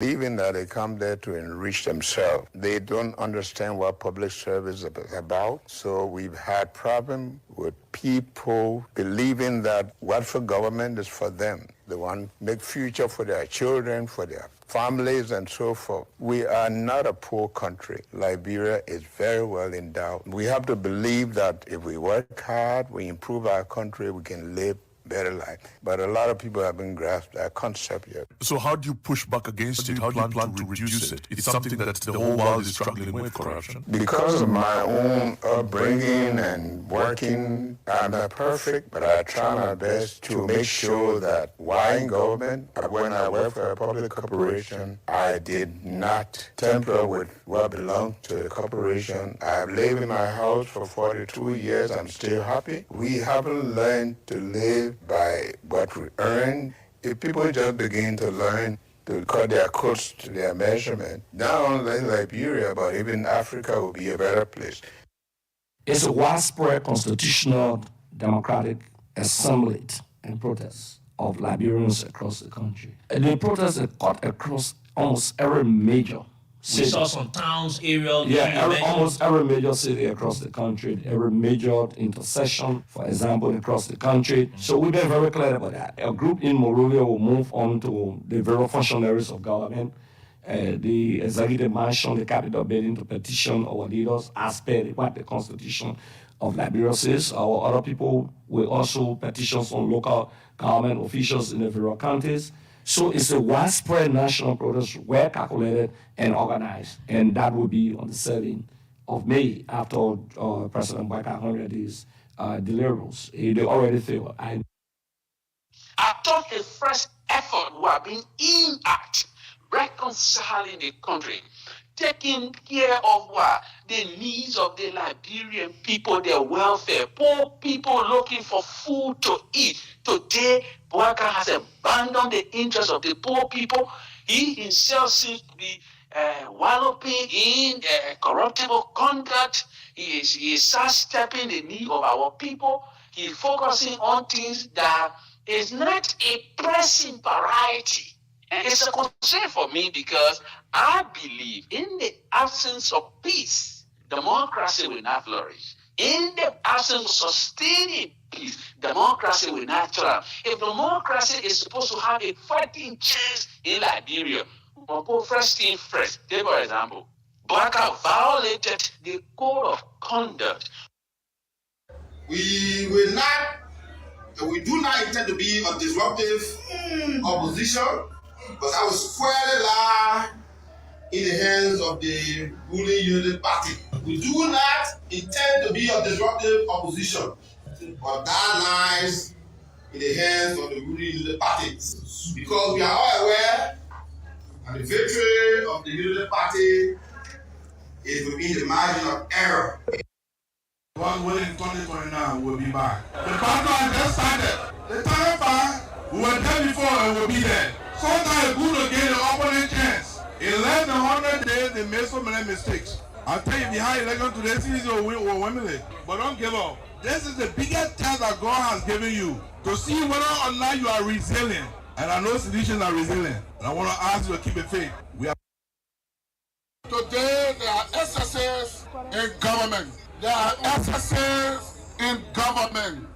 Believing that they come there to enrich themselves. They don't understand what public service is about. So we've had problems with people believing that what for government is for them. They want to make future for their children, for their families, and so forth. We are not a poor country. Liberia is very well endowed. We have to believe that if we work hard, we improve our country, we can live better life. But a lot of people haven't grasped that concept yet. So how do you push back against it? How do you plan to reduce it? It's something that the whole world is struggling with, corruption. Because of my own upbringing and working, I'm not perfect, but I try my best to make sure that while in government, when I work for a public corporation, I did not tamper with what belonged to the corporation. I've lived in my house for 42 years. I'm still happy. We haven't learned to live by what we earn. If people just begin to learn to cut their coats to their measurement, not only Liberia, but even Africa will be a better place. It's a widespread constitutional democratic assembly and protests of Liberians across the country. And the protests are cut across almost every major city. We saw some towns, areas. Almost every major city across the country, every major intersection, for example, across the country. So we've been very clear about that. A group in Monrovia will move on to the various functionaries of government, the executive mansion, the Capitol building, to petition our leaders as per what the Constitution of Liberia says. Our other people will also petition some local government officials in the various counties. So it's a widespread national protest, well calculated and organized, and that will be on the 7th of May after President Boyka 100 days deliverables. They already failed. I thought the first effort were being in at reconciling the country, taking care of what the needs of the Liberian people, their welfare, poor people looking for food to eat. Today, Boyka has abandoned the interests of the poor people. He himself seems to be wallowing in corruptible conduct. He is sidestepping the need of our people. He is focusing on things that is not a pressing priority. And it's a concern for me because I believe in the absence of peace, democracy will not flourish. In the absence of sustaining peace, democracy will not thrive. If democracy is supposed to have a fighting chance in Liberia, we'll go first thing first. Take for example, Boyka violated the code of conduct. We do not intend to be a disruptive opposition, but I was squarely lie in the hands of the ruling Unity Party. We do not intend to be a disruptive opposition, but that lies in the hands of the ruling Unity Party. Because we are all aware that the victory of the Unity Party is within the margin of error. God willing, 2029 will be back. The battle has just started. The time far, we were there before and we'll be there. Sometimes it's good to get the opponent chance. In less than 100 days, they made so many mistakes. I'll tell you, behind election today, CDC will win overwhelmingly. But don't give up. This is the biggest test that God has given you to see whether or not you are resilient. And I know seditions are resilient. And I want to ask you to keep it faith. Today, there are SSS in government. There are SSS in government.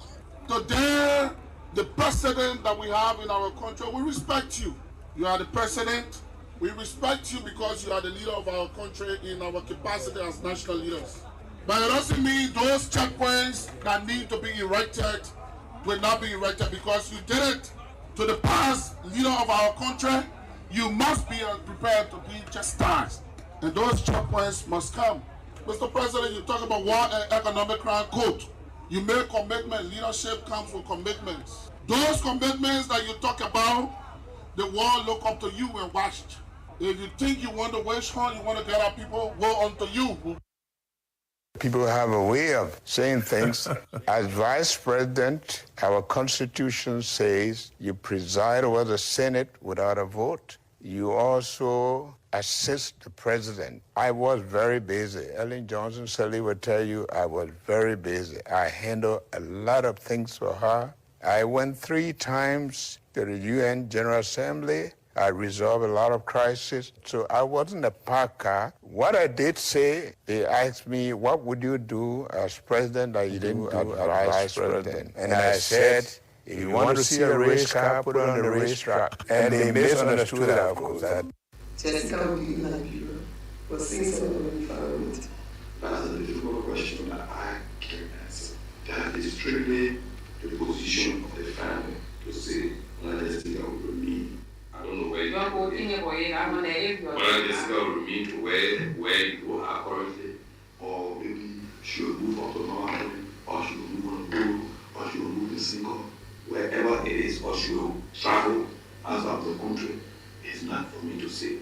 Today, the president that we have in our country, we respect you. You are the president. We respect you because you are the leader of our country in our capacity as national leaders. But it doesn't mean those checkpoints that need to be erected will not be erected because you did it to the past leader of our country. You must be prepared to be chastised. And those checkpoints must come. Mr. President, you talk about war and economic crime code. You make commitment. Leadership comes with commitments. Those commitments that you talk about, the world look up to you and watch. If you think you want to waste on, you want to get our people, woe unto you. People have a way of saying things. As vice president, our constitution says you preside over the Senate without a vote. You also assist the president. I was very busy. Ellen Johnson Sirleaf would tell you I was very busy. I handled a lot of things for her. I went 3 times to the UN General Assembly. I resolved a lot of crises. So I wasn't a parker. What I did say, they asked me, what would you do as president that you didn't do as vice president? And I said, if you want to see a race car, put it on the racetrack. And they misunderstood that, of course. Jessica, would you like you will say something when you found? That's a difficult question that I can't answer. That is strictly the position of the family to say whether Jessica will remain. I don't know where you go. Whether Jessica will remain to where you are currently, or maybe she will move on to Norway, or she will move on the road, or she will move in single, wherever it is, or she will travel outside of the country. It's not for me to say.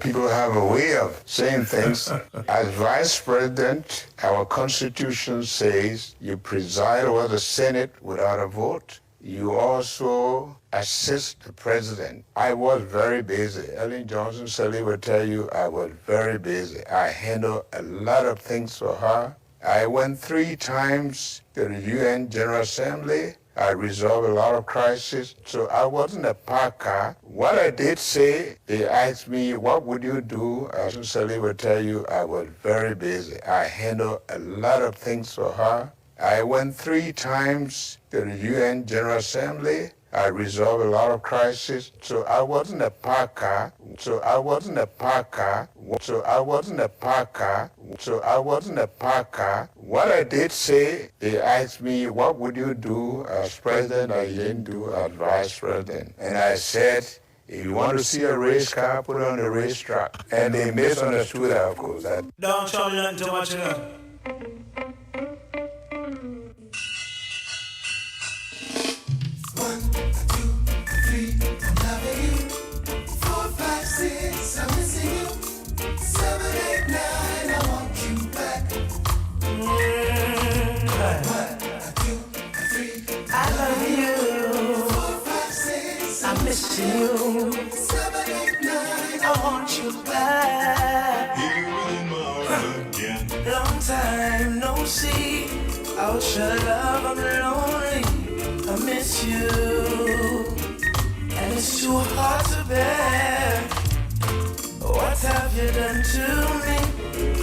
People have a way of saying things. As vice president, our constitution says you preside over the Senate without a vote. You also assist the president. I was very busy. Ellen Johnson Sirleaf will tell you I was very busy. I handled a lot of things for her. I went 3 times to the UN General Assembly. I resolved a lot of crises. So I wasn't a parker. What I did say, they asked me, what would you do? Sirleaf will tell you I was very busy. I handled a lot of things for her. I went 3 times to the UN General Assembly. I resolved a lot of crises. So I wasn't a parker. So I wasn't a parker. So I wasn't a parker. So I wasn't a parker. What I did say, they asked me, what would you do as president that you didn't do as vice president? And I said, if you want to see a race car, put it on the racetrack. And they misunderstood that, of course. Don't show me nothing too much, you know. 1, 2, 3, I'm loving you. 4, 5, 6, I'm missing you. 7, 8, 9, I want you back. 1, 2, 3, I love you. 4, 5, 6, I'm missing you. 7, 8, 9, I want you back. Here in my arms again. Long time no see. Out your love, I'm lonely. I miss you, and it's too hard to bear. What have you done to me?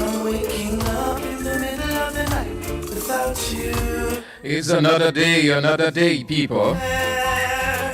I'm waking up in the middle of the night without you. It's another day, people. I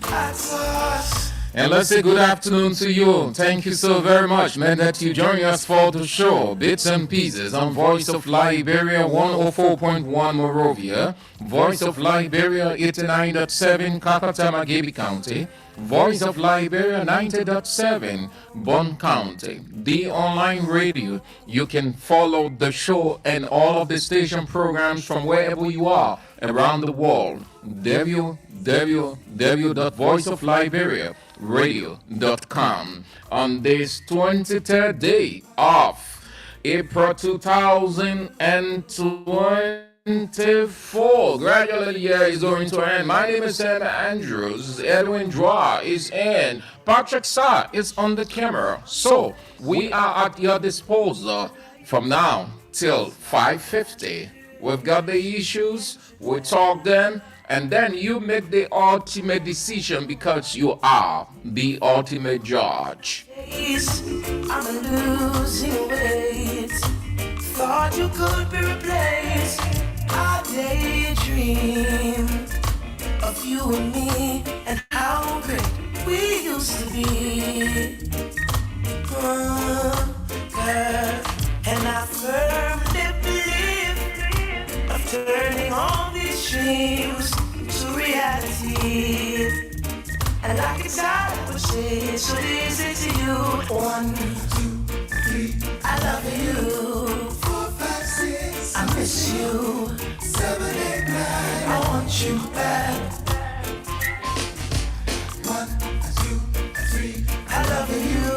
toss. And let's say good afternoon to you. Thank you so very much, man, that you join us for the show. Bits and Pieces on Voice of Liberia 104.1 Monrovia, Voice of Liberia 89.7 Kakatama Gaby County, Voice of Liberia 90.7 Bon County. The online radio, you can follow the show and all of the station programs from wherever you are around the world. www.voiceofliberiaradio.com. On this 23rd day of April 2024. Gradually the year is going to end. My name is Sam Andrews. Edwin Dwa is in. Patrick Sa is on the camera. So we are at your disposal from now till 5:50. We've got the issues, we talk them, and then you make the ultimate decision because you are the ultimate judge. I'm losing weight. Thought you could be replaced. I daydream of you and me and how great we used to be. Girl, and I firmly believe of turning all these dreams to reality. And like it's hard to say, it's so easy to you. 1, 2, 3, I love you. 4, 5, 6, I miss you. 7, 8, 9, I want you back. 1, 2, 3, I love you.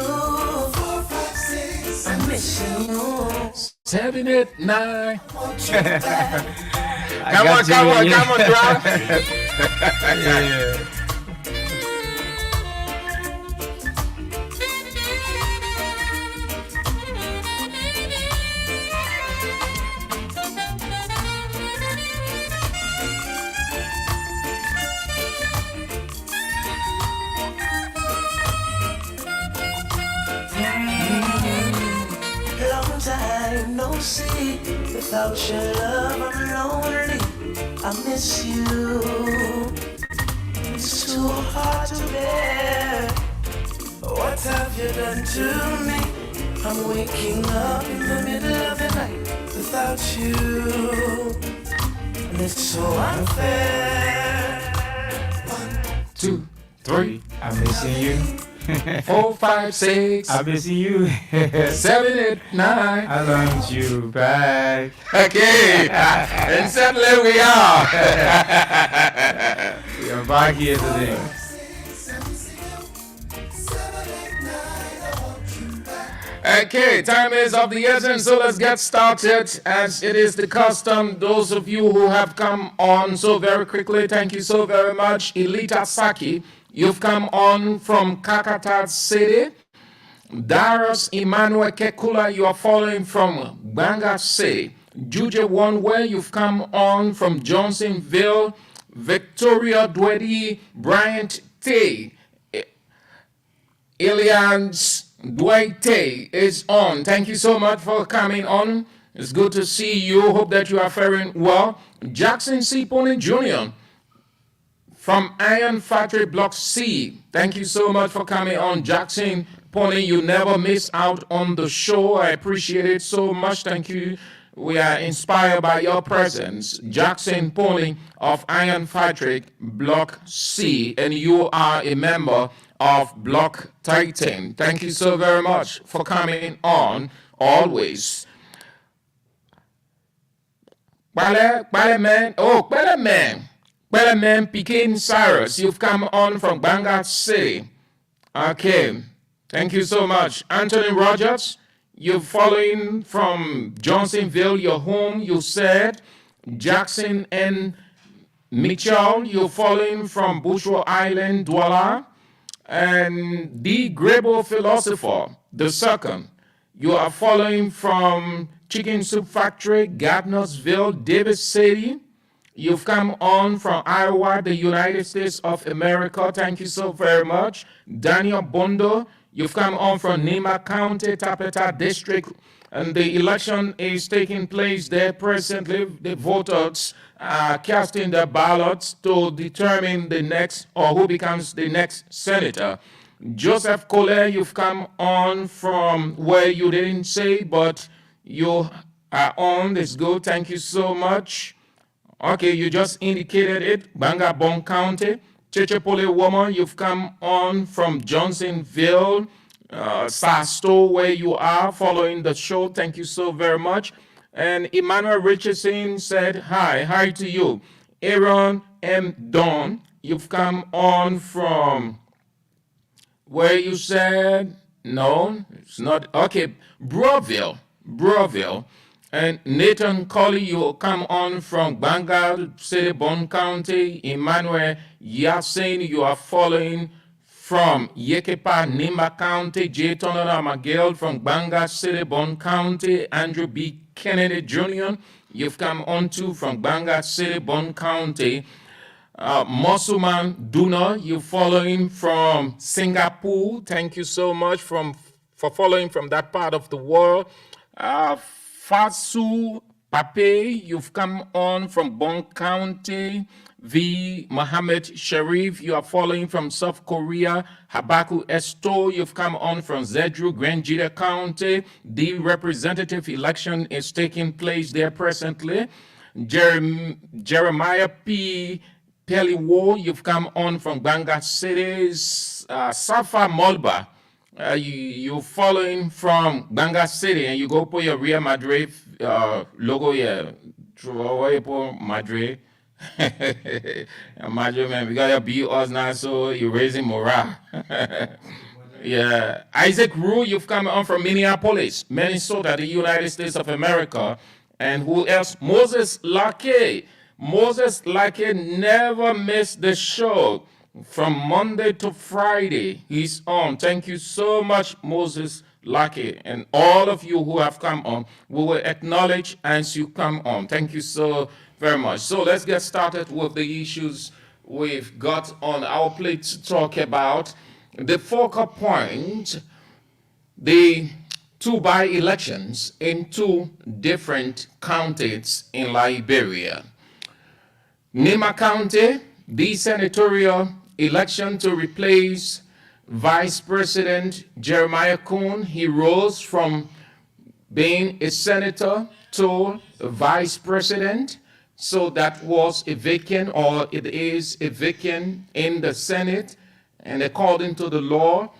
4, 5, 6, I miss you. 7, 8, 9. Want you back. Come on, drop. Yeah. time no see. Without your love, I'm lonely. I miss you. It's too hard to bear. What have you done to me? I'm waking up in the middle of the night without you. And it's so unfair. 1, 2, 3. I'm missing you. 4, 5, 6. I'm missing you. 7, 8, 9. I want you back. Okay. And suddenly we are. We are back here today. Okay, time is of the essence, so let's get started. As it is the custom, those of you who have come on so very quickly, thank you so very much. Elita Saki, you've come on from Kakata City. Darius Emmanuel Kekula, you are following from Banga City. Juje Wanwe, you've come on from Johnsonville. Victoria Dwedi, Bryant Tay. Elians Dwight is on. Thank you so much for coming on. It's good to see you. Hope that you are faring well. Jackson C. Pony Jr. from Iron Factory Block C. Thank you so much for coming on, Jackson Pony. You never miss out on the show. I appreciate it so much. Thank you. We are inspired by your presence. Jackson Pony of Iron Factory Block C. And you are a member of Block Titan. Thank you so very much for coming on always. Bale man, Pekin Cyrus, you've come on from Bangor City. Okay, thank you so much. Anthony Rogers, you're following from Johnsonville, your home, you said. Jackson and Mitchell, you're following from Bushwa Island, Douala. And the Grebo Philosopher, the second, you are following from Chicken Soup Factory, Gardnersville, Davis City. You've come on from Iowa, the United States of America. Thank you so very much. Daniel Bondo, you've come on from Nima County, Tapeta District. And the election is taking place there presently. The voters are casting their ballots to determine the next or who becomes the next senator. Joseph Collier, you've come on from where you didn't say, but you are on. That's good. Thank you so much. Okay, you just indicated it. Bangabong County. Chechepole woman, you've come on from Johnsonville, Sasto, where you are following the show. Thank you so very much. And Emmanuel Richardson said hi to you. Aaron M. Don, you've come on from where you said, no, it's not, okay, Broville. And Nathan Colley, you come on from Bangor City, Bon County. Emmanuel Yasin, you are following from Yekepa, Nima County. J. Tonora Magel from Bangor City, Bon County. Andrew B. Kennedy Jr., you've come on to from Bangor City, Bon County. Mosuman Duna, you're following from Singapore. Thank you so much for following from that part of the world. Fasu Pape, you've come on from Bon County. V. Mohammed Sharif, you are following from South Korea. Habaku Esto, you've come on from Zedru, Grand Jita County. The representative election is taking place there presently. Jeremiah P. Peliwo, you've come on from Bangor City. Safa Molba, you're following from Bangor City, and you go put your Real Madrid logo here. Madrid. Madrid, man, we got to beat us now, so you're raising morale. Yeah. Isaac Rue, you've come on from Minneapolis, Minnesota, the United States of America. And who else? Moses Lake. Moses Lake never missed the show from Monday to Friday. He's on. Thank you so much, Moses Lake. And all of you who have come on, we will acknowledge as you come on. Thank you so very much. So let's get started with the issues we've got on our plate to talk about. The focal point, the two by-elections in two different counties in Liberia. Nima County, the senatorial election to replace Vice President Jeremiah Kuhn. He rose from being a senator to a vice president. So that was a vacant, or it is a vacant in the Senate. And according to the law,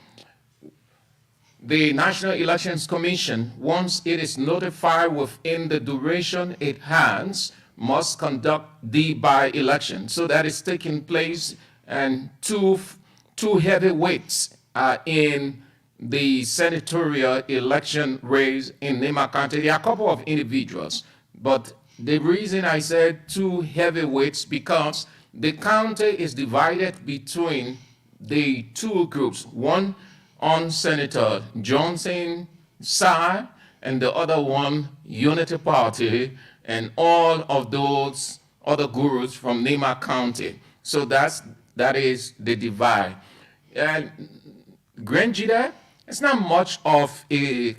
the National Elections Commission, once it is notified within the duration it has, must conduct the by-election. So that is taking place, and two heavyweights are in the senatorial election race in Nima County. There are a couple of individuals, but the reason I said two heavyweights, because the county is divided between the two groups, one on Senator Johnson side and the other one Unity Party, and all of those other gurus from Nima County. So that is the divide. And Granjida, it's not much of a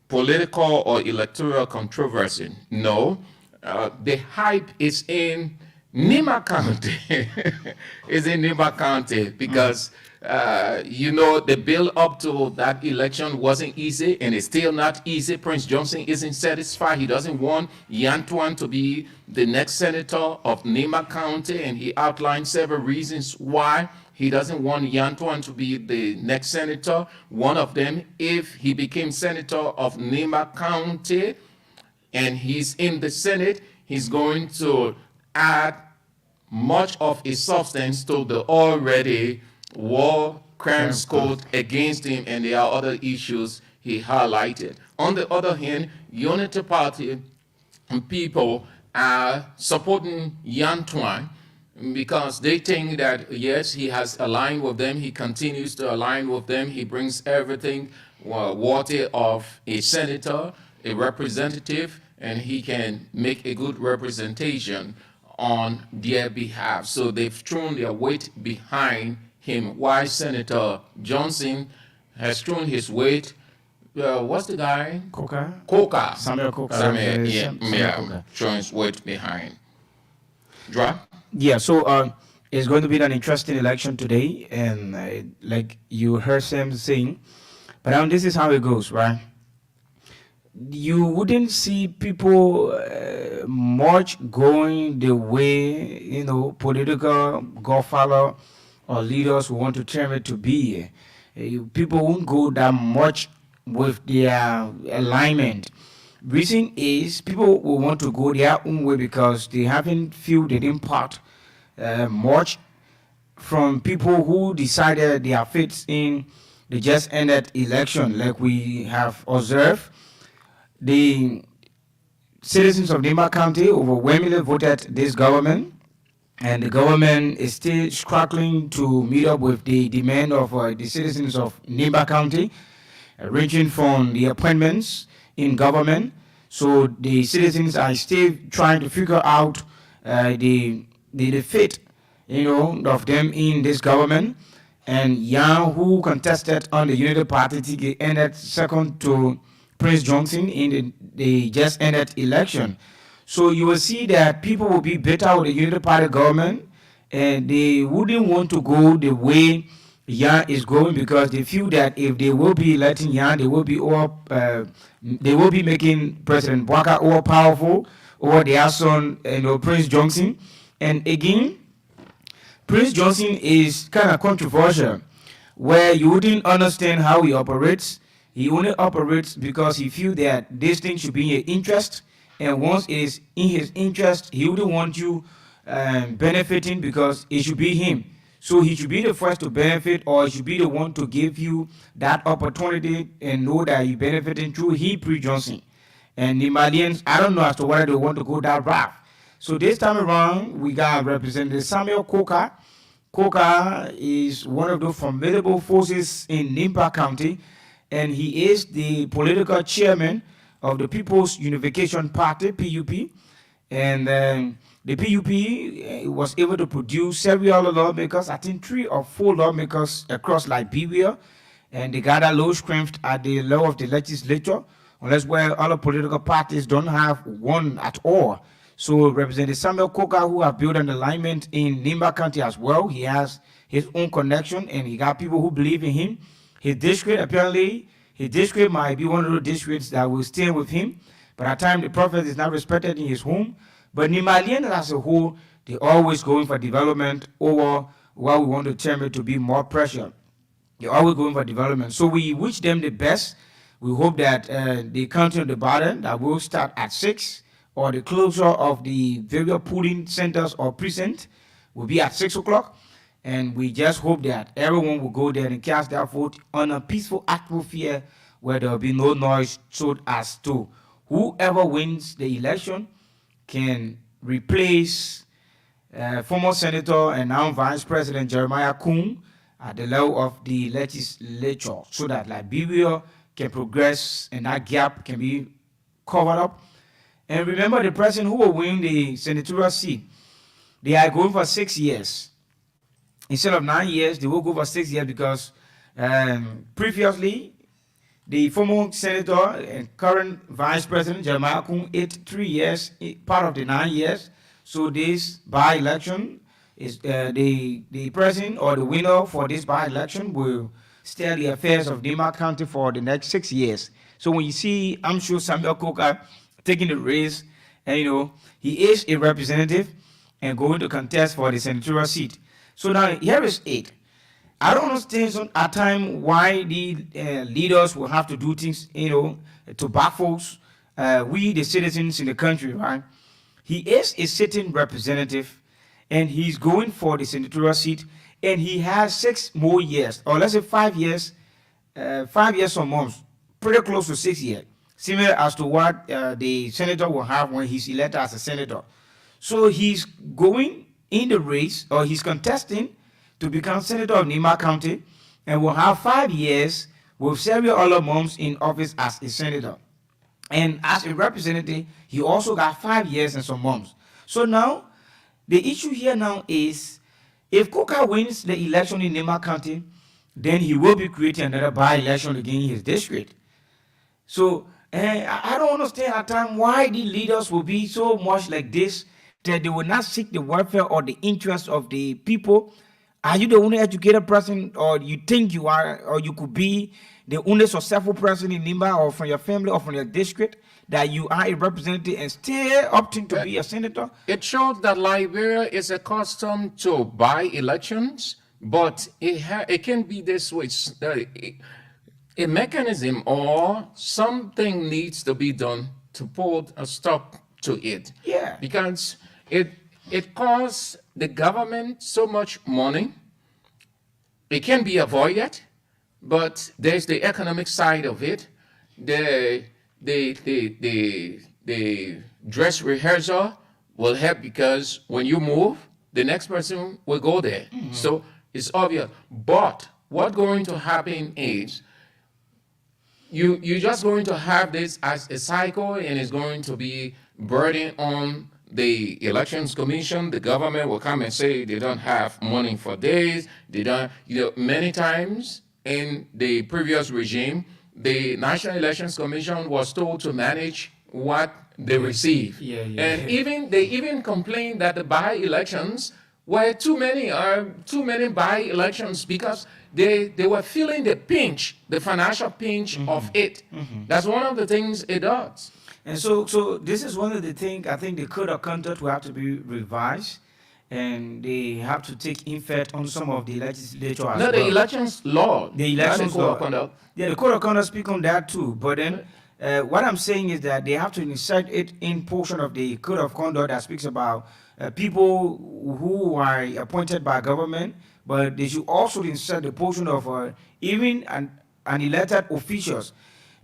political or electoral controversy. No, the hype is in Nima County. Is in Nima County because the build up to that election wasn't easy, and it's still not easy. Prince Johnson isn't satisfied. He doesn't want Yantuan to be the next senator of Nima County, and he outlined several reasons why he doesn't want Yantuan to be the next senator. One of them, if he became senator of Nima County and he's in the Senate, he's going to add much of a substance to the already war crimes code against him, and there are other issues he highlighted. On the other hand, Unity Party people are supporting Yantuan because they think that, yes, he has aligned with them, he continues to align with them, he brings everything worthy of a senator, a representative, and he can make a good representation on their behalf. So they've thrown their weight behind him. Why Senator Johnson has thrown his weight, what's the guy? Coca. Samuel Coca. Throwing his weight behind. Dra? Yeah, so it's going to be an interesting election today, and like you heard Sam saying, but this is how it goes, right? You wouldn't see people much going the way, political godfather or leaders who want to turn it to be. People won't go that much with their alignment. Reason is people will want to go their own way because they didn't part much from people who decided their fates in the just ended election. Like we have observed, the citizens of Nima County overwhelmingly voted this government, and the government is still struggling to meet up with the demand of the citizens of Nima County, ranging from the appointments in government. So the citizens are still trying to figure out the fate, of them in this government. And Yang, who contested on the Unity Party ticket, ended second to Prince Johnson in the just ended election. So you will see that people will be better with the Unity Party government, and they wouldn't want to go the way Yan is going because they feel that if they will be letting Yan, they will be making President Bwaka all powerful over their son, Prince Johnson. And again, Prince Johnson is kind of controversial, where you wouldn't understand how he operates. He only operates because he feels that this thing should be in his interest, and once it is in his interest, he wouldn't want you benefiting because it should be him. So he should be the first to benefit, or he should be the one to give you that opportunity and know that you're benefiting through Prince Johnson. And the Malians, I don't know as to whether they want to go that route. So this time around, we got Representative Samuel Coca. Coca is one of the formidable forces in Nimba County, and he is the political chairman of the People's Unification Party, PUP. And the PUP was able to produce several lawmakers, I think 3 or 4 lawmakers across Liberia. and they gather low strength at the level of the legislature, unless where other political parties don't have one at all. So Representative Samuel Coker, who have built an alignment in Nimba County as well, he has his own connection and he got people who believe in him. His district, apparently, his district might be one of the districts that will stay with him. By the time the prophet is not respected in his home, but Nimalians as a whole, they always going for development over what we want to term it to be more pressure. They're always going for development. So we wish them the best. We hope that the county on the bottom that will start at 6, or the closure of the various polling centers or precinct will be at 6 o'clock. And we just hope that everyone will go there and cast their vote on a peaceful atmosphere where there will be no noise, so as to whoever wins the election can replace former Senator and now Vice President Jeremiah Kuhn at the level of the legislature, so that Liberia can progress and that gap can be covered up. And remember, the person who will win the senatorial seat, they are going for 6 years. Instead of 9 years, they will go for 6 years because previously, the former senator and current vice president, Jeremiah Kuhn, ate 3 years, part of the 9 years. So this by-election is the president or the winner for this by-election will steer the affairs of Nimba County for the next 6 years. So when you see, I'm sure Samuel Coker taking the race, and he is a representative and going to contest for the senatorial seat. So now here is it. I don't understand at time why the leaders will have to do things, to back folks, we the citizens in the country, right? He is a sitting representative, and he's going for the senatorial seat, and he has 6 more years, or let's say 5 years, 5 years or months, pretty close to 6 years, similar as to what the senator will have when he's elected as a senator. So he's going in the race, or he's contesting to become senator of Nimba County, and will have 5 years with several other months in office as a senator. And as a representative, he also got 5 years and some months. So now, the issue here now is, if Coker wins the election in Nimba County, then he will be creating another by-election again in his district. So I don't understand at time why the leaders will be so much like this, that they will not seek the welfare or the interests of the people. Are you the only educated person, or you think you are, or you could be the only successful person in Nimba, or from your family, or from your district, that you are a representative and still opting to be a senator? It shows that Liberia is accustomed to by-elections, but it can be this way. A mechanism or something needs to be done to put a stop to it. Yeah. Because it costs the government so much money. It can be avoided, but there's the economic side of it. The dress rehearsal will help, because when you move, the next person will go there. Mm-hmm. So it's obvious. But what's going to happen is you're just going to have this as a cycle, and it's going to be burden on the elections commission. The government will come and say they don't have money for this. They don't, many times in the previous regime, the National Elections Commission was told to manage what they receive. And they even complained that the by-elections were too many by-elections, because they were feeling the pinch, the financial pinch of it. Mm-hmm. That's one of the things it does. And so this is one of the things I think the code of conduct will have to be revised, and they have to take effect on some of the legislature as well. The elections law. The elections law. Code of conduct. Yeah, the code of conduct speak on that too. But then what I'm saying is that they have to insert it in portion of the code of conduct that speaks about people who are appointed by government, but they should also insert the portion of even an elected officials.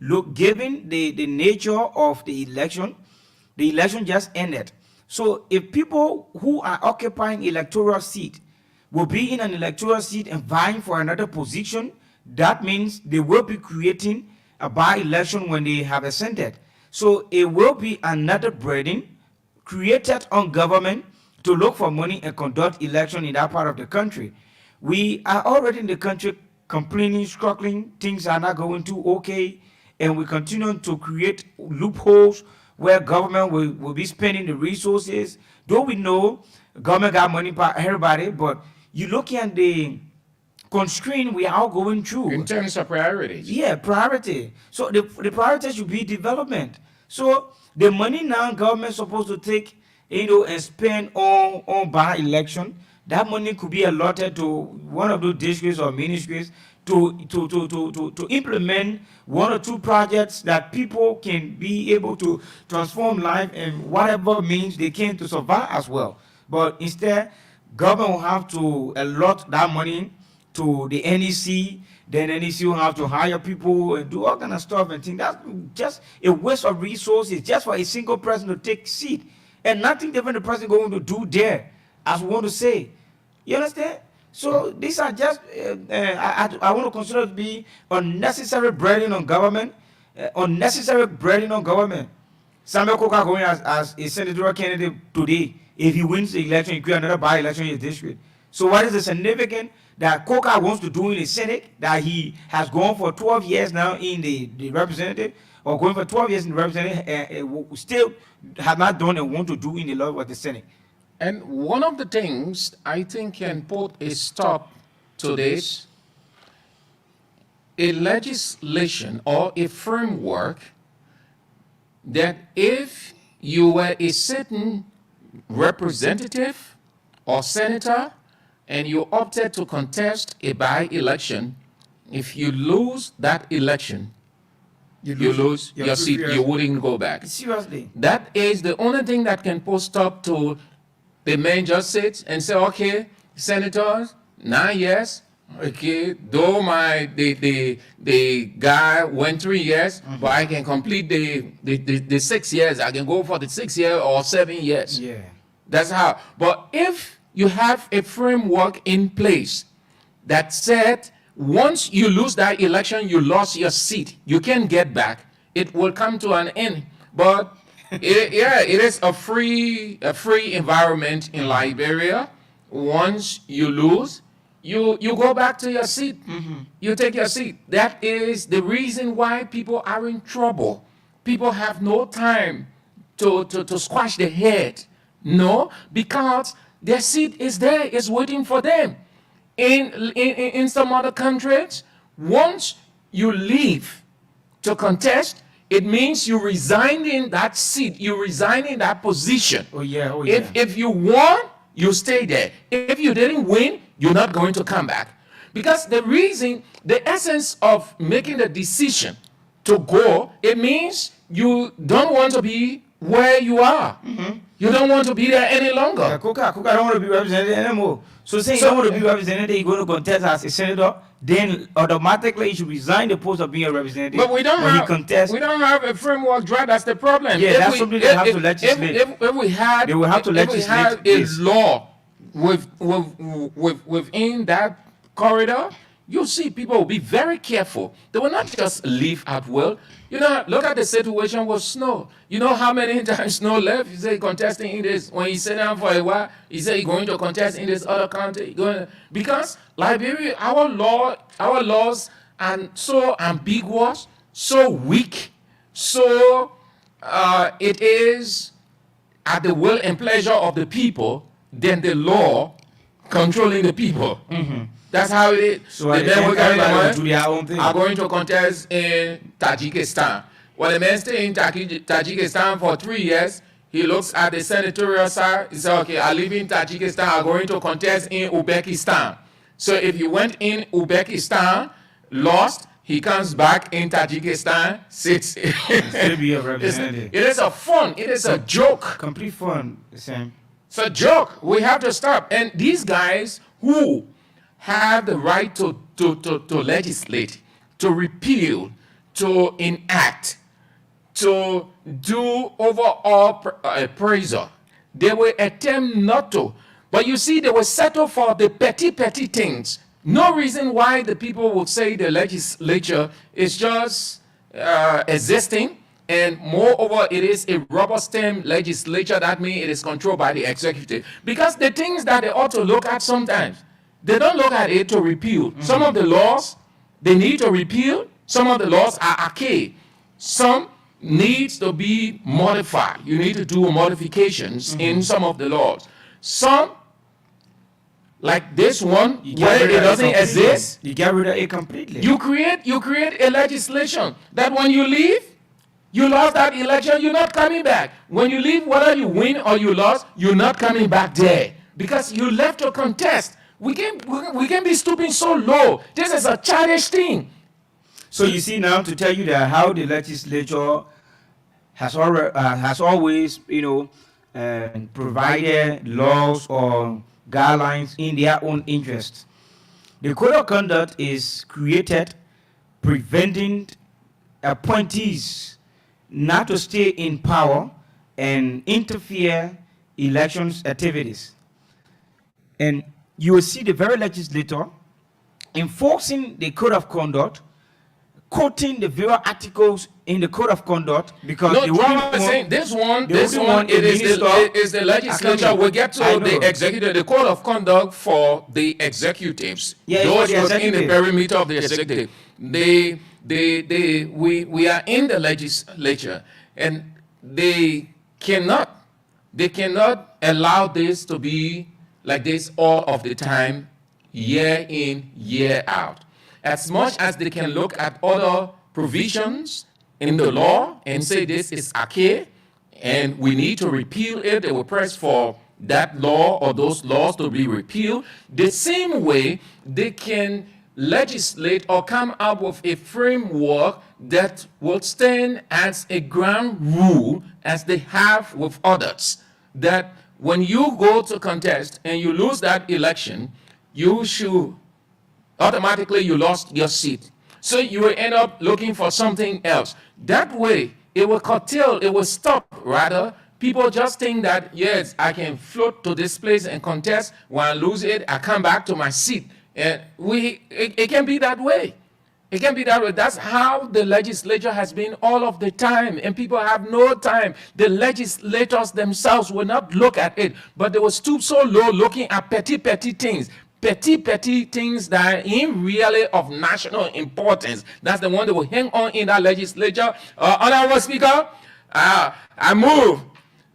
Look, given the nature of the election just ended. So if people who are occupying electoral seat will be in an electoral seat and vying for another position, that means they will be creating a by-election when they have ascended. So it will be another burden created on government to look for money and conduct election in that part of the country. We are already in the country complaining, struggling, things are not going too okay, and we continue to create loopholes where government will be spending the resources. Though we know government got money for everybody, but you look at the constraint we are going through. In terms of priorities. Yeah, priority. So the priority should be development. So the money now government supposed to take, and spend on by election. That money could be allotted to one of those districts or ministries to implement one or two projects that people can be able to transform life and whatever means they can to survive as well. But instead, government will have to allot that money to the NEC. Then NEC will have to hire people and do all kind of stuff and things. That's just a waste of resources just for a single person to take seat. And nothing different the person going to do there, as we want to say. You understand? So these are just, I want to consider it to be unnecessary burden on government, unnecessary burden on government. Samuel Coker going as a senatorial candidate today. If he wins the election, he create another by-election in his district. So what is the significance that Coker wants to do in the Senate that he has gone for 12 years now in the representative, or going for 12 years in the representative, and still have not done and want to do in the level of the Senate? And one of the things I think can put a stop to this, a legislation or a framework that if you were a certain representative or senator and you opted to contest a by-election, if you lose that election, you lose your seat, you wouldn't go back. Seriously. That is the only thing that can put stop to the man just sits and say, okay, senators, 9 years, okay, though the guy went 3 years, but I can complete the 6 years. I can go for the 6 year or 7 years. Yeah. That's how. But if you have a framework in place that said, once you lose that election, you lost your seat, you can't get back, it will come to an end. But it is a free environment in Liberia. Once you lose, you go back to your seat. You take your seat. That is the reason why people are in trouble. People have no time to squash their head. No, because their seat is there, is waiting for them. In some other countries, once you leave to contest, it means you resign in that seat, you resign in that position. Oh yeah. If you won, you stay there. If you didn't win, you're not going to come back. Because the essence of making the decision to go, it means you don't want to be where you are. You don't want to be there any longer. Yeah, Coker don't want to be represented anymore. So saying you don't want to be represented, you're going to contest as a senator, then automatically you should resign the post of being a representative. But we don't have a framework draft. That's the problem. Yeah, that's something they have to legislate. If we had, they will have to legislate a law within that corridor, you see people will be very careful. They will not just leave at will. Look at the situation with Snow. You know how many times Snow left? He said contesting in this. When he sat down for a while, he said he's going to contest in this other country. Because Liberia, our laws are so ambiguous, so weak, so it is at the will and pleasure of the people than the law controlling the people. That's how it is. So the men do their own thing. Are going to contest in Tajikistan. Well, the man stay in Tajikistan for 3 years. He looks at the senatorial side. He said, okay, I live in Tajikistan. I'm going to contest in Uzbekistan. So if you went in Uzbekistan, lost, he comes back in Tajikistan, sits. Be a representative. It is a fun. It is a joke. Complete fun. The same. It's a joke. We have to stop. And these guys who have the right to legislate, to repeal, to enact, to do overall appraisal, they will attempt not to. But you see, they will settle for the petty things. No reason why the people will say the legislature is just existing. And moreover, it is a rubber stamp legislature. That means it is controlled by the executive. Because the things that they ought to look at sometimes, they don't look at it to repeal. Some of the laws they need to repeal. Some of the laws are archaic. Some needs to be modified. You need to do modifications in some of the laws. Some, like this one, where it doesn't exist, you get rid of it completely. you create a legislation that when you leave, you lost that election, you're not coming back. When you leave, whether you win or you lost, you're not coming back there because you left to contest. We can be stooping so low. This is a childish thing. So you see now, to tell you that how the legislature has always, provided laws or guidelines in their own interest. The code of conduct is created preventing appointees not to stay in power and interfere elections activities. And you will see the very legislator enforcing the code of conduct, quoting the very articles in the code of conduct, because no, Trump is saying this one, it is the legislature. We get to the executive, the code of conduct for the executives. Yeah, those within the perimeter of the executive. We are in the legislature, and they cannot allow this to be like this all of the time, year in, year out. As much as they can look at other provisions in the law and say this is archaic and we need to repeal it, they will press for that law or those laws to be repealed. The same way they can legislate or come up with a framework that will stand as a ground rule as they have with others, that when you go to contest and you lose that election, you should automatically you lost your seat. So you will end up looking for something else. That way, it will curtail, it will stop, rather. People just think that, yes, I can float to this place and contest. When I lose it, I come back to my seat. And it can be that way. It can be that way. That's how the legislature has been all of the time. And people have no time. The legislators themselves will not look at it. But they will stoop so low looking at petty things. Petty things that are in really of national importance. That's the one that will hang on in that legislature. Honorable Speaker, I move.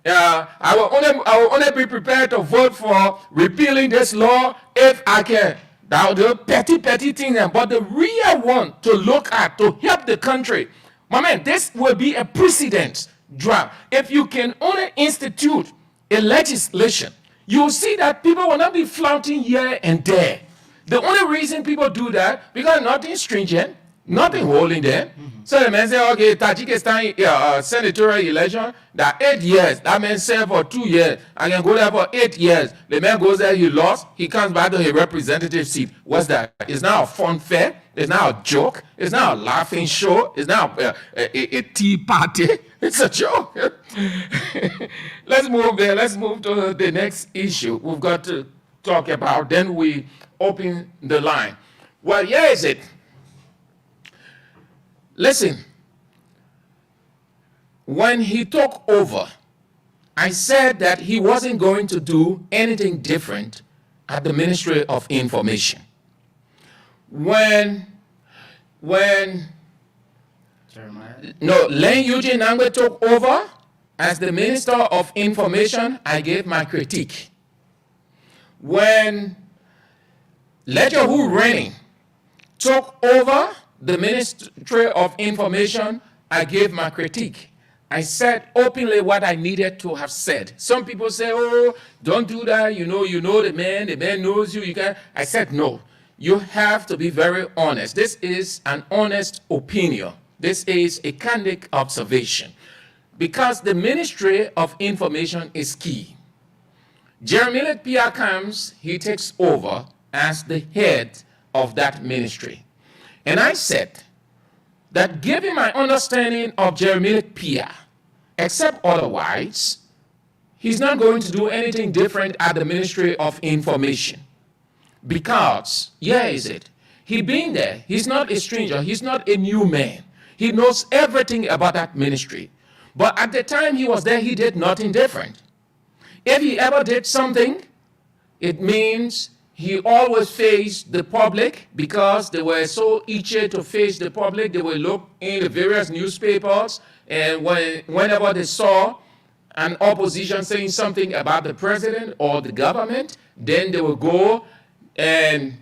I will only be prepared to vote for repealing this law if I can. That will do petty things. But the real one to look at to help the country, my man, this will be a precedent draft. If you can only institute a legislation, you'll see that people will not be flaunting here and there. The only reason people do that, because nothing stringent, nothing holding them. So the man say, okay, Tajikistan senatorial election, that 8 years, that man served for 2 years. I can go there for 8 years. The man goes there, he lost, he comes back to a representative seat. What's that? It's now a fun fair. It's now a joke. It's now a laughing show. It's now a tea party. It's a joke. Let's move there. Let's move to the next issue we've got to talk about. Then we open the line. Well, here is it. Listen, when he took over, I said that he wasn't going to do anything different at the Ministry of Information. When Len Eugene Nangwe took over as the Minister of Information, I gave my critique. When Lejehu Rennie took over the Ministry of Information, I gave my critique. I said openly what I needed to have said. Some people say, oh, don't do that, you know the man knows you, you can. I said, no, you have to be very honest. This is an honest opinion. This is a candid observation. Because the Ministry of Information is key. Jeremy Pia comes, he takes over as the head of that ministry. And I said that given my understanding of Jeremy Pia, except otherwise, he's not going to do anything different at the Ministry of Information. Because, here is it, he being there, he's not a stranger, he's not a new man. He knows everything about that ministry. But at the time he was there, he did nothing different. If he ever did something, it means He always faced the public because they were so eager to face the public. They would look in the various newspapers, and whenever they saw an opposition saying something about the president or the government, then they would go and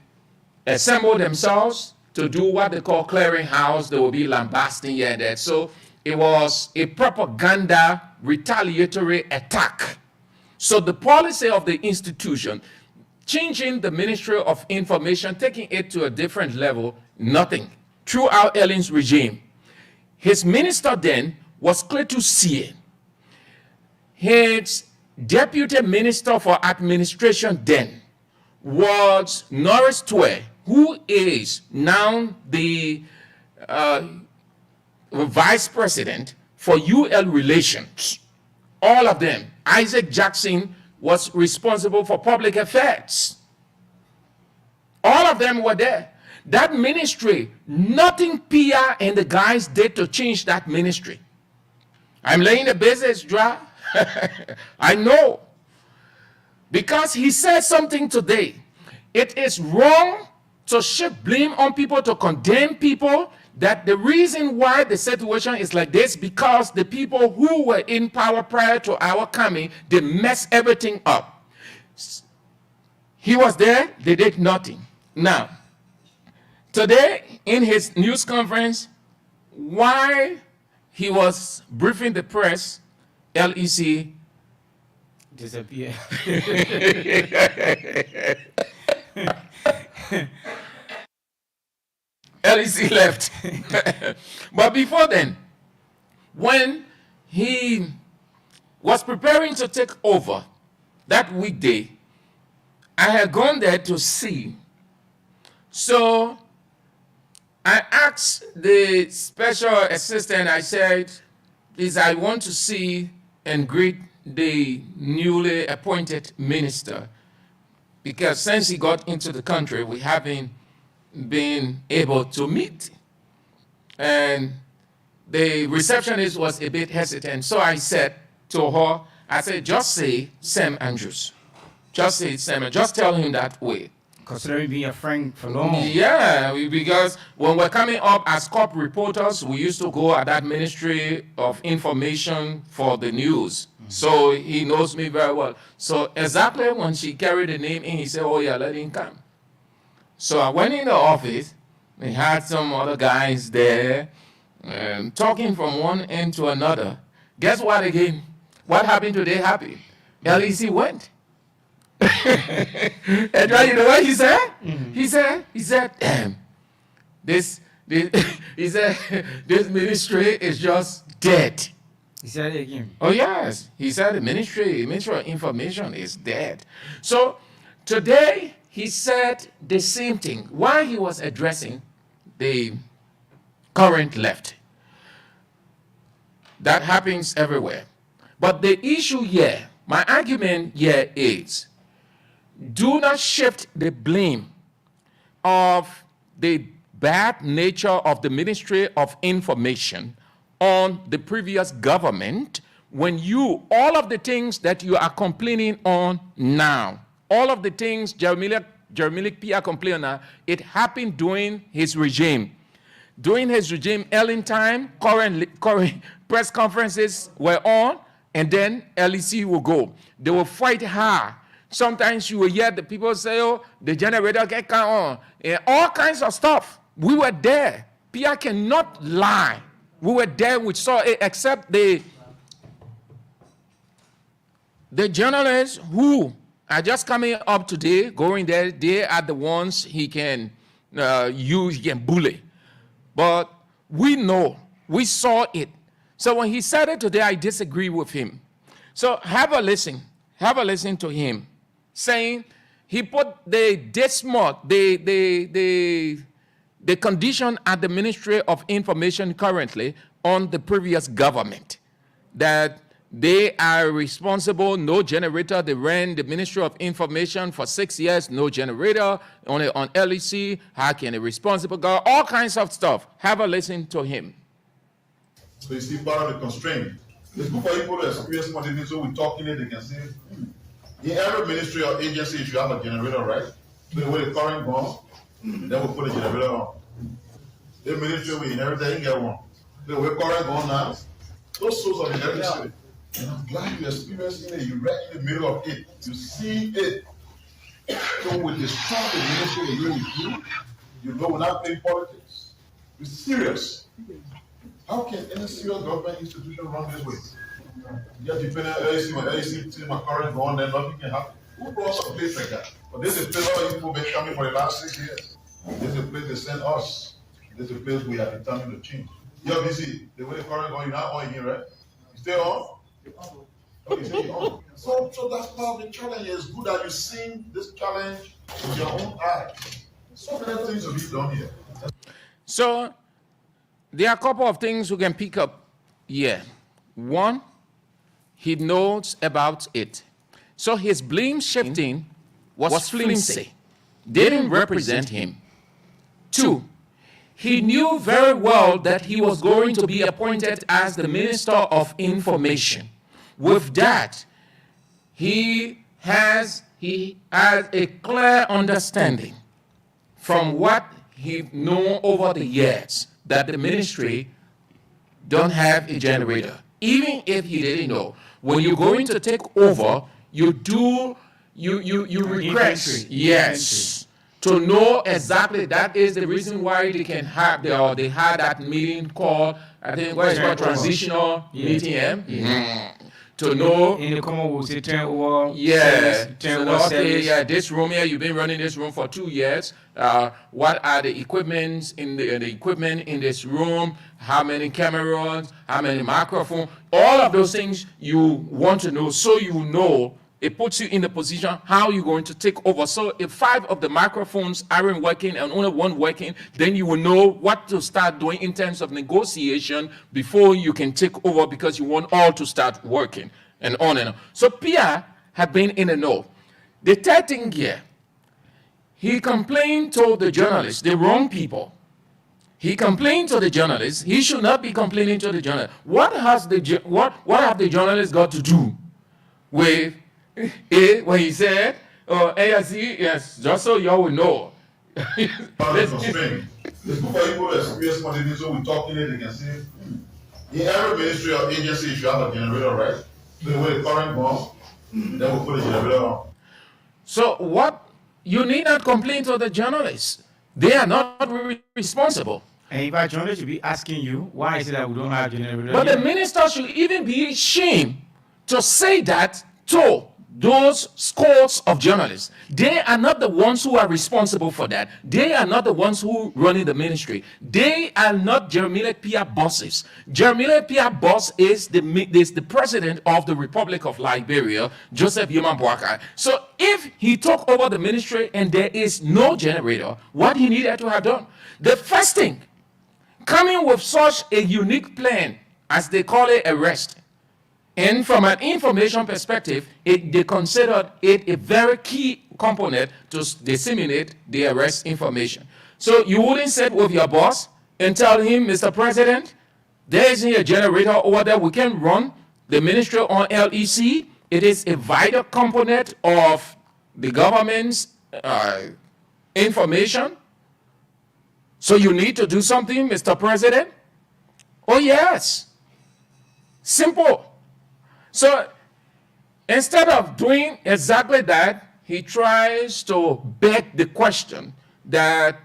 assemble themselves to do what they call clearinghouse. They will be lambasting here and there. So it was a propaganda retaliatory attack. So the policy of the institution, changing the Ministry of Information, taking it to a different level, nothing. Throughout Ellen's regime, his minister then was Cletus Sie. His deputy minister for administration then was Norris Twe, who is now the vice president for UL relations. All of them. Isaac Jackson was responsible for public affairs. All of them were there. That ministry, nothing Pia and the guys did to change that ministry. I'm laying the business dry. I know. Because he said something today. It is wrong to shift blame on people, to condemn people, that the reason why the situation is like this, because the people who were in power prior to our coming, they messed everything up. He was there, they did nothing. Now, today in his news conference, while he was briefing the press, LEC disappeared. LEC left. But before then, when he was preparing to take over that weekday, I had gone there to see. So I asked the special assistant, I said, please, I want to see and greet the newly appointed minister, because since he got into the country, we haven't been able to meet. And the receptionist was a bit hesitant. So I said to her, I said, just say Sam Andrews. Just say Sam, just tell him that way. Considering being a friend for long. Yeah, because when we're coming up as COP reporters, we used to go at that Ministry of Information for the news. So he knows me very well. So exactly when she carried the name in, he said, oh yeah, let him come. So I went in the office, we had some other guys there, talking from one end to another. Guess what again? What happened today happened. LEC went. And you know what he said? Mm-hmm. He said, damn, this ministry is just dead. He said it again. Oh yes, he said the Ministry of Information is dead. So today he said the same thing while he was addressing the current left. That happens everywhere. But the issue here, my argument here is, do not shift the blame of the bad nature of the Ministry of Information on the previous government when all of the things that you are complaining on now, all of the things Jeremiah Pia complained on, it happened during his regime. During his regime, Ellen time, current press conferences were on, and then LEC will go. They will fight hard. Sometimes you will hear the people say, oh, the generator get on, and all kinds of stuff. We were there. Pia cannot lie. We were there, we saw it, except the journalists who are just coming up today, going there, they are the ones he can use, he can bully. But we know, we saw it. So when he said it today, I disagree with him. So have a listen to him, saying he put the condition at the Ministry of Information currently on the previous government, that they are responsible, no generator. They ran the Ministry of Information for 6 years, no generator, only on LEC. How can a responsible guy? All kinds of stuff. Have a listen to him. So you see part of the constraint. It's good for people to experience what it is, so we talk in it, they can say, in every ministry or agency, you should have a generator, right? The way the current gone, then we put a generator on. The military we inherited didn't get one. The way current gone now, those sorts of electricity. And I'm glad you're experiencing it. You're right in the middle of it. You see it. So with the strong administration we're with you know we're not playing politics. We're serious. How can any serious government institution run this way? You have to depend on LAC, when LAC team are current gone, then nothing can happen. Who brought us a place like that? But this is a place all you people been coming for the last 6 years. This is a place they sent us. This is a place we are determined to change. You're busy. The way the current going, you're not on here, right? You stay on? Okay, stay on. So that's part of the challenge. It's good that you've seen this challenge with your own eyes. So many things to be done here. So there are a couple of things we can pick up here. One, he knows about it. So his blame shifting was flimsy. Didn't represent him. Two, he knew very well that he was going to be appointed as the Minister of Information. With that, he has a clear understanding from what he known over the years that the ministry don't have a generator. Even if he didn't know, when you're going to take over, you request, yes, to know exactly. That is the reason why they can have they had that meeting called, I think what is called transitional meeting. To know in the Commonwealth, say turn over. Yeah. Turn So over okay, yeah, this room here, you've been running this room for 2 years. What are the equipments in the equipment in this room? How many cameras? How many microphones? All of those things you want to know, so you know. It puts you in the position how you're going to take over. So if 5 of the microphones aren't working and only 1 working, then you will know what to start doing in terms of negotiation before you can take over, because you want all to start working and on and on. So Pierre had been in the know. The third thing here, he complained to the journalists, the wrong people. He complained to the journalists. He should not be complaining to the journalists. What have the journalists got to do with when he said, AIC, yes, just so y'all will know. It's good for people to experience what it is, so we talk in it, they can see. In every ministry or agency, you should have a generator, right? So the way the current goes, then we'll put a generator on. So what, you need not complain to the journalists. They are not responsible. And if our journalist should be asking you, why is it that we don't have generator? But the minister should even be ashamed to say that to those scores of journalists. They are not the ones who are responsible for that. They are not the ones who running the ministry. They are not Jeremiah Pierre bosses. Jeremiah Pierre boss is the president of the Republic of Liberia, Joseph Yoman Boakai. So if he took over the ministry and there is no generator, what he needed to have done? The first thing, coming with such a unique plan, as they call it, arrest. And from an information perspective, they considered it a very key component to disseminate the arrest information. So you wouldn't sit with your boss and tell him, Mr. President, there isn't a generator over there. We can run the ministry on LEC. It is a vital component of the government's information. So you need to do something, Mr. President? Oh, yes. Simple. So instead of doing exactly that, he tries to beg the question that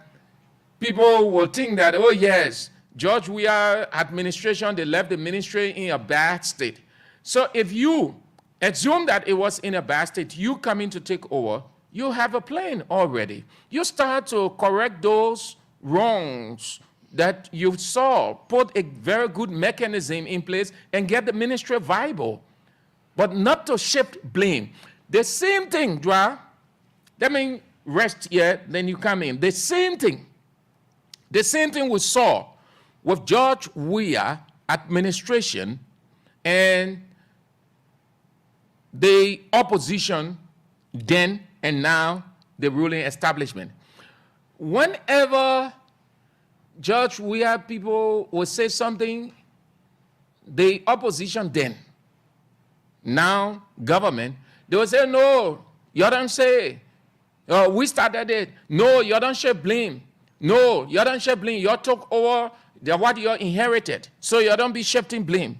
people will think that, oh yes, George Weah administration, they left the ministry in a bad state. So if you assume that it was in a bad state, you coming to take over, you have a plan already. You start to correct those wrongs that you saw, put a very good mechanism in place and get the ministry viable. But not to shift blame. The same thing, Dra. That means rest here, then you come in. The same thing we saw with George Weah administration and the opposition then and now the ruling establishment. Whenever George Weah people will say something, the opposition then, now government, they will say, no, you don't say. We started it. No, you don't share blame. No, you don't share blame. You took over what you inherited. So you don't be shifting blame.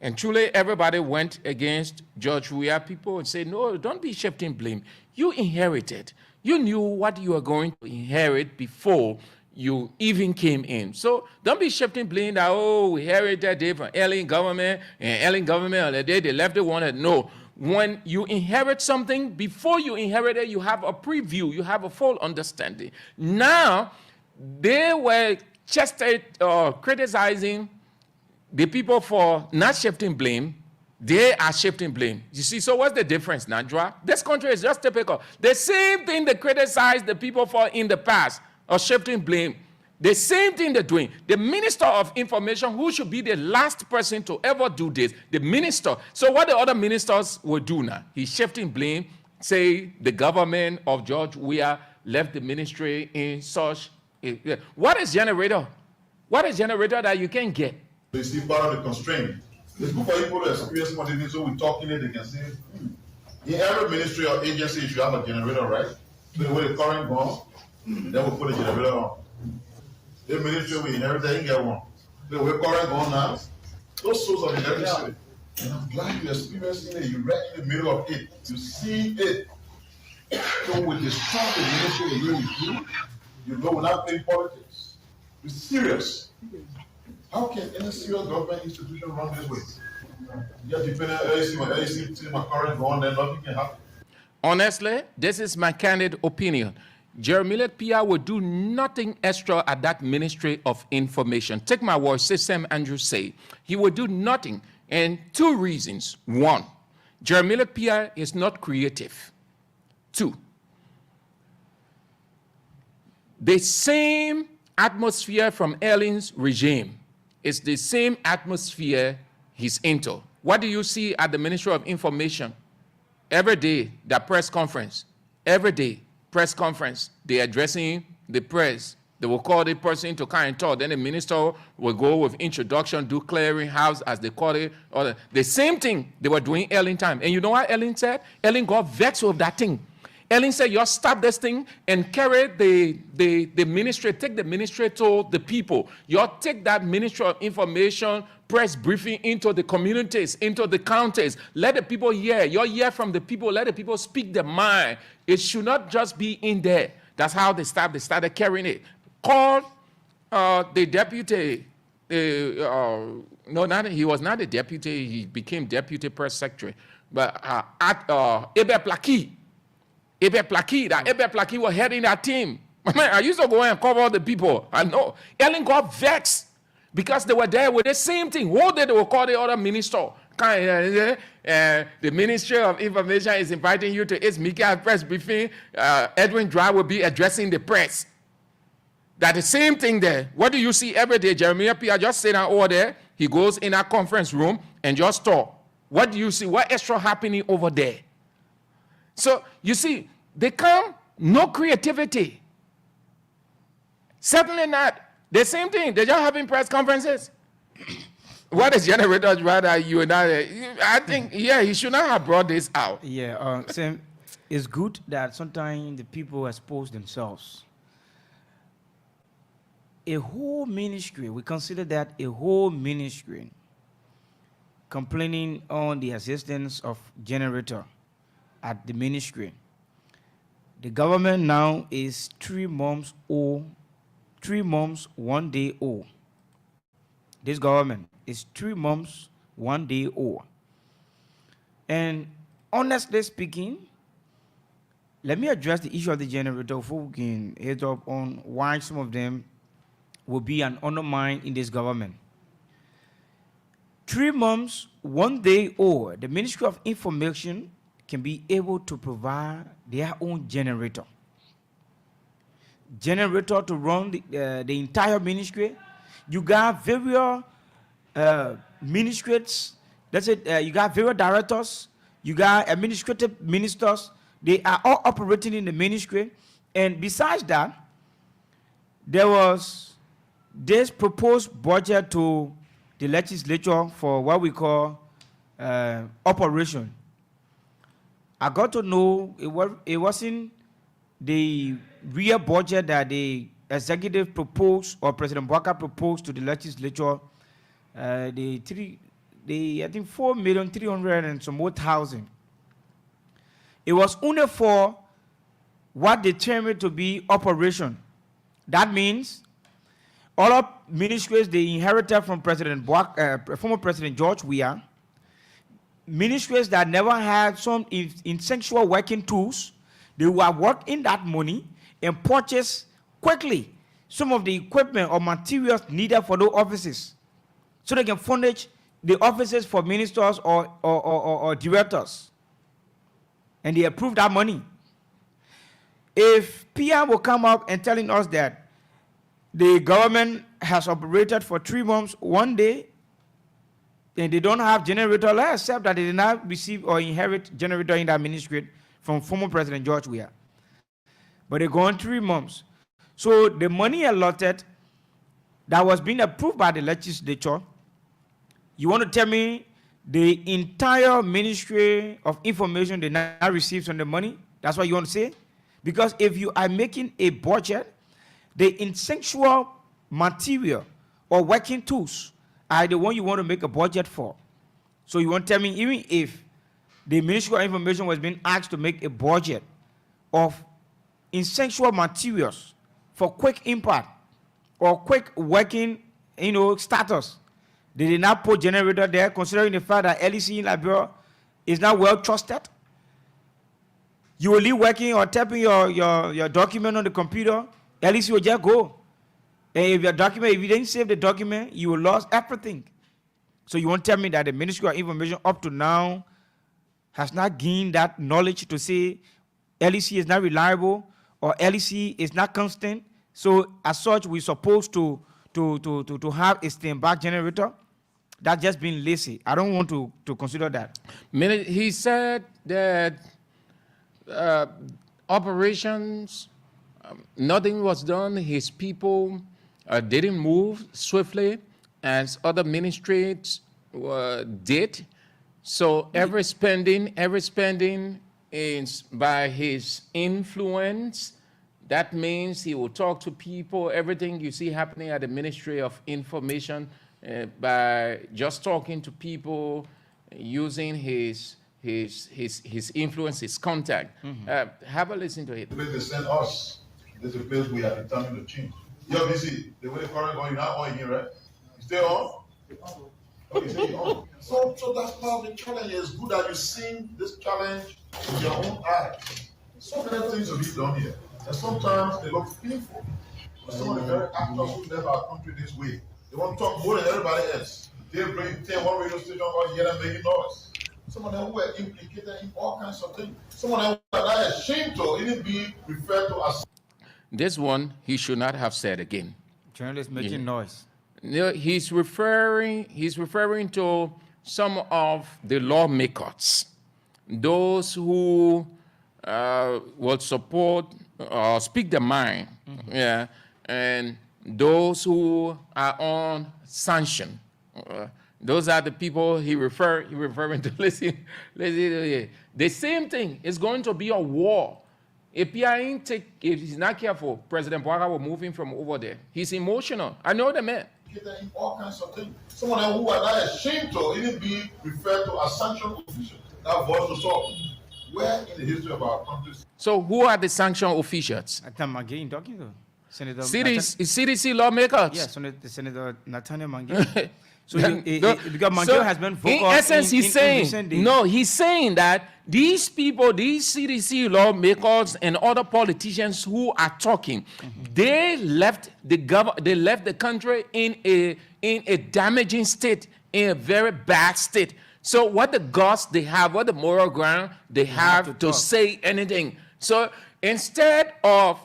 And truly, everybody went against George Weah people and said, no, don't be shifting blame. You inherited. You knew what you were going to inherit before you even came in. So don't be shifting blame that, oh, we inherited it from alien government, and alien government on the day they left it wanted. No. When you inherit something, before you inherit it, you have a preview, you have a full understanding. Now, they were just criticizing the people for not shifting blame. They are shifting blame. You see, so what's the difference, Najwa? This country is just typical. The same thing they criticized the people for in the past, of shifting blame. The same thing they're doing. The Minister of Information, who should be the last person to ever do this, the minister. So what the other ministers will do now? He's shifting blame, say the government of George Weah left the ministry in such. What is generator? What is generator that you can get? It's still part of the constraint. It's good for people to experience what it is, so we talk in it, they can say, in every ministry or agency, you should have a generator, right? So the way the current goes, then we'll put a generator on. The ministry we inherit, they didn't get one. The way current going now, those souls are in every city. And I'm glad you experiencing it, you're right in the middle of it. You see it. So with the strong ministry the way we do, you know we're not playing politics. We're serious. How can any serious government institution run this way? You have to depend on LAC, my current going, then nothing can happen. Honestly, this is my candid opinion. Jeremiah Pia will do nothing extra at that Ministry of Information. Take my word, say Sam Andrew say. He will do nothing. And two reasons. One, Jeremiah Pia is not creative. Two, the same atmosphere from Ellen's regime is the same atmosphere he's into. What do you see at the Ministry of Information? Every day, the press conference. Every day, press conference. They're addressing the press. They will call the person to come and talk. Then the minister will go with introduction, do clearinghouse, as they call it. Or the same thing they were doing Ellen time. And you know what Ellen said? Ellen got vexed with that thing. Ellen said, you stop this thing and carry the ministry, take the ministry to the people. You take that Ministry of Information press briefing into the communities, into the counties. Let the people hear. You hear from the people. Let the people speak their mind. It should not just be in there. That's how they started carrying it. Called the deputy, he was not a deputy. He became deputy press secretary. But Ebe Plaki. Ebe Plaki was heading that team. I used to go and cover the people. I know. Ellen got vexed because they were there with the same thing. What did they will call the other minister? The Ministry of Information is inviting you to its Mika press briefing. Edwin Dry will be addressing the press. That the same thing there. What do you see every day? Jeremiah Pia just sit down over there. He goes in a conference room and just talk. What do you see? What extra happening over there? So, you see, they come, no creativity. Certainly not. The same thing, they're just having press conferences. What is generators rather you and I think, yeah, he should not have brought this out. Yeah, Sam, it's good that sometimes the people expose themselves. A whole ministry, we consider that a whole ministry complaining on the existence of generator at the ministry. The government now is 3 months old, 3 months, 1 day old. This government is 3 months, 1 day old. And honestly speaking, let me address the issue of the generator before we can head up on why some of them will be an undermine in this government. 3 months, 1 day old, the Ministry of Information can be able to provide their own generator. Generator to run the entire ministry. You got various ministries, that's it, you got various directors, you got administrative ministers, they are all operating in the ministry. And besides that, there was this proposed budget to the legislature for what we call operation. I got to know it wasn't the real budget that the executive proposed or President Bwaka proposed to the legislature, I think 4,300,000 and some more thousand. It was only for what determined to be operation. That means all of ministries they inherited from former President George Weah, ministries that never had some essential working tools, they were working that money and purchase quickly some of the equipment or materials needed for those offices, so they can furnish the offices for ministers or directors. And they approve that money. If PM will come up and telling us that the government has operated for 3 months, 1 day, and they don't have generator, let's accept that they did not receive or inherit generator in that ministry from former President George Weah. But they go on 3 months. So the money allotted that was being approved by the legislature, you want to tell me the entire Ministry of Information did not receive some of the money? That's what you want to say? Because if you are making a budget, the essential material or working tools are the one you want to make a budget for. So you want to tell me even if the Ministry of Information was being asked to make a budget of essential materials for quick impact or quick working, status, they did not put generator there, considering the fact that LEC in Liberia is not well trusted. You will leave working or typing your document on the computer, LEC will just go. And if you didn't save the document, you will lose everything. So you won't tell me that the Ministry of Information up to now has not gained that knowledge to say LEC is not reliable or LEC is not constant. So as such, we're supposed to have a standby generator. That's just being lazy. I don't want to consider that. He said that operations, nothing was done. His people didn't move swiftly as other ministries did. So every spending is by his influence. That means he will talk to people. Everything you see happening at the Ministry of Information by just talking to people, using his influence, his contact. Have a listen to it. The way they send us, this is a place we are determined to change. You're busy. The way the current going, you're not on here, right? You stay on? Okay, stay on. So that's part of the challenge. It's good that you see this challenge with your own eyes. So many things will be done here. And sometimes they look painful. But some of the very actors who left our country this way, they want to talk more than everybody else. They take one radio station or hear them making noise. Some of them who were implicated in all kinds of things. Some of them who are ashamed to even be referred to as. This one he should not have said again. Journalists making noise. No, he's referring to some of the lawmakers, those who will support or speak their mind, and those who are on sanction. Those are the people he referring to. Listen, the same thing is going to be a war. If he's not careful, President Bwaka will move him from over there. He's emotional. I know the man. In all kinds of things. Some of them who are not ashamed to even be referred to as sanctioned officials. That voice was up. Where in the history of our country? So who are the sanctioned officials? Again, talking to Senator CDC lawmakers. Yes, Senator Nathaniel Mangiel. So because Mangiel has been vocal. In essence, he's saying that these people, these CDC lawmakers and other politicians who are talking, they left the country in a damaging state, in a very bad state. So what the guts they have, what the moral ground they have to say anything. So instead of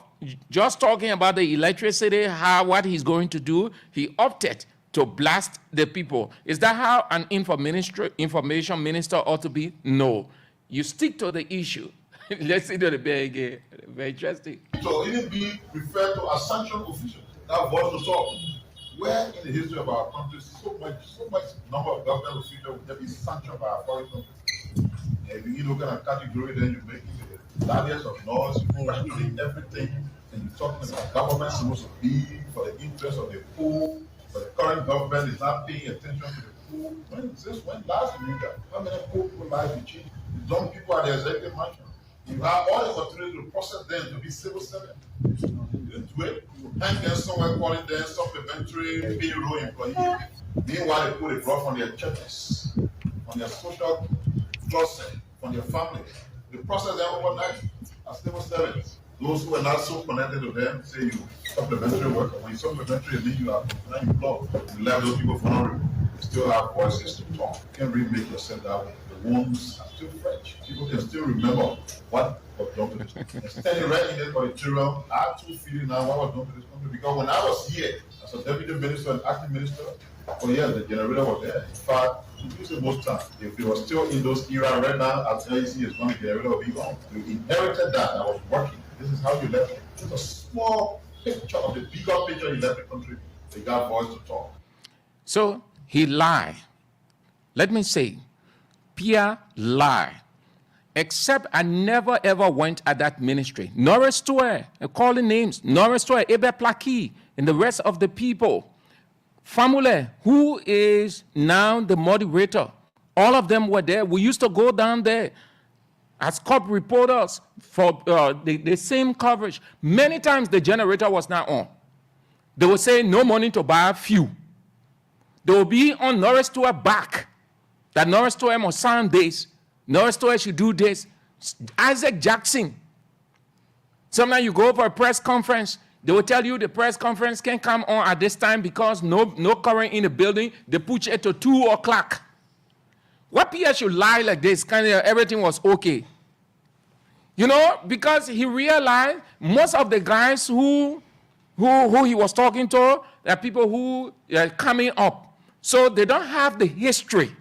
just talking about the electricity, what he's going to do, he opted to blast the people. Is that how an information minister ought to be? No. You stick to the issue. Let's see the debate again. Very interesting. So even be referred to as sanctioned officials. That voice was up. Where in the history of our country, so much number of government officials will be sanctioned by our foreign countries. And if you look at a category, then you make it. barriers of noise, questioning everything, and you're talking about government supposed to be for the interest of the poor, but the current government is not paying attention to the poor. When last you knew that? How many poor people lives you change? Young people at the executive mansion. You have all the opportunity to process them to be civil servants. You didn't do it. Hang them somewhere, calling them supplementary payroll employees. Meanwhile, they put a block on their churches, on their social closet, on their families. They process them overnight as civil servants. Those who are not so connected to them say you supplementary worker. When you supplementary, it means you are unemployed. You left those people vulnerable. You still have voices to talk. You can't really make yourself that way. The wounds are still fresh. People can still remember what was done to this country. Standing right in this auditorium, I too feel now what was done to this country. Because when I was here as a deputy minister and acting minister, oh yeah, the generator was there. In fact, to use it most times, if it was still in those era right now, I'll tell you, see, it's going to generator will be gone. You inherited that. I was working. This is how you left it. It's a small picture of the bigger picture you left the country. They got voice to talk. So he lied. Let me say, Pierre lied. Except I never ever went at that ministry. Norris Tour, calling names, Norris Tour, Ebe Plaki, and the rest of the people. Famule, who is now the moderator, all of them were there. We used to go down there as COP reporters for the same coverage. Many times the generator was not on. They would say no money to buy fuel. They will be on Norris Tour back. That Norris Tour must sound this. Norris Tour should do this. Isaac Jackson. Sometimes you go for a press conference, they will tell you the press conference can't come on at this time because no current in the building. They push it to 2 o'clock. What Pierre should lie like this, kind of everything was okay. You know, because he realized most of the guys who he was talking to are people who are coming up. So they don't have the history.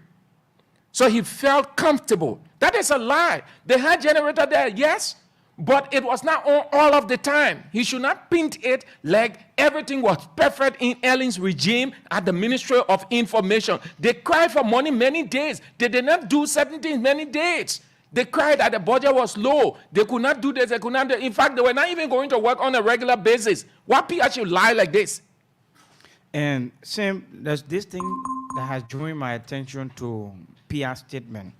So he felt comfortable. That is a lie. They had generator there, yes, but it was not on all of the time. He should not paint it like everything was perfect in Ellen's regime at the Ministry of Information. They cried for money many days. They did not do 17 many days. They cried that the budget was low. They could not do this. They could not do. In fact, they were not even going to work on a regular basis. Why people should lie like this? And Sam, there's this thing that has drawn my attention to Pierre's statement.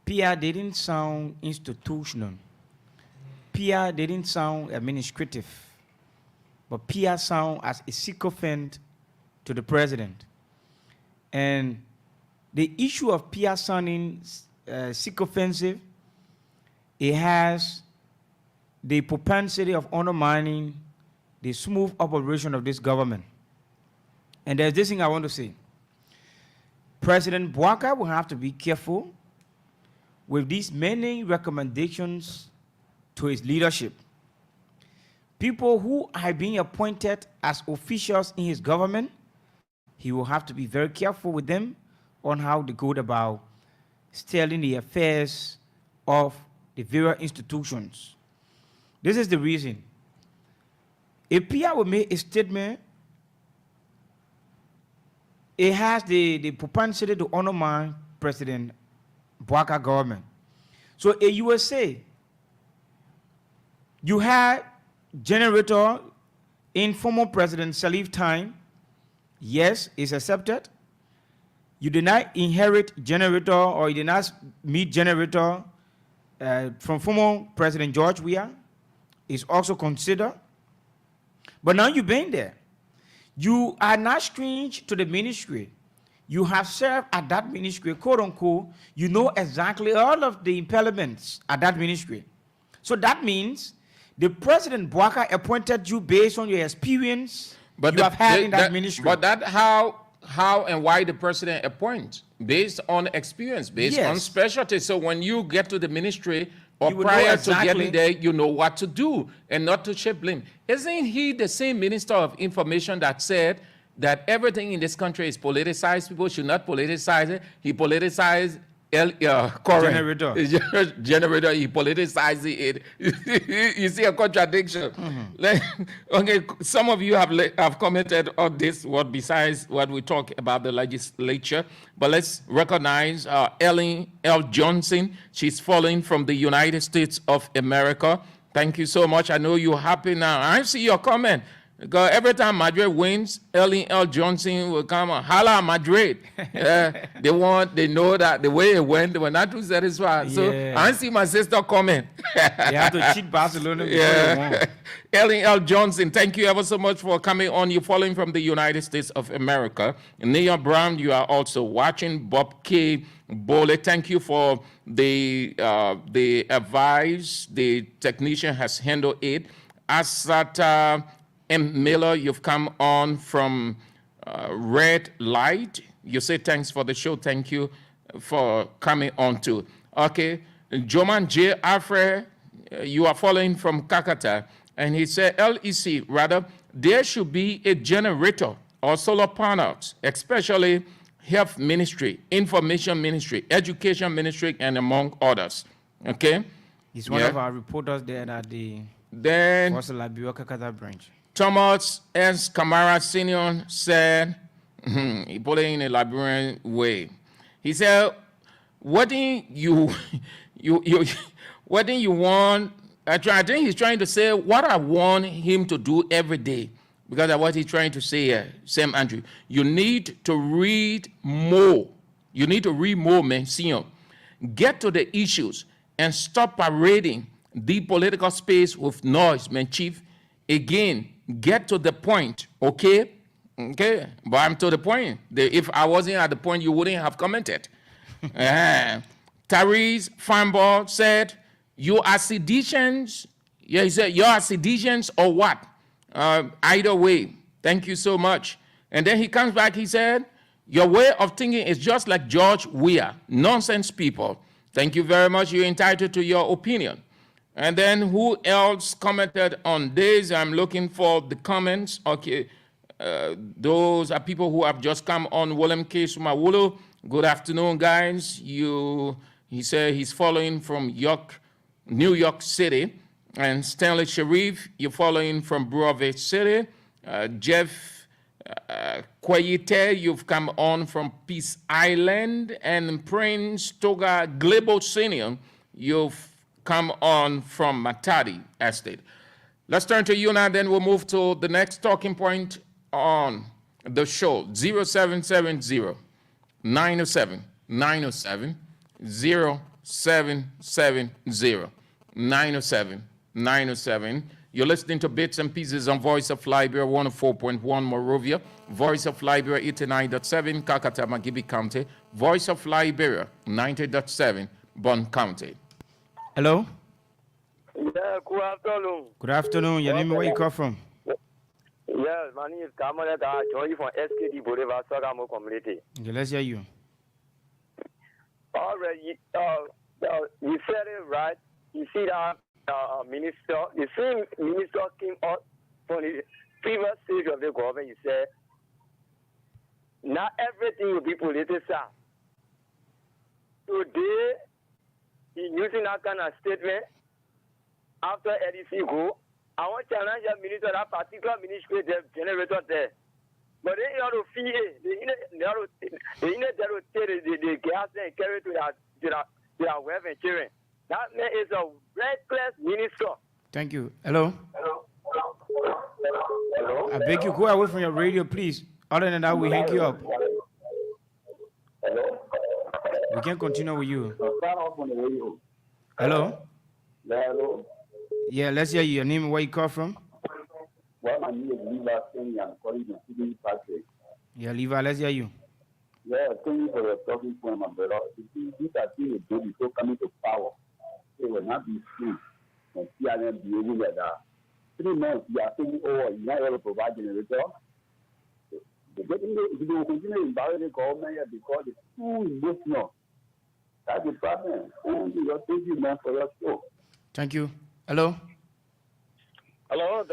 Pierre didn't sound institutional. Pierre didn't sound administrative. But Pierre sounded as a sycophant to the president. And the issue of Pierre sounding sycophantic, it has the propensity of undermining the smooth operation of this government. And there's this thing I want to say. President Bouaka will have to be careful with these many recommendations to his leadership. People who are being appointed as officials in his government, he will have to be very careful with them on how they go about steering the affairs of the various institutions. This is the reason. If Pierre will make a statement, it has the propensity to undermine President Bouaka government. So in USA, you had generator in former President Salif time. Yes, it's accepted. You did not inherit generator or you did not meet generator from former President George Weah. It's also considered. But now you've been there. You are not strange to the ministry. You have served at that ministry, quote unquote. You know exactly all of the impediments at that ministry. So that means the President Bouaka appointed you based on your experience you have had in that ministry. But that how and why the president appoints? Based on experience, based on specialty. So when you get to the ministry or prior to getting there, you know what to do and not to shift blame. Isn't he the same Minister of Information that said that everything in this country is politicized? People should not politicize it. He politicized current generator. He politicizes it. You see a contradiction. Okay, some of you have commented on this. What besides what we talk about the legislature, but let's recognize Ellen L. Johnson. She's falling from the United States of America. Thank you so much. I know you're happy now. I see your comment. Because every time Madrid wins, Ellen L. Johnson will come and holla Madrid. They know that the way it went, they were not too satisfied. So I see my sister comment. They have to cheat Barcelona before they won. Ellen L. Johnson, thank you ever so much for coming on. You're following from the United States of America. Neil Brown, you are also watching. Bob K. Bole, thank you for the advice. The technician has handled it. Asata M. Miller, you've come on from Red Light. You say thanks for the show. Thank you for coming on too. Okay. Joman J. Alfred, you are following from Kakata. And he said, LEC, rather, there should be a generator or solar panels, especially health ministry, information ministry, education ministry, and among others. Okay? He's one of our reporters there at the Liberia Kakata branch. Thomas S. Kamara Sr. said, he put it in a Liberian way. He said, what do you want? I think he's trying to say what I want him to do every day. Because that's what he's trying to say here, Sam Andrew. You need to read more. You need to read more, Monsignor. Get to the issues and stop parading the political space with noise, man, Chief. Again, get to the point, okay? Okay, but I'm to the point. If I wasn't at the point, you wouldn't have commented. Therese Feinberg said, you are seditious. Yeah, he said, you are seditious or what? Either way, thank you so much. And then he comes back, he said, your way of thinking is just like George Weah, nonsense people. Thank you very much. You're entitled to your opinion. And then who else commented on this? I'm looking for the comments. Okay, those are people who have just come on. Willem K. Sumawulu. Good afternoon, guys. He said he's following from New York City. And Stanley Sharif, you're following from Broward City. Jeff Kwayite, you've come on from Peace Island. And Prince Toga Glebo Senior, you've come on from Matadi Estate. Let's turn to you now, then we'll move to the next talking point on the show. 0770 907 907 0770 907 907. You're listening to Bits and Pieces on Voice of Liberia 104.1 Monrovia, Voice of Liberia 89.7 Kakata Magibi County, Voice of Liberia 90.7 Bon County. Hello? Yeah, good afternoon. Good afternoon. Your name, where you come from? Yes, my name is Kamaleka. I join you from SKD Boulevard, Sagamo community. Okay, let's hear you. All right, you said it right. You see that minister, the same minister came up from the previous stage of the government. He said, not everything will be political. Today, he's using that kind of statement after LEC go. I want to challenge the minister, that particular ministry, the generator there. But they have to feed it. They need to take the gas and carry it to their wife and children. That man is a reckless minister. Thank you. Hello? Hello? I beg you, go away from your radio, please. Other than that, we hang you up. Hello? We can continue with you. Start off on the radio. Hello? Hello? Yeah, let's hear you. Your name and where you come from? Well, my name is Levi Kenny. I'm calling from Sydney Patrick. Yeah, Levi, let's hear you. Yeah, thank you for your talking point, my brother. These are things they do before coming to power. They will not be free and CRM behaving like that. 3 months, you are saying, oh, you're not able to provide generator. They will continue embarrassing the government because it's too emotional. That's the problem. And thank you, man, for your show. Thank you. Hello? Hello,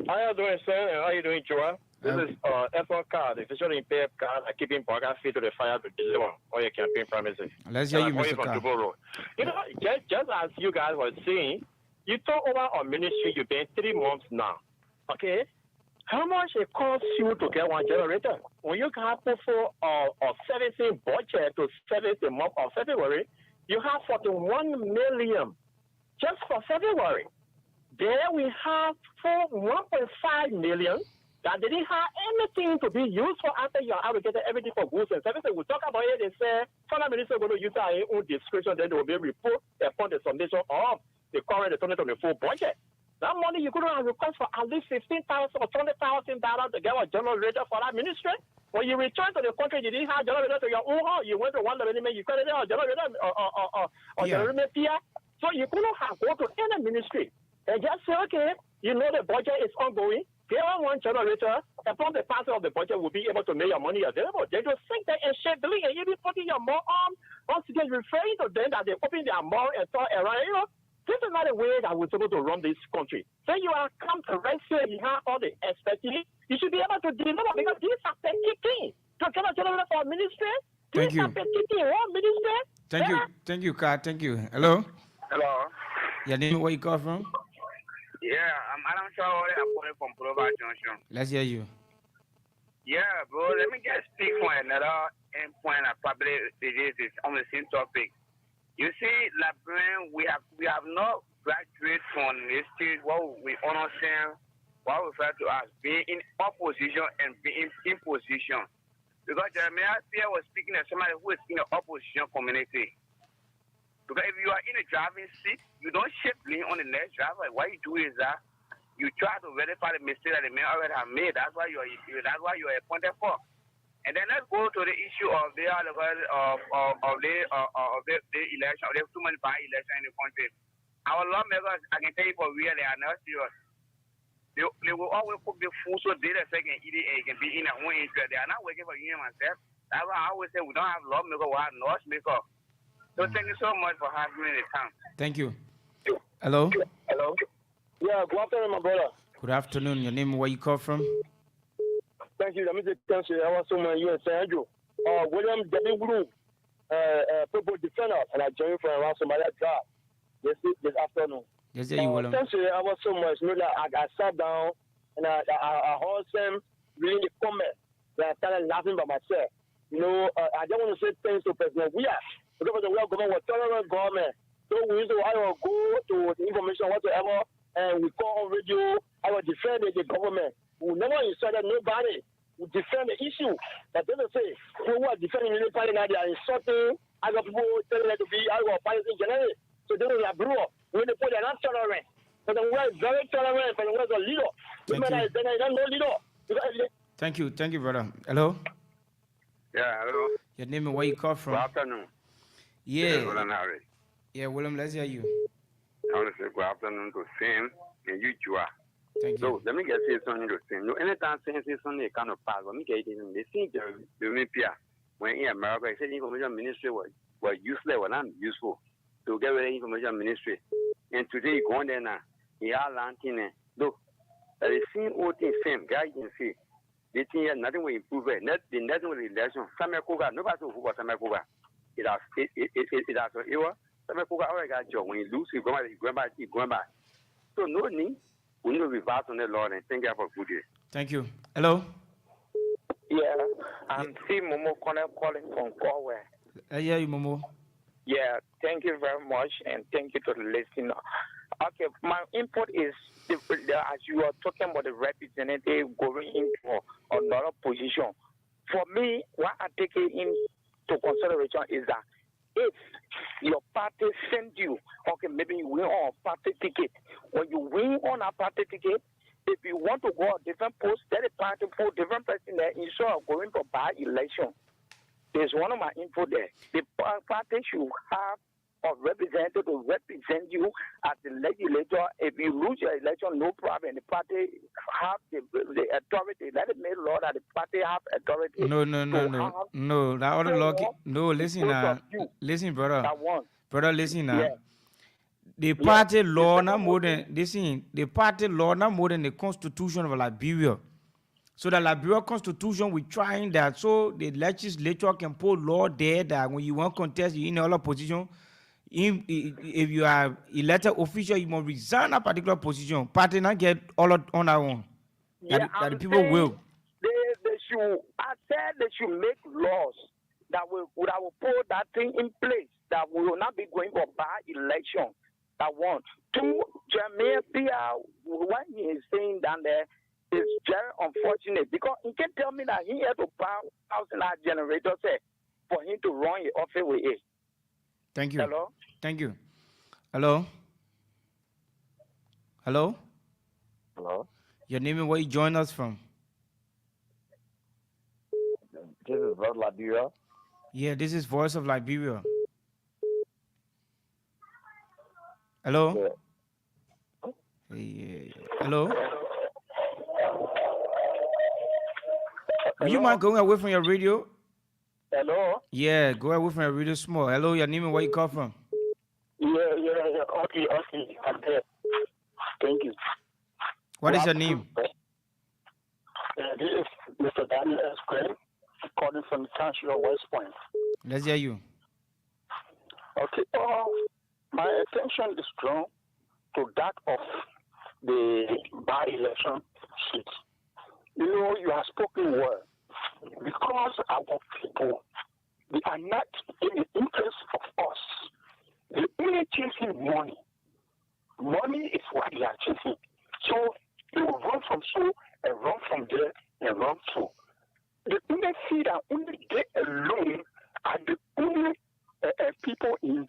how are you doing, sir? And how are you doing, Joa? This is F1 card, the official impaired card, keeping Baga fit to the fire to deliver all your campaign promises. Let's hear you, Mr. From Carr. Tomorrow. You know, just as you guys were saying, you took over on ministry, you've been 3 months now. Okay? How much it costs you to get one generator? When you can put for a servicing budget to service the month of February, you have 41 million just for February. There we have for 1.5 million that didn't have anything to be used for after you are allocated everything for goods and services. We talk about it, they say, Foreign Minister going to use our own discretion, then they will be report upon the submission of the current 2024 budget. That money you could have request for at least $15,000 or $20,000 to get a generator for that ministry. When you return to the country, you didn't have generator to your own home. You went to one of the you credited or generator or generator PR. So you couldn't have go to any ministry and just say, okay, you know the budget is ongoing. Get one generator, upon the passing of the budget will be able to make your money available. They just think that and share billing and you be putting your more on. Once again, referring to them that they open their mouth and talk around, you know. This is not a way that we're supposed to run this country. So you are come to rest here, you have all the expertise. You should be able to deliver because these are pathetic things. To get a generator for ministry, Thank you. Thank you, Carr. Thank you. Hello? Hello. Your name, where you come from? Yeah, I'm Adam Shaw. I'm calling from Provo Junction. Let's hear you. Yeah, bro. Let me just speak for another point. I probably is on the same topic. You see, Liberian, we have not graduated from this stage what we understand, what we refer to as being in opposition and being in position. Because Jeremiah Pierre was speaking as somebody who is in the opposition community. Because if you are in a driving seat, you don't shift blame on the next driver. What you do is that you try to verify the mistake that the man already have made. That's why you're appointed for. And then let's go to the issue of the election, of the too many by-election in the country. Our lawmakers, I can tell you for real, they are not serious. They will always cook the food so they can eat it and can be in their own interest. They are not working for you and myself. That's why I always say we don't have lawmakers, we have noisemaker. So thank you so much for having me in the town. Thank you. Hello? Hello? Yeah, good afternoon, my brother. Good afternoon. Your name, where you come from? Thank you. Let me just thank you. I was so many years. Thank you. William W. Group, people defender, and I joined from around Somalia job this afternoon. Yes, you will. Thank you. I was so much. You know, I sat down and I heard them reading the comments. And I started laughing by myself. You know, I don't want to say thanks to President Weah because the Weah government was tolerant government. So we used to go to the information whatsoever, and we call on radio. I will defend the government. We never insulted nobody. We defend the issue. But then they say, who are defending the party now, they are insulting other people telling them to be our parties in general. So they will blew up. When they put they're not tolerant. But the word is very tolerant, but the word is a leader. Then I don't know leader. Thank you, brother. Hello? Yeah, hello. Your name and where you come from? Good afternoon. Yeah. William Harry. Yeah, William, let's hear you. I want to say good afternoon to Sam and you, Joa. Thank you. So let me get say something to Sam. No, anytime Sam says something kind of pass, let me get it in. They think the media when in America, they said information ministry was useless, was not useful to get rid of information ministry. And today, you go on there now, you are landing. Look, the same old thing, same guy can see. They think nothing will improve it. Nothing will election. Samakuga, nobody who was Samakuga. It has Samakuga already got job. When you lose, you go back. So no need. We need to reverse on the Lord and thank you for good day. Thank you. Hello? Yeah, I'm C. Momo calling from Galway. Yeah, you, Momo. Yeah, thank you very much, and thank you to the listener. Okay, my input is, as you are talking about the representative going into another position. For me, what I take it into consideration is that if your party send you, okay, maybe you win on a party ticket. When you win on a party ticket, if you want to go a different post, let the party put different person there instead of going for by-election. There's one of my input there. The party should have a representative to represent you as the legislator. If you lose your election, no problem. The party have the authority. Let it make law that the party have authority. No. That other law. No, listen now. Listen, brother. Brother, listen now. Yeah. The party law not more than the party law not more than the Constitution of Liberia. So the Liberia Constitution, we're trying that so the legislature can put law there that when you want contest, you're in all position. If you are elected official, you must resign a particular position. Party not get all on that one. Yeah, That the I'm people saying will. they should. I said they should make laws that will put that thing in place. That we will not be going for bad election. That one. Two, Jermaine Pia, what he is saying down there is very unfortunate because he can tell me that he had to buy $1,000 generator set for him to run the office with it. Thank you. Hello? Thank you. Hello? Hello? Hello? Your name and where you join us from? This is Rod Liberia. Yeah, this is Voice of Liberia. Hello? Yeah. Hello? Would you mind going away from your radio? Hello? Yeah, go away from your radio small. Hello, your name and where you come from? Yeah. Okay. I'm there. Thank you. What is your name? This is Mr. Daniel S. Gray, calling from the township of West Point. Let's hear you. Okay. My attention is drawn to that of the by-election seat. You know, you have spoken well because our people, they are not in the interest of us. They only chasing money. Money is what they are chasing. So they will run from so and run from there and run so. The only see that only they alone are the only people in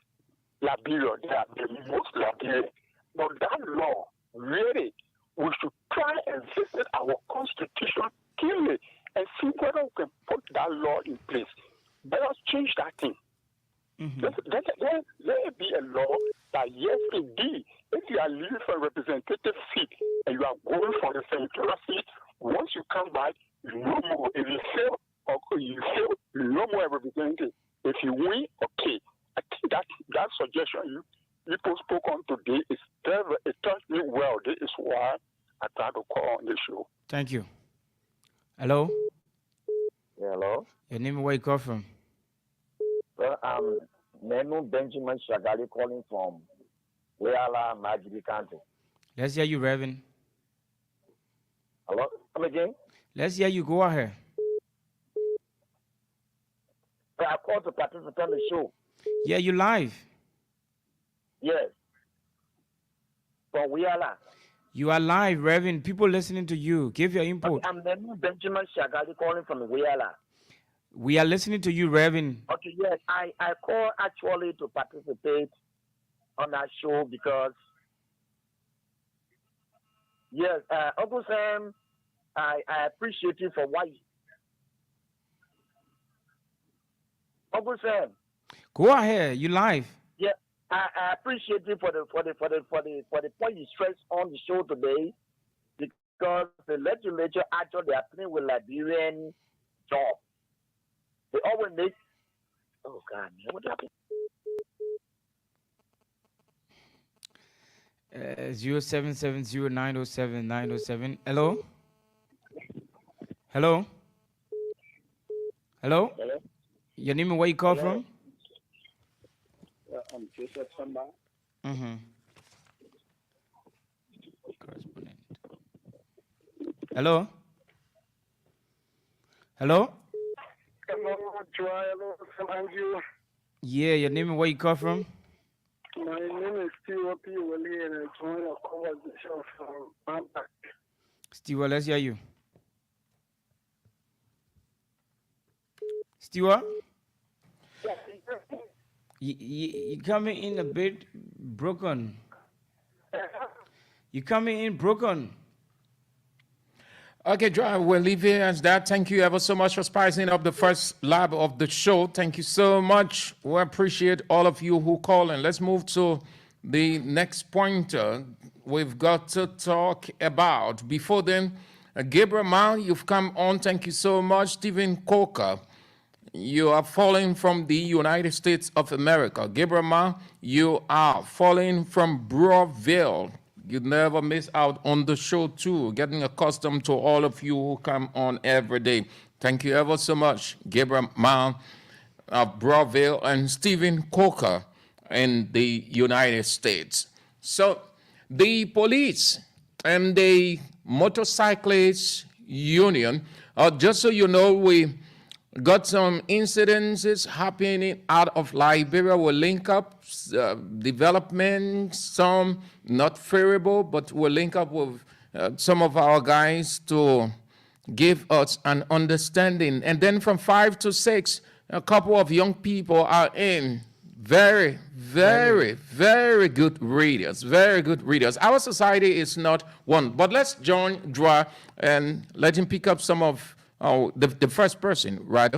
Liberia. They are the most Liberian. But that law, really, we should try and visit our constitution clearly and see whether we can put that law in place. Let us change that thing. Mm-hmm. Let be a law that yes, indeed, if you are leaving for a representative seat and you are going for the senatorial seat, once you come back, you no more. If you fail, you no more representative. If you win, okay. I think that suggestion you spoke on today is it touched me well. This is why I tried to call on the show. Thank you. Hello? Yeah, hello? Your name and where you come from? Well, I'm Nenu Benjamin Shagali calling from Weala, Majidi County. Let's hear you, Reverend. Hello? Come again? Let's hear you. Go ahead. I called to participate on the show. Yeah, you live. Yes. From Weala. You are live, Reverend. People listening to you. Give your input. Okay, I'm Nenu Benjamin Shagali calling from Weala. We are listening to you, Reverend. Okay, yes. I call actually to participate on that show because, yes, Uncle Sam, I appreciate you for what Uncle Sam. Go ahead. You live. Yeah, I appreciate you for the point you stressed on the show today because the legislature actually are playing with Liberian job. They always make. Oh God, man, what happened? 0770-907-907. Hello? Hello? Hello? Hello? Your name and where you call from? I'm Joseph Samba. Mm-hmm. Correspondent. Hello? Hello? Hello, Joy. Hello, Andrew. Yeah, your name and where you call from? My name is Steve P. Willie, and I joined a conversation from Bampak. Stewart, let's hear you. Stewart? You coming in a bit broken. You coming in broken. Okay, Joy, we'll leave it as that. Thank you ever so much for spicing up the first lab of the show. Thank you so much. We appreciate all of you who call in. Let's move to the next pointer we've got to talk about. Before then, Gabriel Mal, you've come on. Thank you so much. Stephen Coker, you are falling from the United States of America. Gabriel Mal, you are falling from Brewerville. You never miss out on the show, too. Getting accustomed to all of you who come on every day. Thank you ever so much, Gabriel Mann of Broadville and Stephen Coker in the United States. So the police and the motorcyclists union, just so you know, we got some incidences happening out of Liberia. We'll link up development, some not favorable, but we'll link up with some of our guys to give us an understanding. And then from 5 to 6, a couple of young people are in. Very, very, very good readers. Very good readers. Our society is not one. But let's join Dra and let him pick up some of the first person, right?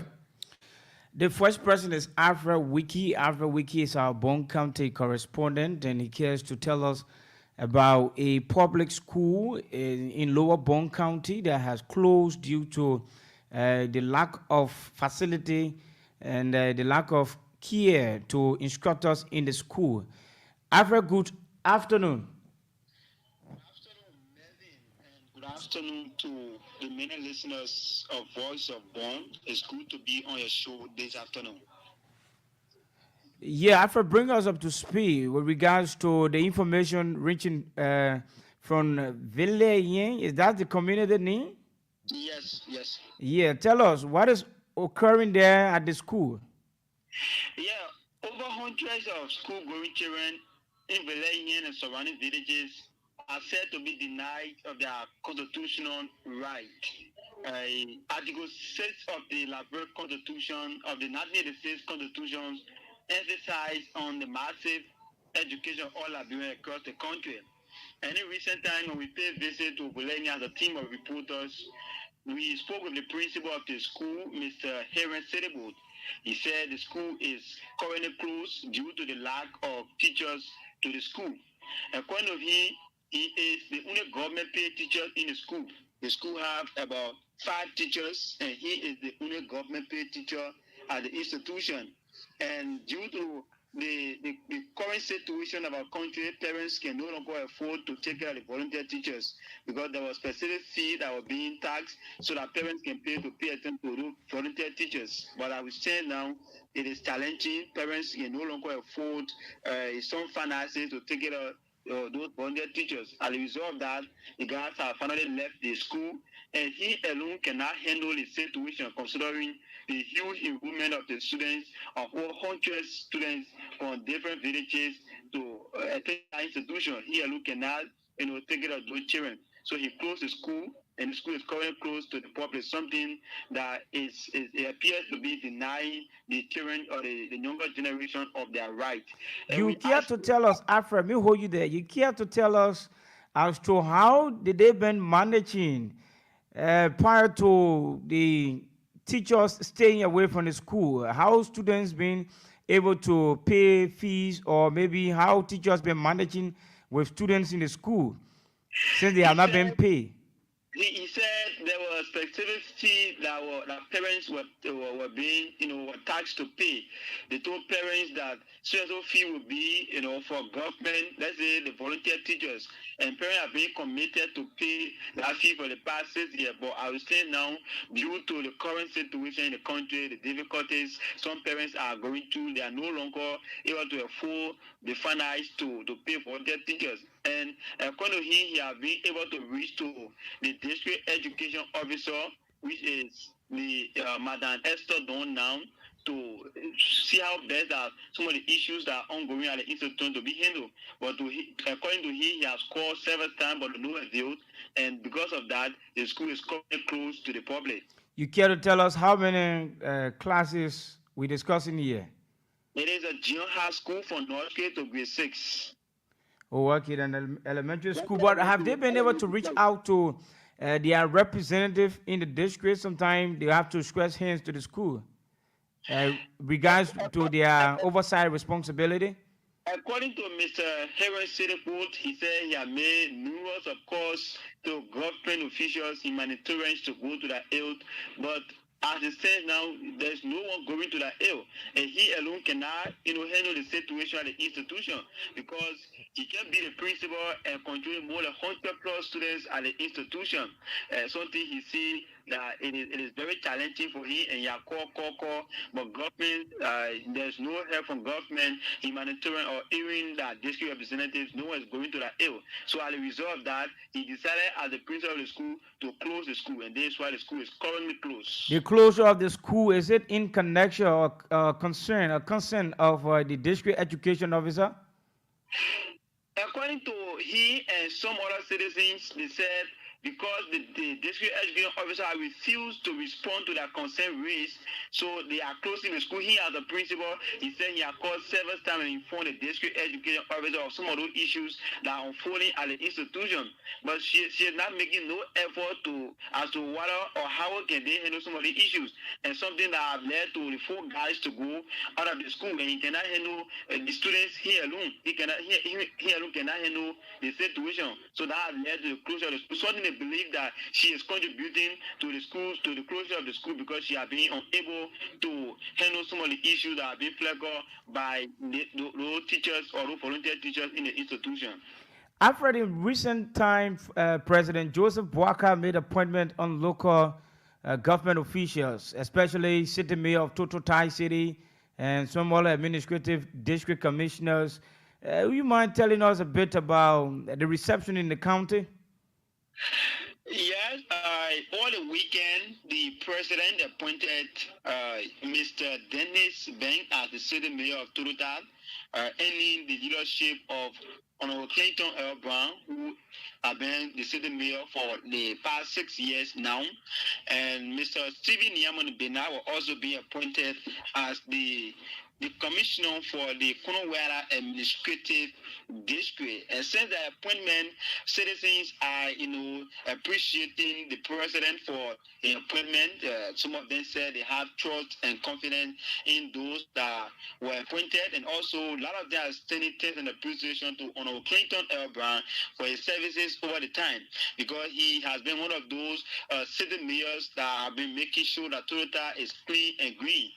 The first person is Afra Wiki. Afra Wiki is our Bone County correspondent, and he cares to tell us about a public school in Lower Bone County that has closed due to the lack of facility and the lack of care to instructors in the school. Afra, good afternoon. Good afternoon to the many listeners of Voice of Bone. It's good to be on your show this afternoon. Yeah, Afra, bring us up to speed with regards to the information reaching from Ville. Is that the community name? Yes, yes. Yeah, tell us what is occurring there at the school. Yeah, over hundreds of school-going children in Ville and surrounding villages are said to be denied of their constitutional right. Article 6 of the Liberia Constitution, of the 1986 Constitution, emphasize on the massive education of all Liberians across the country. And in recent time, when we paid visit to Buleni as a team of reporters, we spoke with the principal of the school, Mr. Heron Sedebold. He said the school is currently closed due to the lack of teachers to the school. According to him, he is the only government-paid teacher in the school. The school have about 5 teachers, and he is the only government-paid teacher at the institution. And due to the current situation of our country, parents can no longer afford to take care of the volunteer teachers because there was specific fee that were being taxed so that parents can pay attention to those volunteer teachers. But I would say now it is challenging. Parents can no longer afford some finances to take care of those volunteer teachers. As a result of that, the guys have finally left the school, and he alone cannot handle the situation considering the huge enrollment of the students, of over 100 students from different villages to attend that institution. He alone cannot, take care of those children. So he closed the school, and the school is currently closed to the public, something that it appears to be denying the children or the younger generation of their right. You care to tell us, Afra, me hold you there. You care to tell us as to how did they been managing prior to the teachers staying away from the school? How students been able to pay fees, or maybe how teachers been managing with students in the school since they have not been paid? He said there was specific fee that parents were being were taxed to pay. They told parents that so fee would be for government, let's say the volunteer teachers, and parents are being committed to pay that fee for the past 6 years. But I would say now, due to the current situation in the country, the difficulties some parents are going through, they are no longer able to afford the finance to pay for their teachers. And according to him, he has been able to reach to the district education officer, which is the Madam Esther Don now, to see how best that some of the issues that are ongoing at the institution to be handled. But according to him, he has called several times, but no avail. And because of that, the school is currently closed to the public. You care to tell us how many classes we discussing here? It is a junior high school from North grade to grade 6. Oh, okay, then elementary school. But have they been able to reach out to their representative in the district? Sometimes they have to stretch hands to the school regards to their oversight responsibility. According to Mr. Heron Sedebold, he said he had made numerous of calls to government officials, humanitarians to go to the aid, but As it says now, there's no one going to the hill, and he alone cannot, handle the situation at the institution because he can be the principal and control more than 100 plus students at the institution. Something he see that it is very challenging for him, and call, but government, there's no help from government, humanitarian, or even the district representatives. No one is going to the hill. So as a result of that, he decided as the principal of the school to close the school, and that's why the school is currently closed. The closure of the school, is it in connection or concern of the district education officer? According to he and some other citizens, they said because the district education officer refused to respond to their concern raised, so they are closing the school. He, as a principal, he said he had called several times and informed the district education officer of some of those issues that are unfolding at the institution. But she is not making no effort as to what or how can they handle some of the issues. And something that have led to the 4 guys to go out of the school, and he cannot handle the students here alone. He alone cannot handle the situation. So that has led to the closure of the school. Something they believe that she is contributing to the schools, to the closure of the school, because she has been unable to handle some of the issues that have been flagged by those teachers or those volunteer teachers in the institution. Alfred, in recent times, President Joseph Boakai made appointment on local government officials, especially city mayor of Tototai City and some other administrative district commissioners. Would you mind telling us a bit about the reception in the county? Yes, over the weekend, the president appointed Mr. Dennis Bank as the city mayor of Tototai, ending the leadership of Honorable Clayton L. Brown, who have been the city mayor for the past 6 years now. And Mr. Stephen Yaman Bena will also be appointed as the commissioner for the Kunawara Administrative District. And since the appointment, citizens are, appreciating the president for the appointment. Some of them said they have trust and confidence in those that were appointed, and also a lot of them are standing test and appreciation to Honorable Clinton L. Brown for his services over the time, because he has been one of those city mayors that have been making sure that Toyota is clean and green.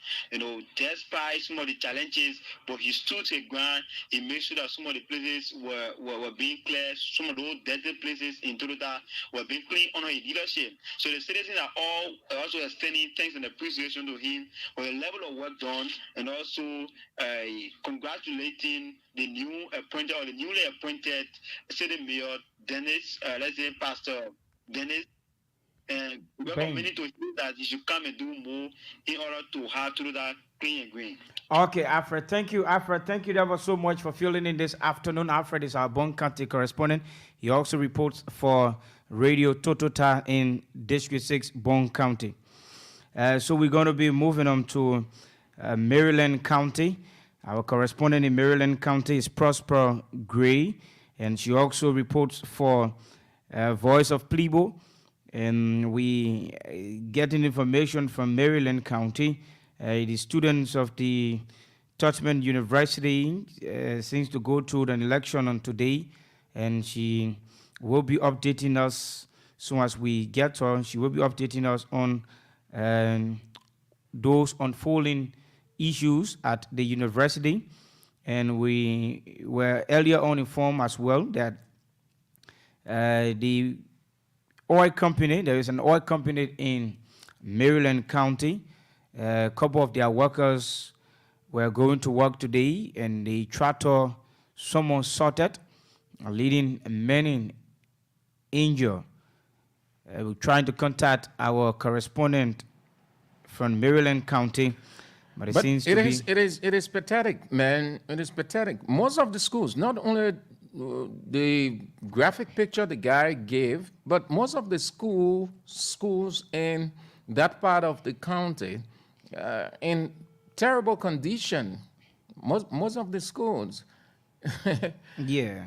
Despite some of the challenges, but he stood his ground. He made sure that some of the places were being cleared. Some of those dirty places in Toyota were being cleaned under his leadership. So the citizens are all also extending thanks and appreciation to him for the level of work done, and also congratulating the new appointed or the newly appointed city mayor Dennis, let's say Pastor Dennis. And we're committed to him that he should come and do more in order to have to do that clean and green. Okay, Alfred. Thank you, Alfred. Thank you ever so much for filling in this afternoon. Alfred is our Bon County correspondent. He also reports for Radio Tototai in District 6, Bon County. So we're going to be moving on to Maryland County. Our correspondent in Maryland County is Prosper Gray, and she also reports for Voice of Plebo. And we getting information from Maryland County. The students of the Touchman University seems to go through an election on today, and she will be updating us soon as we get her. She will be updating us on those unfolding issues at the university. And we were earlier on informed as well that the oil company, there is an oil company in Maryland County. A couple of their workers were going to work today, and the tractor, someone sorted, leading many injured. We're trying to contact our correspondent from Maryland County, but it seems to be... It is pathetic, man. It is pathetic. Most of the schools, not only the graphic picture the guy gave, but most of the schools in that part of the county in terrible condition. Most of the schools. Yeah.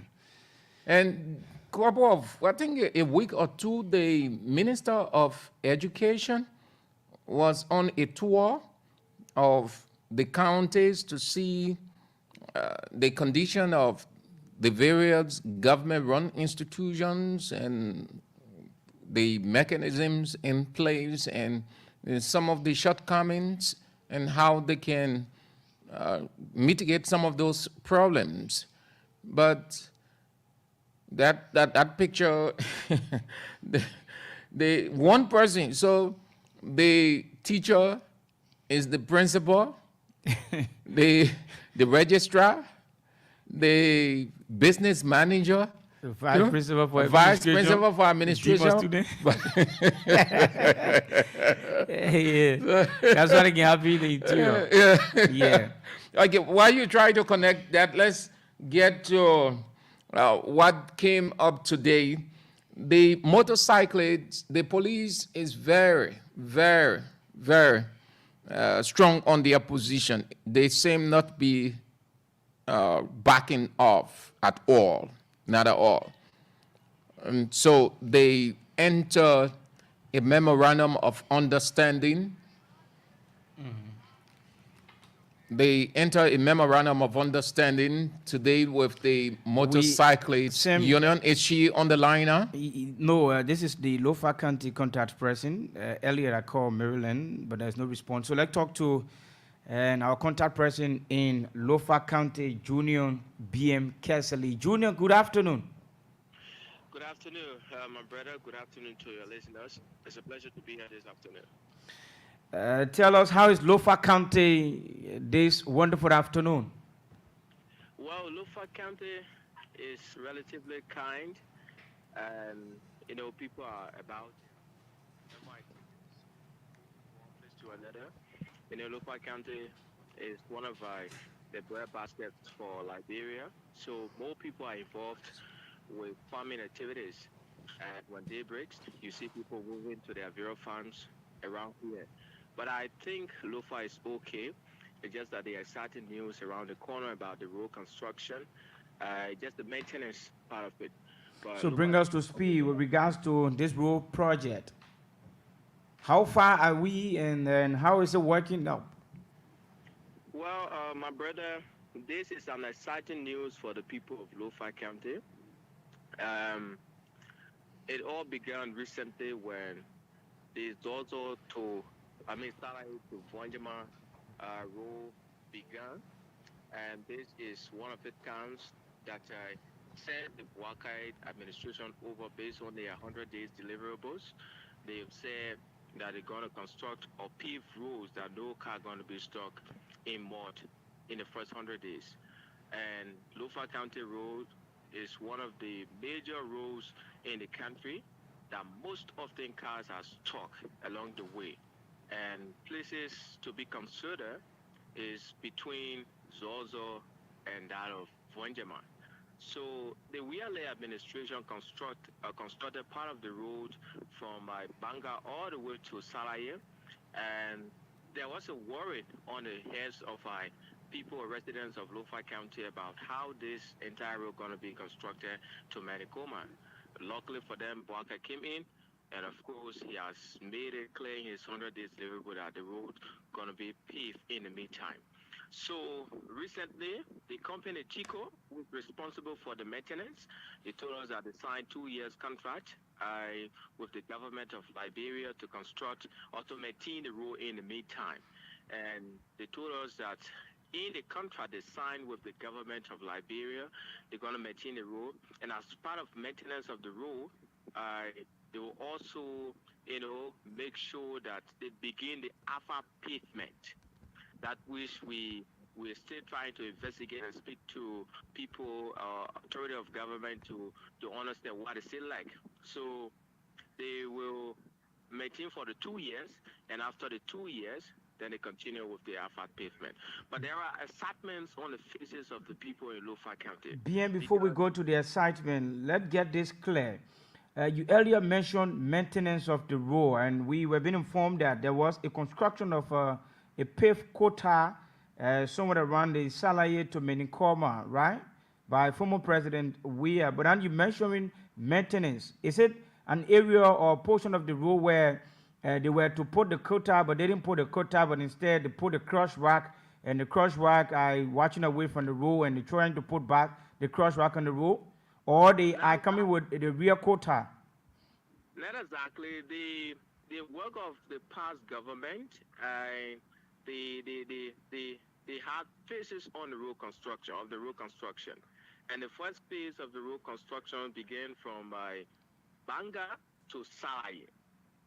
And I think a week or two, the Minister of Education was on a tour of the counties to see the condition of the various government-run institutions and the mechanisms in place and some of the shortcomings and how they can mitigate some of those problems. But that picture, the one person, so the teacher is the principal, the registrar, the business manager, the vice principal for vice principal for administration. Yeah. That's what I can happy the interior. Yeah. Okay, while you try to connect that, let's get to what came up today. The motorcyclists, the police is very, very, very strong on their position. They seem not be backing off at all, not at all. And so they enter a memorandum of understanding. They enter a memorandum of understanding today with the motorcyclists union. Is she on the line now? No, this is the Lofa County contact person. Earlier I called Maryland, but there's no response. So let's talk to our contact person in Lofa County, Junior BM Kessley. Junior, good afternoon. Good afternoon, my brother. Good afternoon to your listeners. It's a pleasure to be here this afternoon. Tell us, how is Lofa County this wonderful afternoon? Well, Lofa County is relatively kind, and people are about one place to another. Lofa County is one of the bread baskets for Liberia, so more people are involved with farming activities. And when day breaks, you see people moving to their various farms around here. But I think Lofa is okay. It's just that there are certain news around the corner about the road construction, just the maintenance part of it. But so bring us to speed with regards to this road project. How far are we, and how is it working now? Well, my brother, this is an exciting news for the people of Lofa County. It all began recently when the Zozo to Sarai to Vonjama road began, and this is one of the counts that sent the Wakai administration over based on their 100 days deliverables. They've said that they're going to construct or pave roads that no car going to be stuck in mud in the first 100 days. And Lofa County Road is one of the major roads in the country that most often cars are stuck along the way. And places to be considered is between Zozo and that of Vonjama. So the Wiale administration constructed part of the road from Banga all the way to Salaye, and there was a worry on the heads of people, residents of Lofa County, about how this entire road going to be constructed to Manikoma. Luckily for them, Boaka came in, and of course, he has made it clear in his 100 days deliverable that the road going to be paved in the meantime. So recently, the company Chico was responsible for the maintenance. They told us that they signed 2 years contract with the government of Liberia to construct or to maintain the road in the meantime. And they told us that in the contract they signed with the government of Liberia, they're going to maintain the road. And as part of maintenance of the road, they will also, make sure that they begin the alpha pavement. That which we're still trying to investigate and speak to people, authority of government to understand what it's still like. So they will maintain for the 2 years, and after the 2 years, then they continue with the asphalt pavement. But there are excitements on the faces of the people in Lofa County. BM, before we go to the excitement, let's get this clear. You earlier mentioned maintenance of the road, and we were being informed that there was a construction of a paved quota somewhere around the Salaye to Menikoma, right? By former President Weah. But then you mentioning maintenance. Is it an area or portion of the road where they were to put the quota, but they didn't put the quota, but instead they put the crush rack, and the crush rack are watching away from the road and they're trying to put back the crush rack on the road? Or they are coming with the rear quota? Not exactly. The the work of the past government, they had phases on the road construction, and the first phase of the road construction began from Banga to Salaye.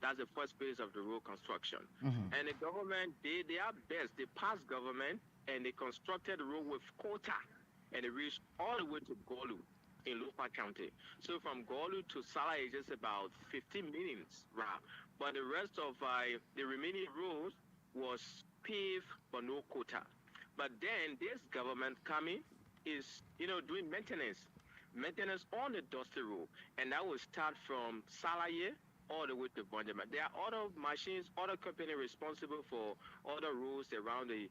That's the first phase of the road construction. And the government, they are best. The past government, and they constructed the road with quota, and it reached all the way to Golu in Lupa County. So from Golu to Salaye is just about 15 minutes, right? But the rest of the remaining roads was paved but no quota. But then this government coming is, doing maintenance on the dusty road, and that will start from Salaye all the way to Bonjama. There are other machines, other companies responsible for other roads around the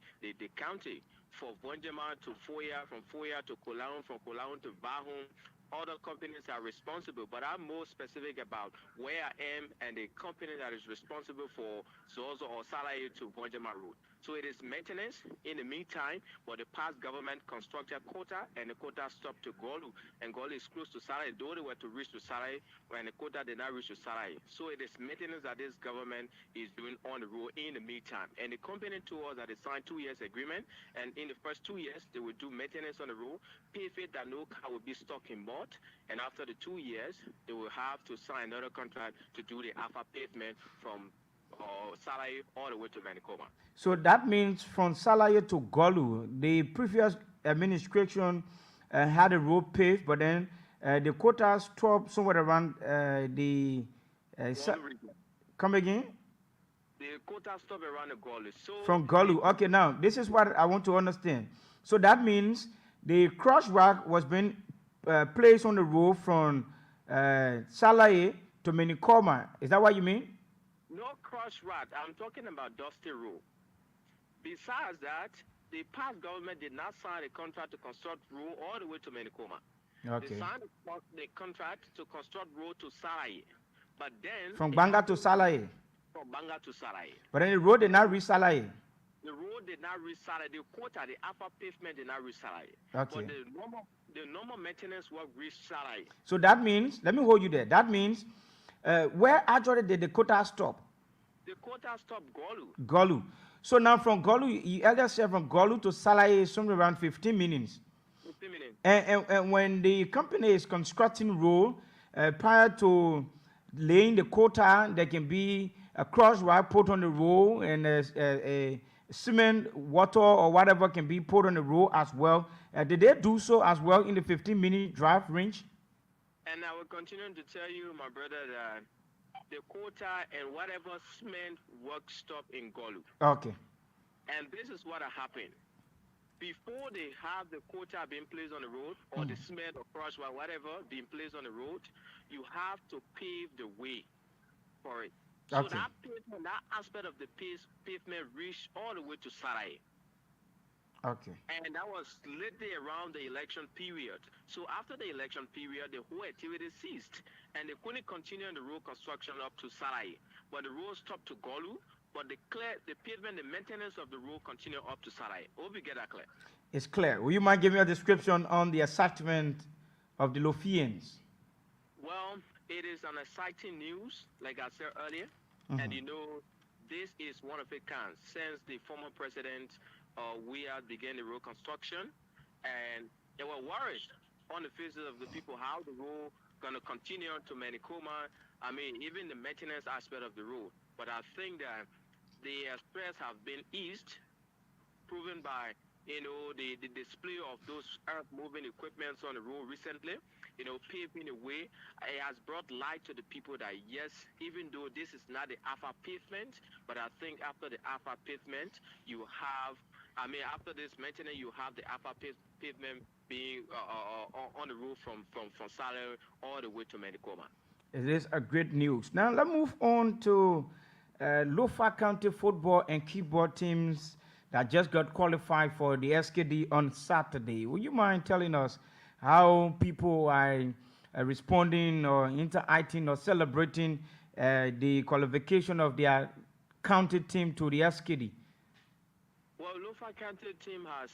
county, for Bonjama to Foya, from Foya to Kolaun, from Kolaun to Bahum. Other companies are responsible, but I'm more specific about where I am and the company that is responsible for Zozo or Salaye to Bonjama Road. So it is maintenance in the meantime, but the past government constructed quota, and the quota stopped to Golu, and Golu is close to Salaye. Though they were to reach to Salaye, when the quota did not reach to Salaye. So it is maintenance that this government is doing on the road in the meantime. And the company told us that they signed 2 years agreement, and in the first 2 years, they will do maintenance on the road, pay for it that no car will be stuck in mud, and after the 2 years, they will have to sign another contract to do the alpha pavement from Salaye all the way to Vanikoma. So that means from Salaye to Golu, the previous administration had a road paved, but then the quota stopped somewhere around come again? The quota stopped around the Golu. So From Golu. Okay, now this is what I want to understand. So that means the crosswalk was being placed on the road from Salaye to Minikoma. Is that what you mean? No cross road. I'm talking about Dusty Road. Besides that, the past government did not sign a contract to construct road all the way to Minikoma. Okay. They signed the contract to construct road to Salaye. But then... From Banga to Salaye? From Banga to Salaye. But then the road did not reach Salaye? The road did not reach Salaye. The quota, the upper pavement did not reach Salaye. Okay. But the normal maintenance work reached Salaye. So that means, let me hold you there. That means, where actually did the quota stop? The quota stopped Golu. Golu. So now from Golu, you earlier said from Golu to Salaye is somewhere around 15 minutes. 15 minutes. And when the company is constructing road, prior to laying the quota, there can be a crosswalk put on the road, and a cement, water, or whatever can be put on the road as well. Did they do so as well in the 15-minute drive range? And I will continue to tell you, my brother, that the quota and whatever cement work stopped in Golu. Okay. And this is what happened. Before they have the quota being placed on the road, or the cement or crosswalk, whatever, being placed on the road, you have to pave the way for it. So Okay. that pavement, that aspect of the pavement reached all the way to Salaye. Okay. And that was literally around the election period. So after the election period, the whole activity ceased, and they couldn't continue the road construction up to Salaye. But the road stopped to Golu, but the pavement, the maintenance of the road continued up to Salaye. Hope you get that clear. It's clear. Will you mind giving me a description on the assignment of the Lofians? Well, it is an exciting news, like I said earlier. And this is one of a kind. Since the former president we had began the road construction, and they were worried on the faces of the people how the road gonna continue to Manikoma. I mean, even the maintenance aspect of the road. But I think that the stress have been eased, proven by the display of those earth-moving equipments on the road recently, paving the way. It has brought light to the people that, yes, even though this is not the alpha pavement, but I think after the alpha pavement, you have, after this maintenance, you have the alpha pavement being on the road from Salaye all the way to Manikoma. It is a great news. Now, let's move on to Lofa County football and keyboard teams that just got qualified for the SKD on Saturday. Would you mind telling us how people are responding or interacting or celebrating the qualification of their county team to the SKD? Well, Lofa County team has,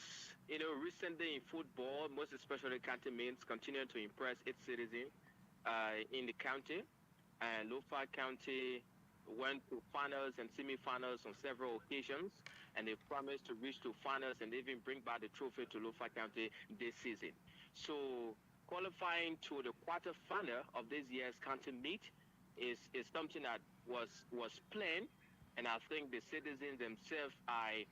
recently in football, most especially county means, continuing to impress its citizens in the county. And Lofa County went to finals and semi-finals on several occasions, and they promised to reach to finals and even bring back the trophy to Lofa County this season. So qualifying to the quarterfinal of this year's county meet is something that was planned, and I think the citizens themselves are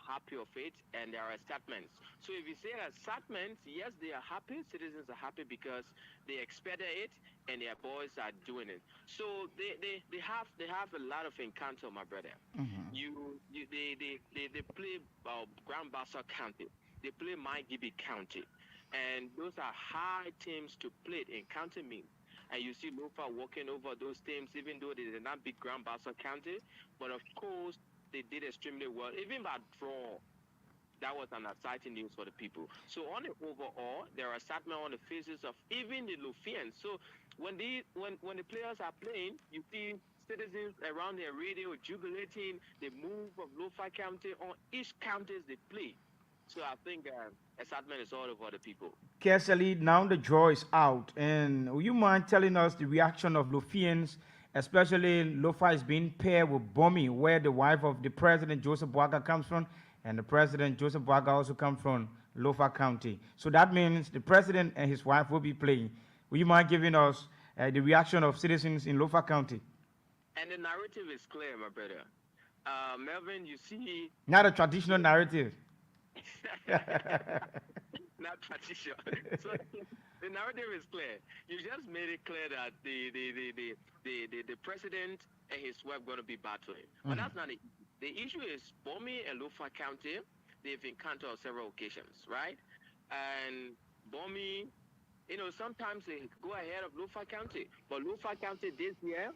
happy of it, and there are excitements. So if you say excitement, yes, they are happy. Citizens are happy because they expected it, and their boys are doing it. So they have a lot of encounter, my brother. They play Grand Bassa County. They play Maigibi County, and those are high teams to play in county meet. And you see Lofa walking over those teams, even though they did not beat Grand Bassa County. But of course, they did extremely well, even by draw. That was an exciting news for the people. So on the overall, there are excitement on the faces of even the Lufians. So when the players are playing, you see citizens around their radio jubilating the move of Lofa County on each counties they play. So I think excitement is all over the people. Kersally, now the draw is out, and would you mind telling us the reaction of Lufians, especially Lofa is being paired with Bomi, where the wife of the president, Joseph Boaga, comes from, and the president, Joseph Boaga, also comes from Lofa County. So that means the president and his wife will be playing. Would you mind giving us the reaction of citizens in Lofa County? And the narrative is clear, my brother. Melvin, you see... Not a traditional narrative. Not tradition. So the narrative is clear. You just made it clear that the president and his wife going to be battling. But that's not the issue. The issue is Bomi and Lofa County, they've encountered on several occasions, right? And Bomi, sometimes they go ahead of Lofa County. But Lofa County this year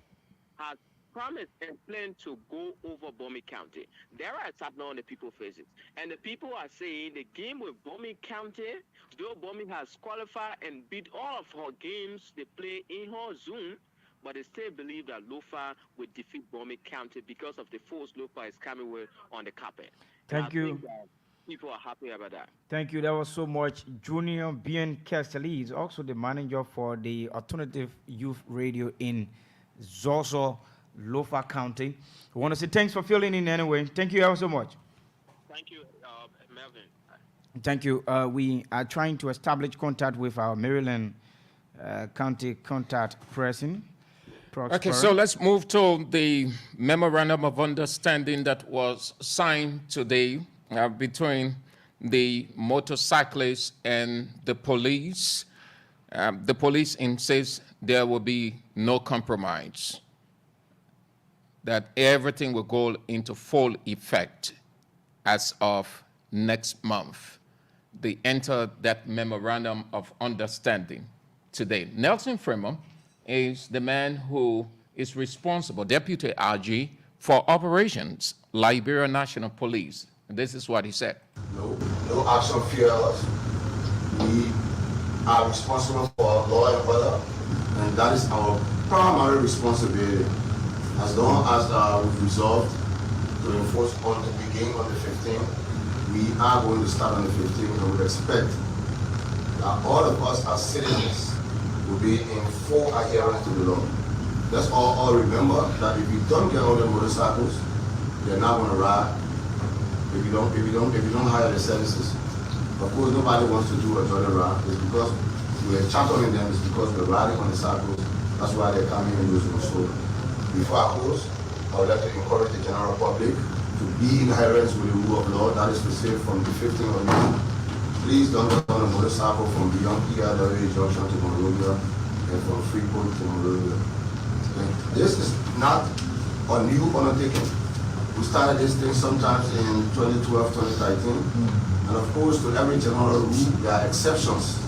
has promised and planned to go over Bomi County. There are excitement on the people's faces. And the people are saying the game with Bomi County, though Bomi has qualified and beat all of her games they play in her zone, but they still believe that Lofa will defeat Bomi County because of the force Lofa is coming with on the carpet. Thank you. Think that people are happy about that. Thank you. That was so much. Junior Bien Kersally is also the manager for the Alternative Youth Radio in Zoso, Lofa County. I want to say thanks for filling in anyway. Thank you ever so much. Thank you, Melvin. Thank you. We are trying to establish contact with our Maryland County contact person. Okay, so let's move to the memorandum of understanding that was signed today between the motorcyclists and the police. The police insists there will be no compromise, that everything will go into full effect as of next month. They entered that memorandum of understanding today. Nelson Fremont is the man who is responsible, Deputy RG, for operations, Liberia National Police. And this is what he said. No action fearless. We are responsible for law and order, and that is our primary responsibility. As long as we've resolved to enforce on the beginning on the 15th, we are going to start on the 15th, and we expect that all of us as citizens will be in full adherence to the law. Let's all remember that if you don't get on the motorcycles, they're not going to ride. If you don't hire the services, of course nobody wants to do a journey ride. It's because we're championing them. It's because we're riding on the cycles. That's why they're coming in those ones. So before I close, I would like to encourage the general public to be in adherence with the rule of law. That is to say, from the 15th of May, please don't get on a motorcycle from beyond ERWA Junction to Monrovia and from Freeport to Monrovia. This is not a new undertaking. We started this thing sometimes in 2012, 2013. And of course, to every general rule, there are exceptions.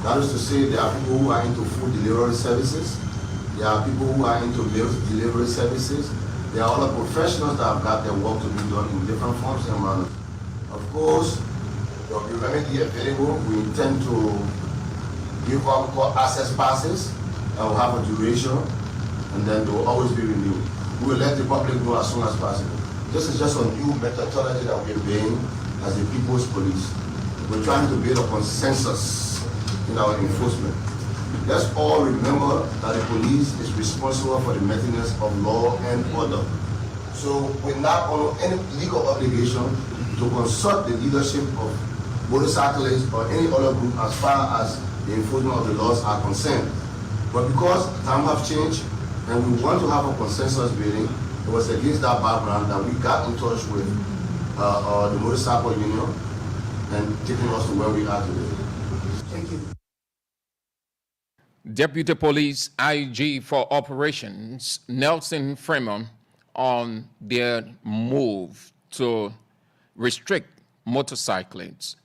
That is to say, there are people who are into food delivery services. There are people who are into meals delivery services. There are other professionals that have got their work to be done in different forms and manners. Of course, there will be remedy available. We intend to give what we call access passes that will have a duration, and then they will always be renewed. We will let the public know as soon as possible. This is just a new methodology that we're doing as the people's police. We're trying to build a consensus in our enforcement. Let's all remember that the police is responsible for the maintenance of law and order. So we're not under any legal obligation to consult the leadership of motorcyclists or any other group as far as the enforcement of the laws are concerned. But because times have changed and we want to have a consensus building, it was against that background that we got in touch with the motorcycle union and taking us to where we are today. Thank you. Deputy Police IG for Operations Nelson Freeman on their move to restrict motorcyclists.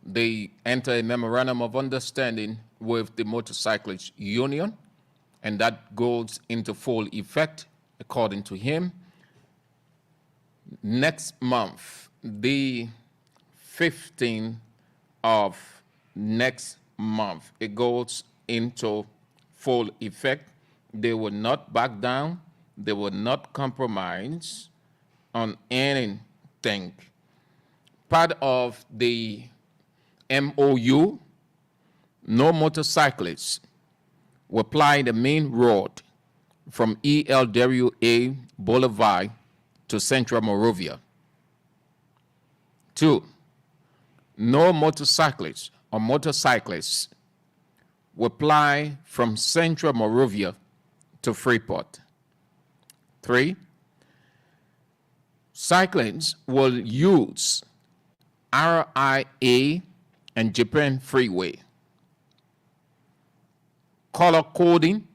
They enter a memorandum of understanding with the Motorcyclists Union, and that goes into full effect, according to him, next month, the 15th of next month. It goes into full effect. They will not back down. They will not compromise on anything. Part of the MOU, no motorcyclists will ply the main road from ELWA Boulevard to Central Monrovia. 2, no motorcyclists or motorcyclists will ply from Central Monrovia to Freeport. 3, cyclists will use RIA and Japan Freeway. Color coding,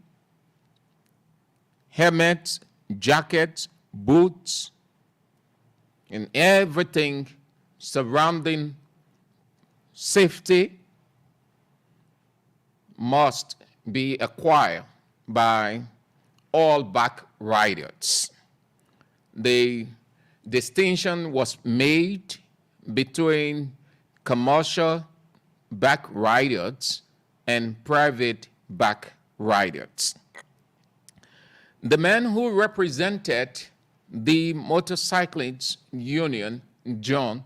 helmets, jackets, boots, and everything surrounding safety must be acquired by all back riders. The distinction was made between commercial back riders and private back riders. The man who represented the Motorcyclists Union, John,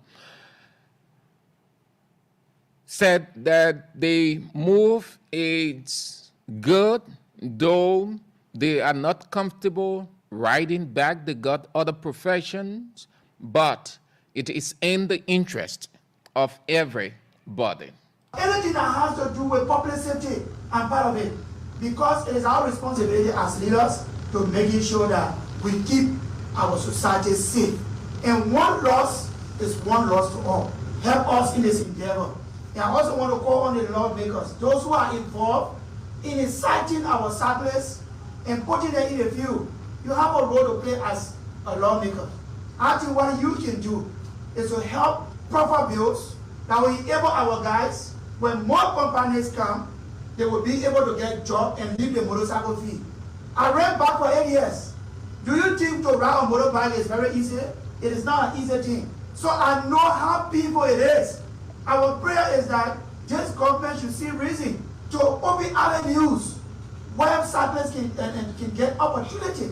said that the move is good, though they are not comfortable riding back. They got other professions, but it is in the interest of everybody. Anything that has to do with public safety, I'm part of it, because it is our responsibility as leaders to making sure that we keep our society safe. And one loss is one loss to all. Help us in this endeavor. And I also want to call on the lawmakers, those who are involved in inciting our cyclists and putting them in a view. You have a role to play as a lawmaker. I think what you can do is to help proper bills that will enable our guys, when more companies come, they will be able to get job and leave the motorcycle fee. I ran back for 8 years. Do you think to ride a motorbike is very easy? It is not an easy thing. So I know how painful it is. Our prayer is that this government should see reason to open avenues where cyclists can get opportunity.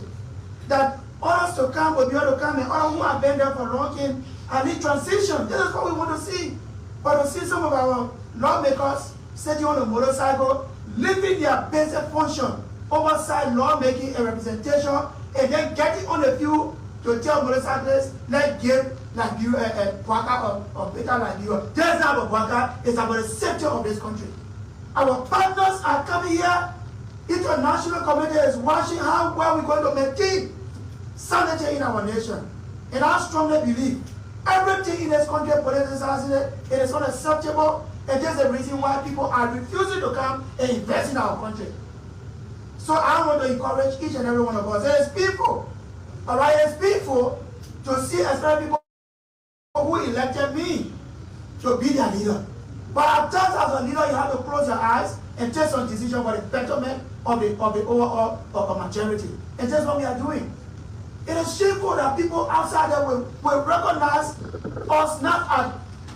That others to come will be able to come, and others who have been there for long can need transition. This is what we want to see. But to see some of our lawmakers sitting on a motorcycle, leaving their basic function, oversight lawmaking and representation, and then getting on the field to tell motorcyclists, let's give like you a Bwaka or better like you. There's not about Bwaka, it's about the safety of this country. Our partners are coming here. International community is watching how well we're going to maintain sanity in our nation. And I strongly believe everything in this country, it is unacceptable, and there's a reason why people are refusing to come and invest in our country. So I want to encourage each and every one of us. It is people, all right, it's people to see especially people who elected me to be their leader. But at times as a leader, you have to close your eyes and take some decision for the betterment of the overall of majority. And that's what we are doing. It is shameful that people outside there will recognize us not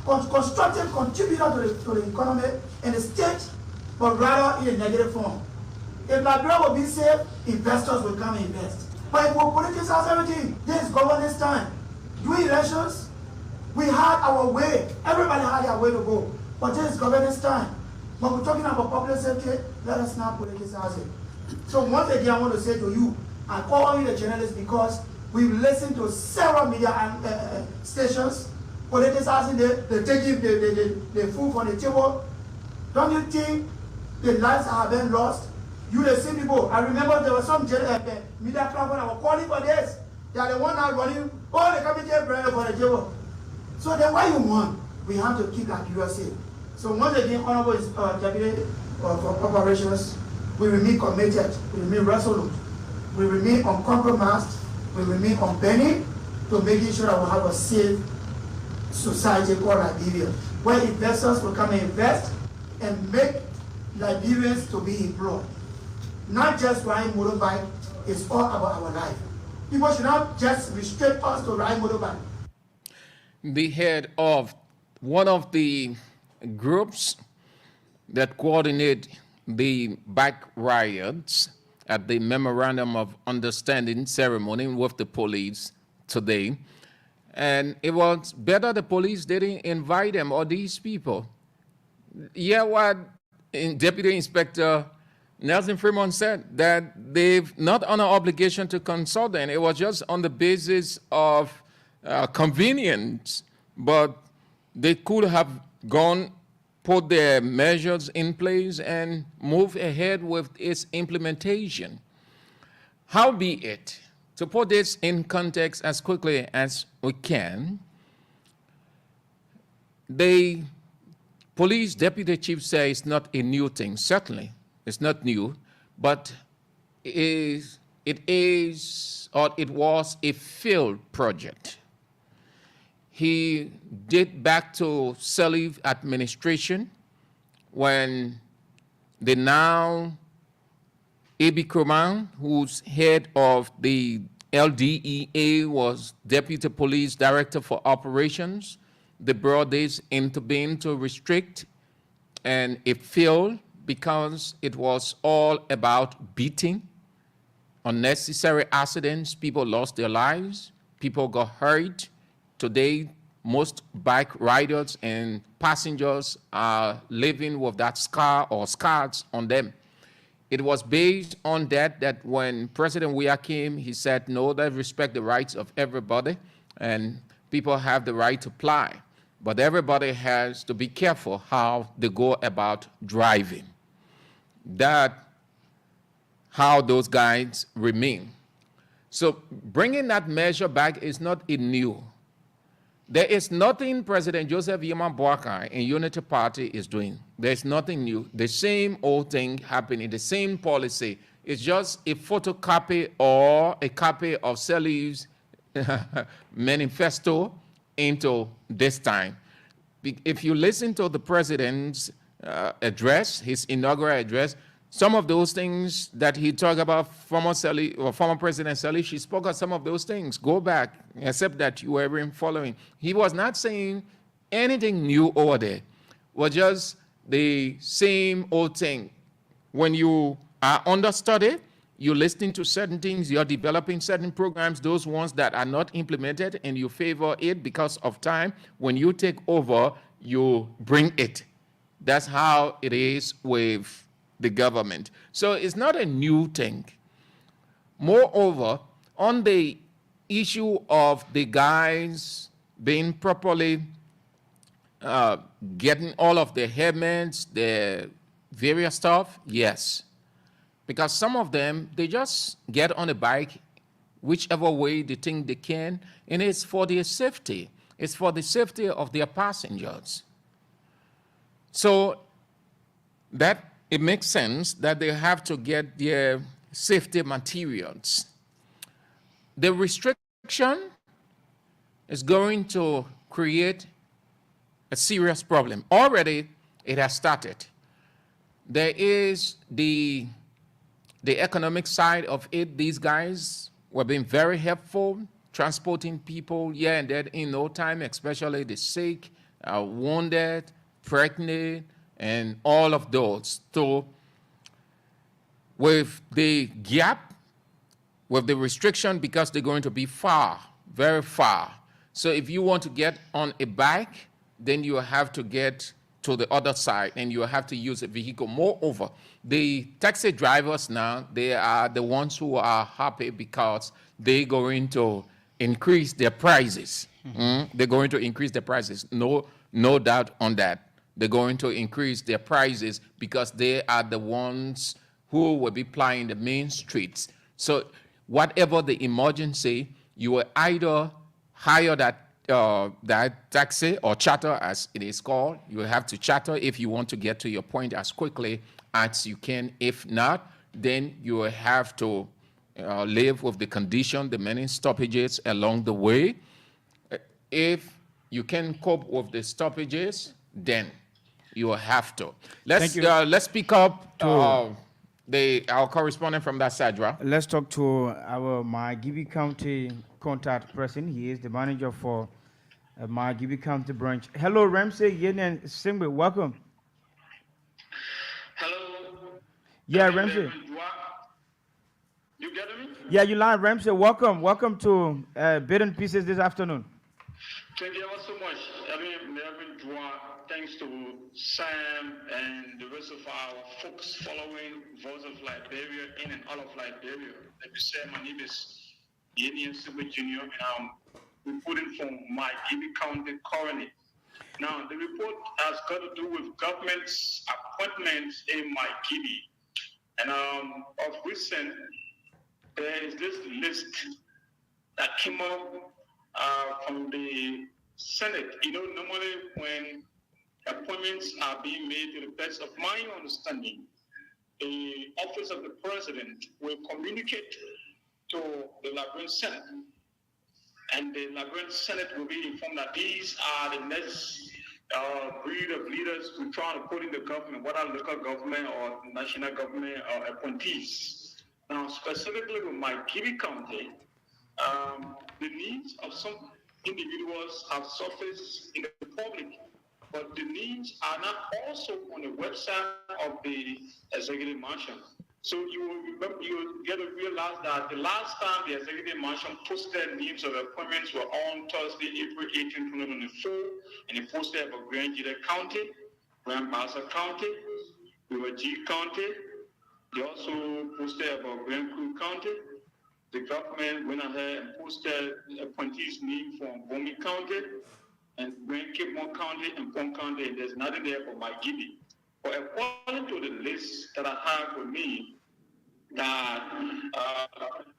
as constructive contributor to the economy and the state, but rather in a negative form. If Liberia will be safe, investors will come and invest. But if we politicize everything, this is governance time. During elections, we had our way. Everybody had their way to go. But this is governance time. When we're talking about public safety, let us not politicize it. So once again, I want to say to you, I call you the journalists because we've listened to several media stations politicizing they taking the food from the table. Don't you think the lives have been lost? You the same people. I remember there was some media platform that were calling for this. They are the one now running all the capital brand for the table. So then why you want? We have to keep Liberia safe. So once again, Honorable Deputy for Operations, we remain committed, we remain resolute, we remain uncompromised, we remain unbending to making sure that we have a safe society called Liberia, where investors will come and invest and make Liberians to be employed. Not just riding motorbike, it's all about our life. People should not just restrict us to ride motorbike. The head of one of the groups that coordinate the bike riots at the Memorandum of Understanding ceremony with the police today. And it was better the police didn't invite them or these people. Yeah, what Deputy Inspector Nelson Fremont said, that they've not on an obligation to consult them. It was just on the basis of convenience, but they could have gone, put their measures in place and move ahead with its implementation. Howbeit, to put this in context as quickly as we can, the police deputy chief says it's not a new thing. Certainly, it's not new, but it was a failed project. He did back to Salif administration when the now A.B. Kroman, who's head of the LDEA, was Deputy Police Director for Operations. They brought this into being to restrict, and it failed because it was all about beating, unnecessary accidents. People lost their lives, people got hurt. Today, most bike riders and passengers are living with that scar or scars on them. It was based on that when President Weah came, he said, no, they respect the rights of everybody, and people have the right to fly. But everybody has to be careful how they go about driving. That's how those guides remain. So bringing that measure back is not a new. There is nothing President Joseph Yeman Boakai and Unity Party is doing. There's nothing new. The same old thing happening, the same policy. It's just a photocopy or a copy of Salif's manifesto into this time. If you listen to the president's address, his inaugural address, some of those things that he talked about, former President Salif, she spoke of some of those things. Go back, except that you were even following. He was not saying anything new over there. It was just the same old thing. When you are understudy, you're listening to certain things, you're developing certain programs, those ones that are not implemented, and you favor it because of time. When you take over, you bring it. That's how it is with the government. So it's not a new thing. Moreover, on the issue of the guys being properly getting all of their helmets, their various stuff, yes. Because some of them, they just get on a bike whichever way they think they can, and it's for their safety. It's for the safety of their passengers. So that it makes sense that they have to get their safety materials. The restriction is going to create a serious problem. Already, it has started. There is the economic side of it. These guys were being very helpful, transporting people here and there in no time, especially the sick, wounded, pregnant, and all of those. So with the gap, with the restriction, because they're going to be far, very far. So if you want to get on a bike, then you have to get to the other side, and you have to use a vehicle. Moreover, the taxi drivers now, they are the ones who are happy because they're going to increase their prices. They're going to increase their prices. No doubt on that. They're going to increase their prices because they are the ones who will be plying the main streets. So whatever the emergency, you will either hire that taxi or charter, as it is called. You will have to charter if you want to get to your point as quickly as you can. If not, then you will have to live with the condition, the many stoppages along the way. If you can cope with the stoppages, then you will have to. Let's pick up our correspondent from that side, right? Let's talk to our Margibi County contact person. He is the manager for Margibi County branch. Hello, Ramsey Yen and Singbe. Welcome. Hello. Yeah, Ramsey. You get me? Yeah, you line, Ramsey. Welcome. Welcome to Bit and Pieces this afternoon. Thank you so much. I mean, Melvin Dwa, thanks to Sam and the rest of our folks following Voice of Liberia in and out of Liberia. Like you said, my name is Yenian Super Junior, and I'm reporting from my Gibi County currently. Now, the report has got to do with government's appointments in my Gibi. And of recent, there is this list that came up from the Senate. You know, normally when appointments are being made, to the best of my understanding, the office of the president will communicate to the Liberian Senate. And the Liberian Senate will be informed that these are the next breed of leaders who try to put in the government, whether local government or national government or appointees. Now, specifically with my Gibi County, the needs of some individuals have surfaced in the public, but the needs are not also on the website of the executive mansion. So you get to realize that the last time the executive mansion posted names of appointments were on Thursday, April 18, 2024, and they posted about Grand Jide County, Grand Bassa County, River G County. They also posted about Grand Crew County. The government went ahead and posted appointees' name from Bomi County and Grand Cape More County and Pong County, and there's nothing there for my Gibi. But according to the list that I have with me, that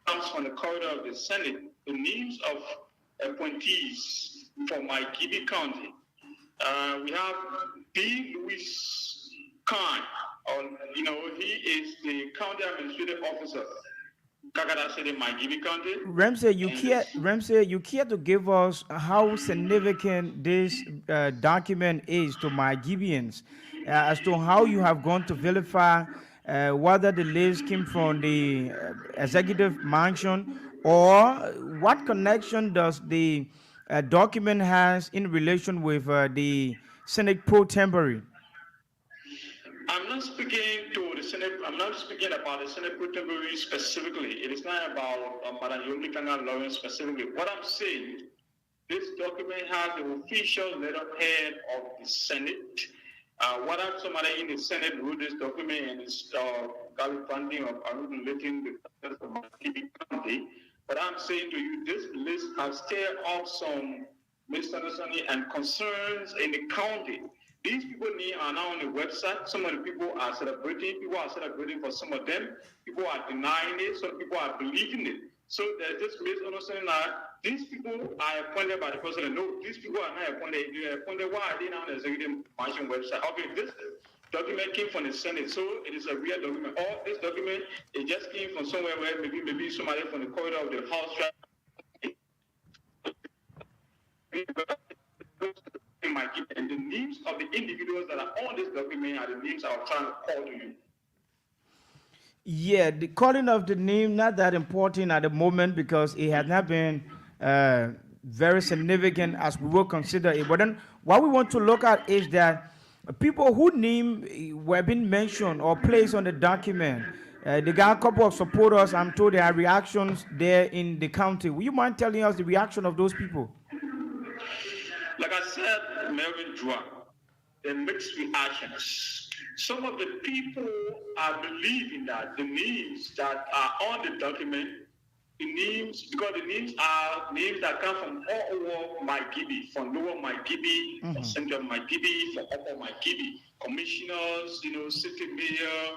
comes from the corridor of the Senate, the names of appointees for my Gibi County. We have B. Louis Khan, he is the county administrative officer. Ramsey, you care to give us how significant this document is to my Gibeons, as to how you have gone to verify whether the list came from the executive mansion, or what connection does the document has in relation with the Senate pro tempore? I'm not speaking to the Senate. I'm not speaking about the Senate pro tempore specifically. It is not about Madam Yomi Lawrence specifically. What I'm saying, this document has the official letterhead of the Senate. Whether somebody in the Senate wrote this document and is gallivanting or relating the county, but I'm saying to you, this list has stirred up some misunderstanding and concerns in the county. These people are now on the website. Some of the people are celebrating. People are celebrating for some of them. People are denying it. Some people are believing it. So there's this misunderstanding that these people are appointed by the president. No, these people are not appointed. They are appointed. Why are they now on the executive mansion website? Okay, this document came from the Senate, so it is a real document. Or this document, it just came from somewhere where maybe somebody from the corridor of the House. And the names of the individuals that are on this document are the names I was trying to call to you. Yeah, the calling of the name not that important at the moment because it has not been very significant as we will consider it. But then what we want to look at is that people whose name were being mentioned or placed on the document, they got a couple of supporters. I'm told there are reactions there in the county. Will you mind telling us the reaction of those people? Like I said, Melvin Dwa, mixed reactions. Some of the people are believing that the names that are on the document, the names, because the names are names that come from all over Maigibi, from lower Maigibi, from central Maigibi, from upper Maigibi, commissioners, city mayor,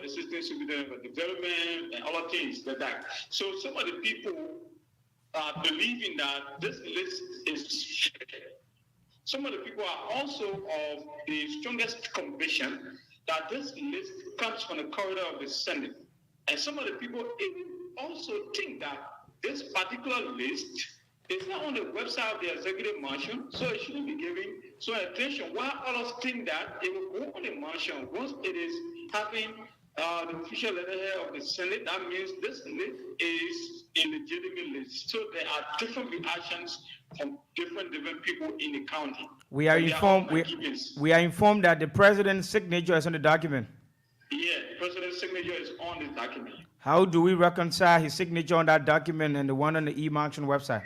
assistant superintendent for development, and other things like that. So some of the people are believing that this list is fake. Some of the people are also of the strongest conviction that this list comes from the corridor of the Senate. And some of the people even also think that this particular list is not on the website of the executive mansion, so it shouldn't be giving so attention. While others think that it will go on the mansion once it is having the official letterhead of the Senate, that means this list is a legitimate list. So there are different reactions from different people in the county. We are informed. We are informed that the president's signature is on the document. Yeah, the president's signature is on the document. How do we reconcile his signature on that document and the one on the e-auction website?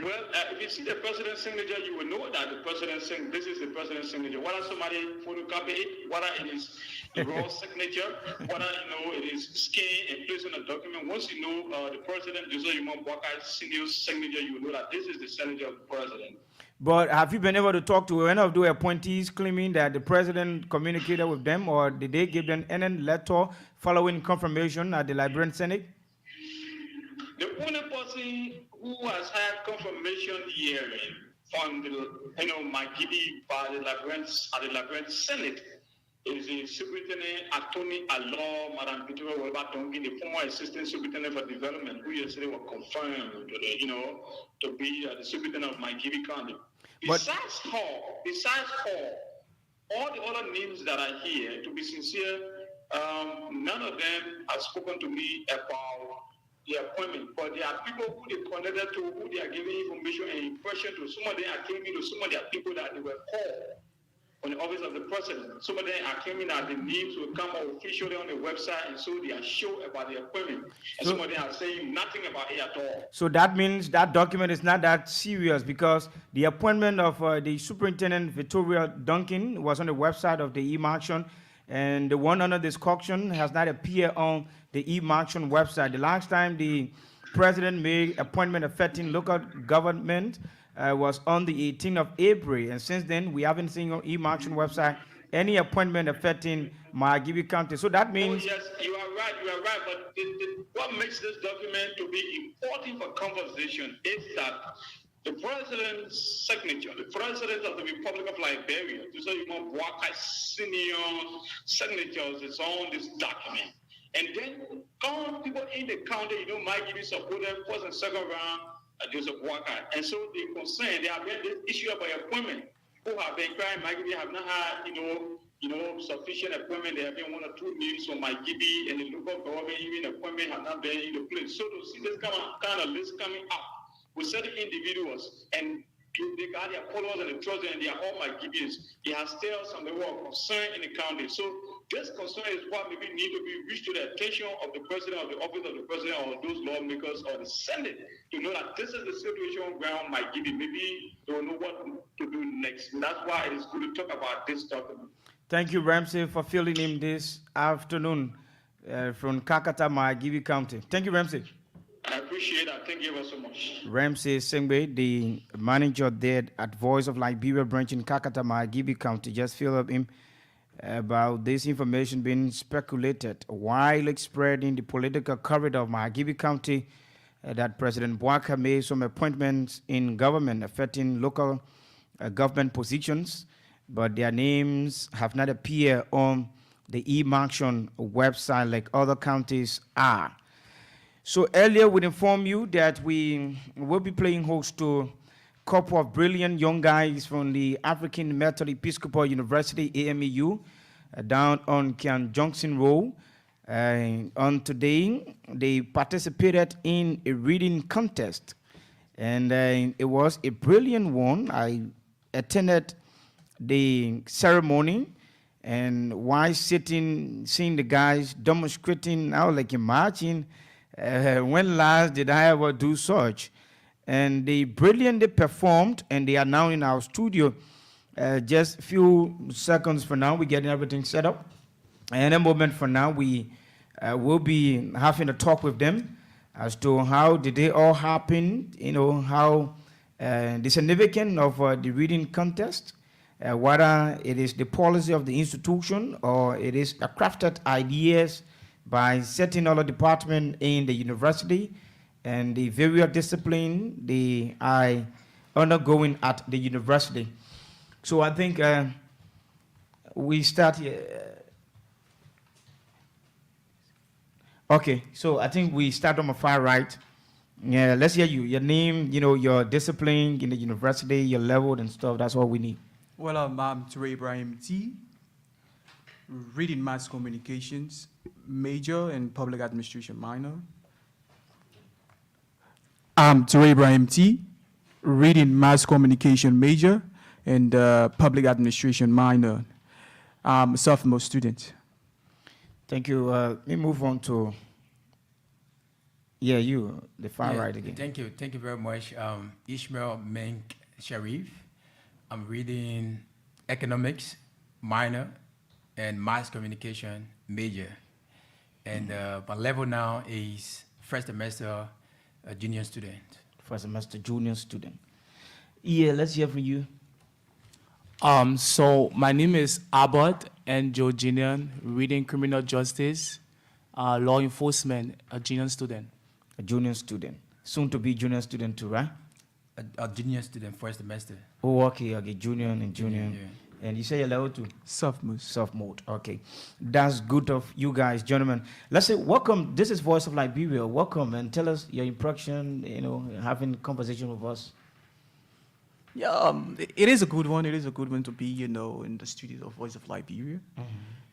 Well, if you see the president's signature, you will know that the president's signature, this is the president's signature. Whether somebody photocopy it, whether it is the raw signature, whether it is scanned and placed on a document. Once you know the president, signature, you will know that this is the signature of the president. But have you been able to talk to any of the appointees claiming that the president communicated with them, or did they give them any letter following confirmation at the Liberian Senate? The only person who has had confirmation hearing from the Maigibi by the Liberian Senate is the Superintendent Attorney Law, Madam Peter Wolbatongi, the former Assistant Superintendent for Development, who yesterday was confirmed to be the Superintendent of Maigibi County. Besides her, all the other names that are here, to be sincere, none of them have spoken to me about the appointment. But there are people who they connected to, who they are giving information and impression to. Some of them are claiming to some of their people that they were called on the office of the president. Some of them are claiming that the names will come out officially on the website, and so they are sure about the appointment. And some of them are saying nothing about it at all. So that means that document is not that serious, because the appointment of the Superintendent Victoria Duncan was on the website of the e-auction, and the one under discussion has not appeared on the e-auction website. The last time the president made appointment affecting local government was on the 18th of April, and since then we haven't seen on e-auction website any appointment affecting Maigibi County. So that means... yes, you are right, but what makes this document to be important for conversation is that the president's signature, the president of the Republic of Liberia, senior signatures is on this document. And then people in the county, Maigibi support them first and second round, Joseph Walker. And so the concern, they have been this issue about appointment. Who have been crying, Maigibi have not had, sufficient appointment. There have been one or two names from Maigibi, and the local government even appointment have not been in the place. So to see this kind of list coming up with certain individuals, and they got their followers and the trust, and they are all Maigibians, it has still some level of concern in the county. So this concern is what maybe need to be reached to the attention of the president, of the office of the president, or those lawmakers, or the Senate, to know that this is the situation around Maigibi. Maybe they will know what to do next. And that's why it is good to talk about this document. Thank you, Ramsey, for filling in this afternoon from Kakata, Maigibi County. Thank you, Ramsey. I appreciate that. Thank you ever so much. Ramsey Sengbe, the manager there at Voice of Liberia branch in Kakata, Maigibi County, just filled up him about this information being speculated while spreading the political corridor of Maigibi County that President Bouaka made some appointments in government affecting local government positions, but their names have not appeared on the e-auction website like other counties are. So earlier we informed you that we will be playing host to a couple of brilliant young guys from the African Methodist Episcopal University, AMEU, down on Kian Junction Road. On today, they participated in a reading contest, and it was a brilliant one. I attended the ceremony, and while sitting, seeing the guys demonstrating, I was like, imagine when last did I ever do such? And they brilliantly performed, and they are now in our studio Just a few seconds for now, we're getting everything set up. And a moment from now, we will be having a talk with them as to how did they all happen, how the significance of the reading contest, whether it is the policy of the institution or it is a crafted ideas by certain other department in the university and the various discipline they are undergoing at the university. So I think we start here. Okay, so I think we start on the far right. Yeah, let's hear you. Your name, your discipline in the university, your level and stuff. That's all we need. Well, I'm Ture Ibrahim T, reading mass communications, major and public administration minor. I'm Ture Ibrahim T, reading mass communication major and public administration minor. I'm a sophomore student. Thank you. Let me move on to, you, the far right again. Thank you very much. Ishmael Menk Sharif. I'm reading economics minor and mass communication major. And my level now is first semester junior student. First semester junior student. Yeah, let's hear from you. So my name is Abbott and Georginian, reading criminal justice, law enforcement, a junior student. A junior student. Soon to be junior student too, right? A junior student, first semester. Oh, okay, junior and junior. Yeah. And you say you're level 2? Sophomore. Sophomore, okay. That's good of you guys, gentlemen. Let's say welcome. This is Voice of Liberia. Welcome and tell us your impression, having conversation with us. Yeah, it is a good one. It is a good one to be, in the studios of Voice of Liberia.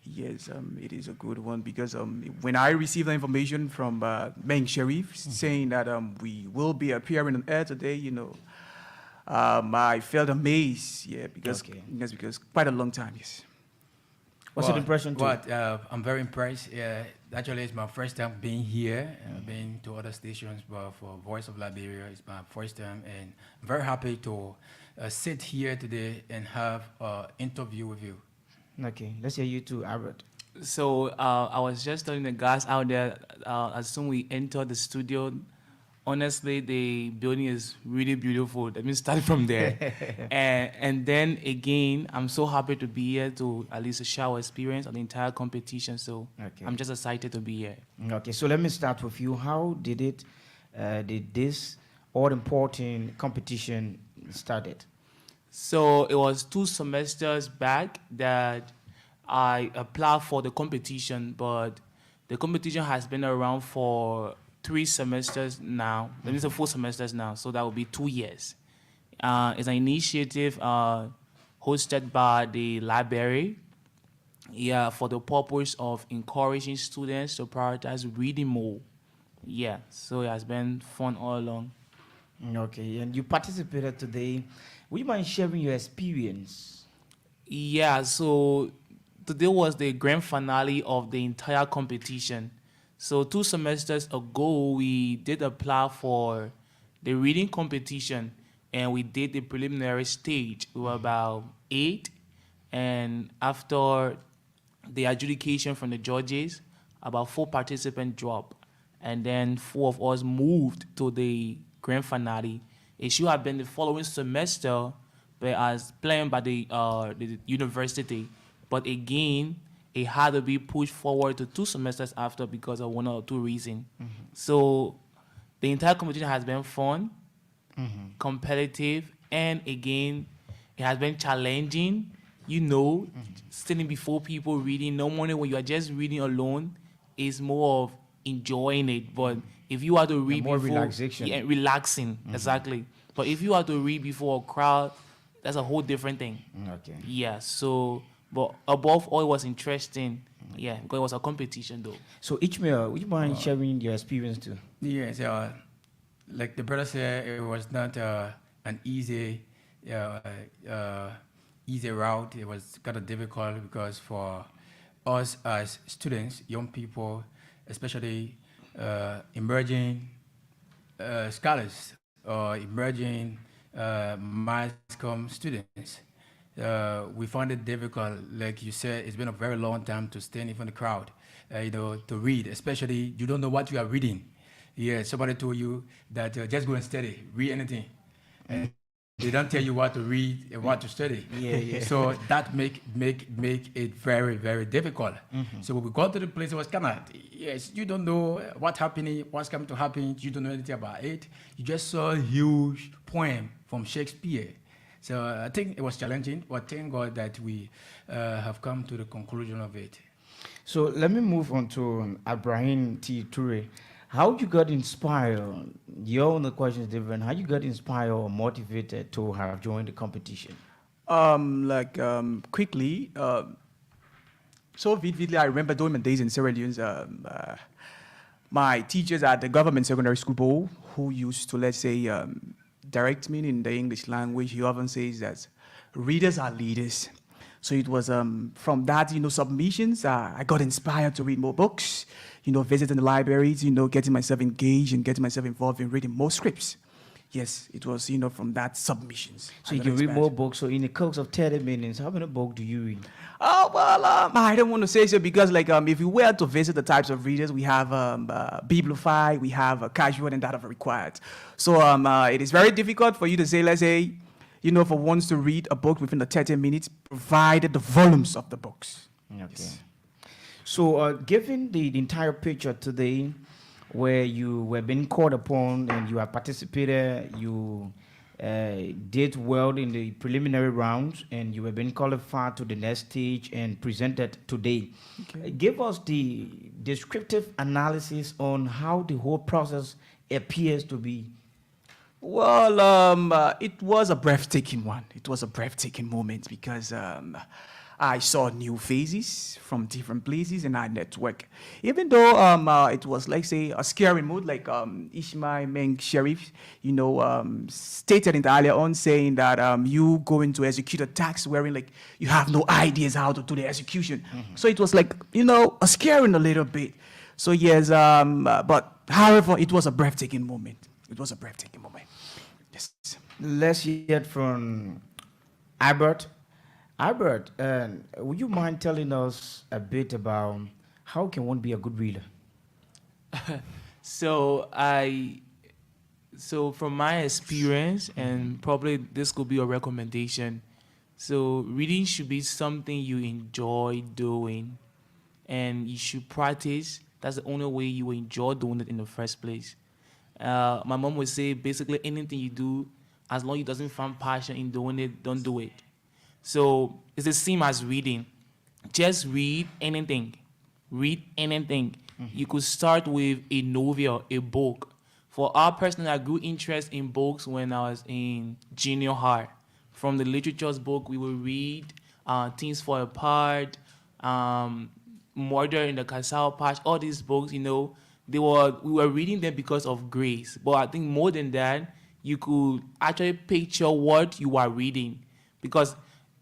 Yes, it is a good one because when I received the information from Meng Sharif saying that we will be appearing on air today, I felt amazed. Yeah, because quite a long time. Yes. What's your impression? I'm very impressed. Actually, it's my first time being here. I've been to other stations, but for Voice of Liberia, it's my first time, and I'm very happy to sit here today and have an interview with you. Okay, let's hear you too, Albert. So I was just telling the guys out there, as soon as we entered the studio, honestly, the building is really beautiful. Let me start from there. and then again, I'm so happy to be here to at least share our experience on the entire competition. So I'm just excited to be here. Okay, so let me start with you. How did this all-important competition started? So it was 2 semesters back that I applied for the competition, but the competition has been around for 3 semesters now. That means 4 semesters now, so that will be 2 years. It's an initiative hosted by the library, for the purpose of encouraging students to prioritize reading more. Yeah, so it has been fun all along. Okay, and you participated today. Would you mind sharing your experience? Yeah, so today was the grand finale of the entire competition. So 2 semesters ago, we did apply for the reading competition, and we did the preliminary stage. We were about 8, and after the adjudication from the judges, about 4 participants dropped, and then 4 of us moved to the grand finale. It should have been the following semester, but as planned by the university. But again, it had to be pushed forward to 2 semesters after because of 1 or 2 reasons. So the entire competition has been fun, competitive, and again, it has been challenging. Sitting before people reading. Normally, when you are just reading alone, it's more of enjoying it. But if you are to read more before, relaxation. relaxing, exactly. But if you are to read before a crowd, that's a whole different thing. Okay. Yeah. So, but above all, it was interesting. Yeah, because it was a competition, though. So, Ishmael, would you mind sharing your experience too? Yes. Like the brother said, it was not an easy route. It was kind of difficult because for us as students, young people, especially emerging scholars or emerging mass comm students, We found it difficult, like you said, it's been a very long time to stand in front of the crowd, to read, especially you don't know what you are reading. Yeah, somebody told you that just go and study, read anything. And they don't tell you what to read and what to study. Yeah. So that make it very, very difficult. Mhm. So when we got to the place, it was kind of, yes, you don't know what's happening, what's coming to happen, you don't know anything about it. You just saw a huge poem from Shakespeare. So I think it was challenging, but thank God that we have come to the conclusion of it. So let me move on to Abraham T. Toure. How you got inspired? Your own question is different. How you got inspired or motivated to have joined the competition? Quickly, so vividly, I remember during my days in Sierra Leone, my teachers at the government secondary school bowl, who used to, let's say, direct me in the English language, he often says that readers are leaders. So it was from that, submissions, I got inspired to read more books, visiting the libraries, getting myself engaged and getting myself involved in reading more scripts. Yes, it was, from that submissions. So you can read more books. So in the course of 30 minutes, how many books do you read? Oh, well, I don't want to say so because, if you were to visit the types of readers, we have Biblify, we have casual and data required. So it is very difficult for you to say, let's say, for ones to read a book within the 30 minutes, provided the volumes of the books. Okay. Yes. So given the entire picture today, where you were being called upon and you have participated, you did well in the preliminary rounds, and you have been qualified to the next stage and presented today. Okay. Give us the descriptive analysis on how the whole process appears to be. Well, it was a breathtaking one. It was a breathtaking moment because I saw new faces from different places and I network. Even though it was, like, say, a scary mood, like Ishmael Meng Sheriff, stated in the earlier on saying that you going to execute a tax wherein, like, you have no ideas how to do the execution. So it was like, a scaring a little bit. So yes, but however, it was a breathtaking moment. It was a breathtaking moment. Yes. Let's hear it from Albert. Albert, would you mind telling us a bit about how can one be a good reader? So from my experience, and probably this could be a recommendation. So reading should be something you enjoy doing, and you should practice. That's the only way you will enjoy doing it in the first place. My mom would say, basically, anything you do, as long as you doesn't find passion in doing it, don't do it. So it's the same as reading. Just read anything. Read anything. You could start with a novel, a book. For our personally, I grew interest in books when I was in junior high. From the literature's book, we would read Things Fall Apart, Murder in the Castle Patch, all these books, we were reading them because of grace. But I think more than that, you could actually picture what you are reading. Because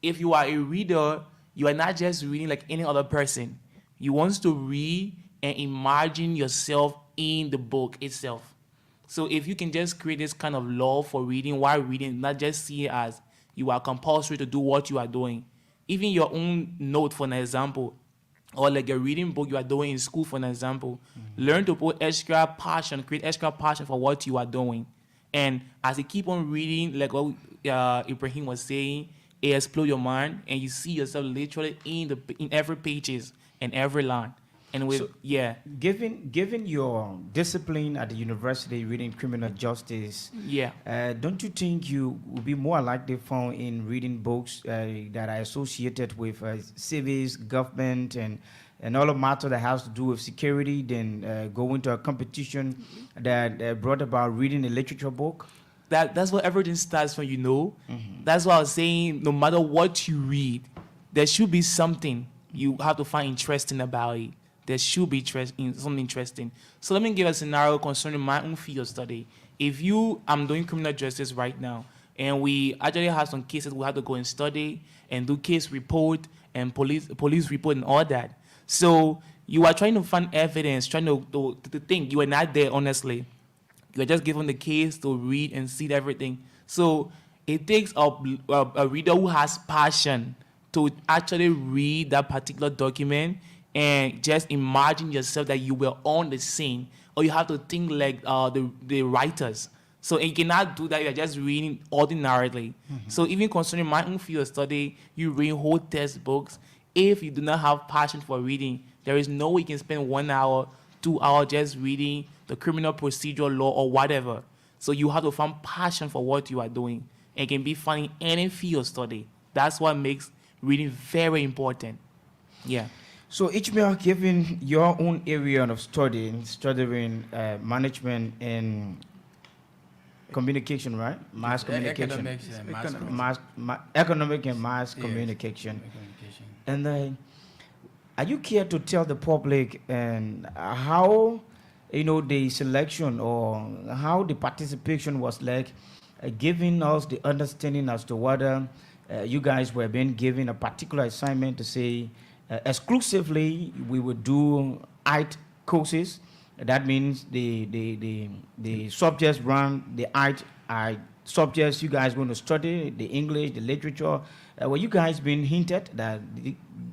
if you are a reader, you are not just reading like any other person. You want to read and imagine yourself in the book itself. So if you can just create this kind of love for reading while reading, not just see it as you are compulsory to do what you are doing. Even your own note, for an example, or like a reading book you are doing in school, for an example, learn to put extra passion, create extra passion for what you are doing. And as you keep on reading, like what Ibrahim was saying, it explodes your mind, and you see yourself literally in every pages and every line. And with given your discipline at the university reading criminal justice, don't you think you would be more likely found in reading books that are associated with civics, government, and all of matter that has to do with security than go into a competition that brought about reading a literature book? That's what everything starts from, That's why I was saying, no matter what you read, there should be something you have to find interesting about it. There should be something interesting. So let me give a scenario concerning my own field of study. I'm doing criminal justice right now, and we actually have some cases we have to go and study and do case report and police report and all that. So you are trying to find evidence, trying to think. You are not there, honestly. You are just given the case to read and see everything. So It takes a reader who has passion to actually read that particular document and just imagine yourself that you were on the scene, or you have to think like the writers. So you cannot do that. You're just reading ordinarily. So even concerning my own field of study, you read whole textbooks. If you do not have passion for reading, there is no way you can spend 1 hour, 2 hours just reading the criminal procedural law or whatever. So you have to find passion for what you are doing. It can be found in any field of study. That's what makes reading very important. Yeah. So Ishmael, given your own area of study, studying management and communication, right? Mass communication. Economics and mass economic and mass Yes, communication. communication. And are you care to tell the public and how, the selection or how the participation was like, giving us the understanding as to whether you guys were being given a particular assignment to say exclusively we would do IT courses. That means the subjects run the IT subjects you guys going to study, the English, the literature. Were you guys being hinted that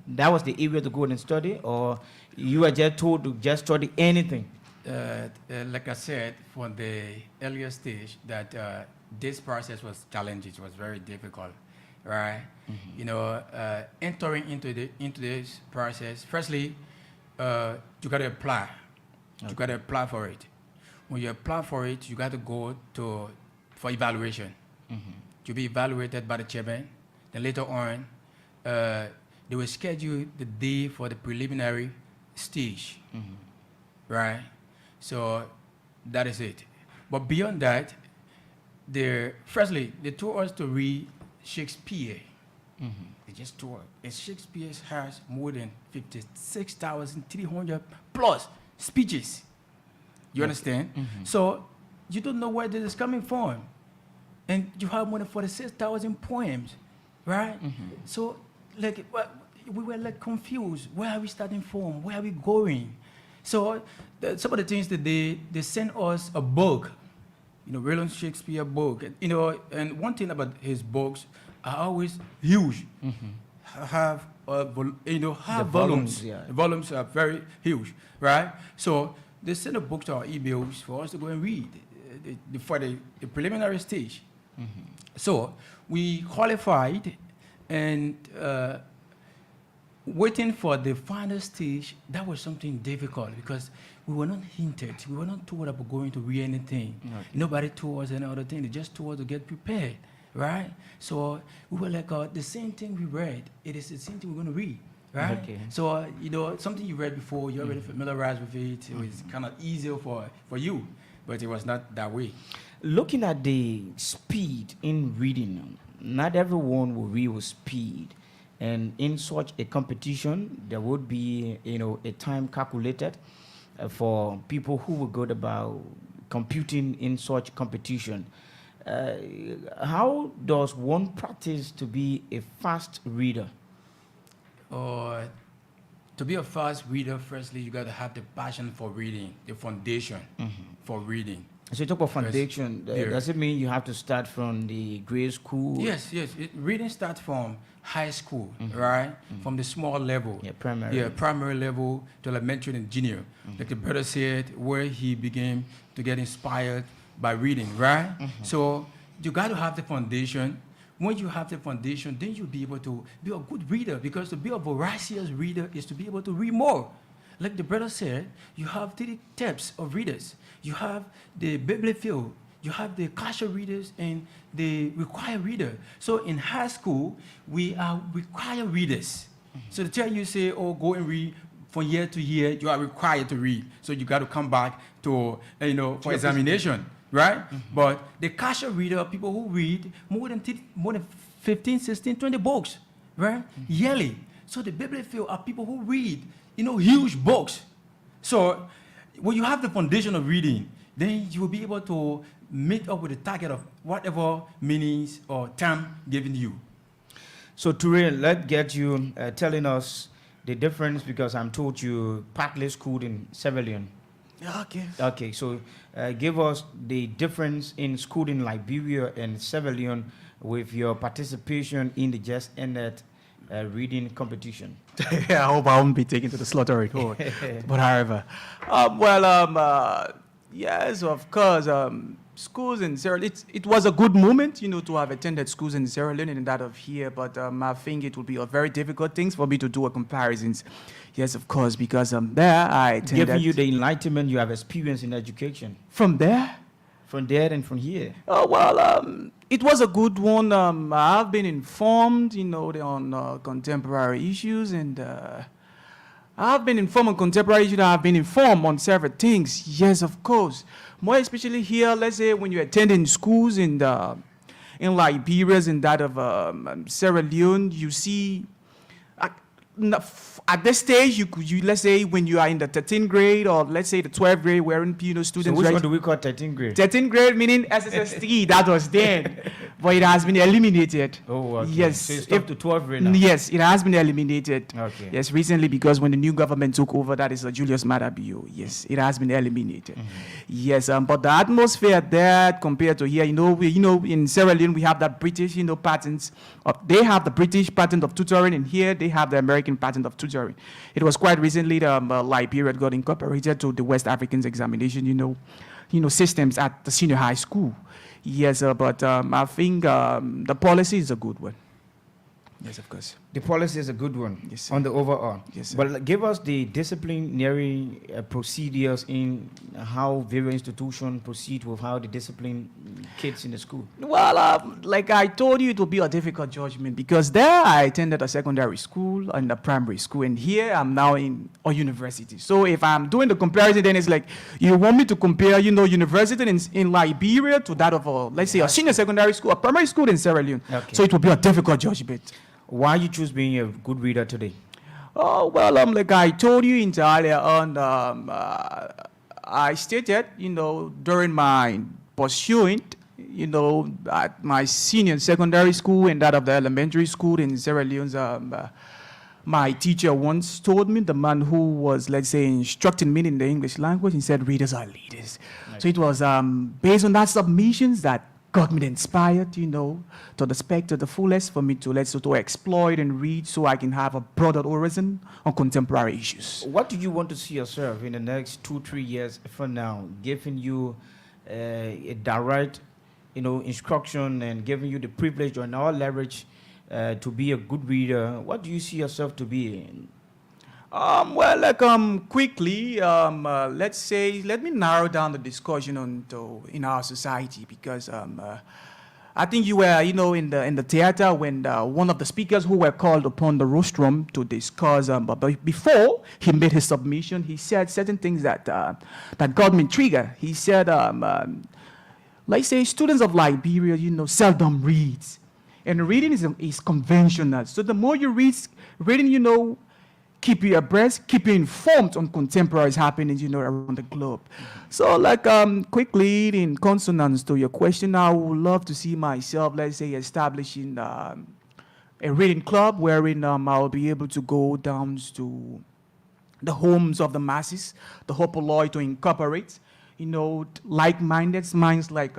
that was the area to go and study, or you were just told to just study anything? Like I said, from the earlier stage, that this process was challenging. It was very difficult, right? Entering into this process, firstly, you got to apply. Okay. You got to apply for it. When you apply for it, you got to go for evaluation. To be evaluated by the chairman. Then later on, they will schedule the day for the preliminary stage, right? So that is it. But beyond that, firstly, they told us to read Shakespeare. They just told us. And Shakespeare has more than 56,300 plus speeches. You understand? So you don't know where this is coming from. And you have more than 46,000 poems, right? So we were like confused. Where are we starting from? Where are we going? So some of the things that they sent us a book, William Shakespeare book, and one thing about his books are always huge. Have volumes. Yeah. The volumes are very huge, right? So they sent a book to our emails for us to go and read for the preliminary stage. So we qualified, and waiting for the final stage, that was something difficult because we were not hinted. We were not told about going to read anything. Okay. Nobody told us any other thing. They just told us to get prepared, right? So we were like, the same thing we read, it is the same thing we're going to read, right? Okay. So, something you read before, you're already familiarized with it. It was kind of easier for you, but it was not that way. Looking at the speed in reading, not everyone will read with speed. And in such a competition, there would be, a time calculated for people who will go about computing in such competition. How does one practice to be a fast reader? To be a fast reader, firstly, you got to have the passion for reading, the foundation for reading. So you talk about foundation. Does it mean you have to start from the grade school? Yes. Reading starts from high school, right? From the small level. Primary. Yeah, primary level to elementary and junior. Like the brother said, where he began to get inspired by reading, right? So you got to have the foundation. When you have the foundation, then you'll be able to be a good reader, because to be a voracious reader is to be able to read more. Like the brother said, you have 3 types of readers. You have the Bibliophile, you have the casual readers, and the required reader. So in high school, we are required readers. So the time you say, go and read from year to year, you are required to read. So you got to come back to, for examination, right? But the casual reader are people who read more than 15, 16, 20 books, right? Yearly. So the Bibliophile are people who read, huge books. So when you have the foundation of reading, then you will be able to meet up with the target of whatever meanings or term given you. So Ture, let's get you telling us the difference, because I'm told you partly schooled in Civilian. Okay. Okay, so give us the difference in school in Liberia and Civilian. with your participation in the just ended reading competition. I hope I won't be taken to the slaughter report. But however, yes, of course, schools in Sierra Leone, it was a good moment, to have attended schools in Sierra Leone and that of here, but I think it would be a very difficult thing for me to do a comparisons. Yes, of course, because there I attended. Giving you the enlightenment you have experienced in education. From there? From there and from here. It was a good one. I've been informed, on contemporary issues, and I've been informed on contemporary issues. I've been informed on several things. Yes, of course. More especially here, let's say when you're attending schools in Liberia and that of Sierra Leone, you see. At this stage, let's say when you are in the 13th grade or let's say the 12th grade, wherein students. So which one do we call 13th grade? 13th grade meaning SSS3. That was then, but it has been eliminated. Oh, okay. Yes. So it's up to 12th grade now. Yes, it has been eliminated. Okay. Yes, recently because when the new government took over, that is Julius Maada Bio. Yes, it has been eliminated. Yes, but the atmosphere there compared to here, in Sierra Leone we have that British, patterns. They have the British pattern of tutoring, and here they have the American pattern of tutoring. It was quite recently Liberia got incorporated to the West African examination, systems at the senior high school. Yes, but I think the policy is a good one. Yes, of course. The policy is a good one. Yes, sir. On the overall. Yes, sir. But give us the disciplinary procedures in how various institutions proceed with how they discipline kids in the school. Well, like I told you, it will be a difficult judgment because there I attended a secondary school and a primary school, and here I'm now in a university. So if I'm doing the comparison, then it's like you want me to compare, university in Liberia to that of let's say a senior secondary school, a primary school in Sierra Leone. Okay. So it will be a difficult judgment. Why you choose being a good reader today? Oh, well, like I told you earlier on, I stated, during my pursuit, at my senior secondary school and that of the elementary school in Sierra Leone, my teacher once told me, the man who was, let's say, instructing me in the English language, he said, readers are leaders. Right. So it was based on that submissions that got me inspired, to the spec to the fullest for me to exploit and read so I can have a broader horizon on contemporary issues. What do you want to see yourself in the next 2-3 years from now, giving you a direct, instruction and giving you the privilege or now leverage to be a good reader? What do you see yourself to be? Quickly, let's say, let me narrow down the discussion in our society because I think you were, in the theater when one of the speakers who were called upon the rostrum to discuss, but before he made his submission, he said certain things that got me triggered. He said, let's say students of Liberia, seldom reads, and reading is conventional. So the more you reading, keep you abreast, keep you informed on contemporary happenings, around the globe. So, quickly, in consonance to your question, I would love to see myself, let's say, establishing a reading club wherein I'll be able to go down to the homes of the masses, the hopaloi to incorporate, like-minded minds like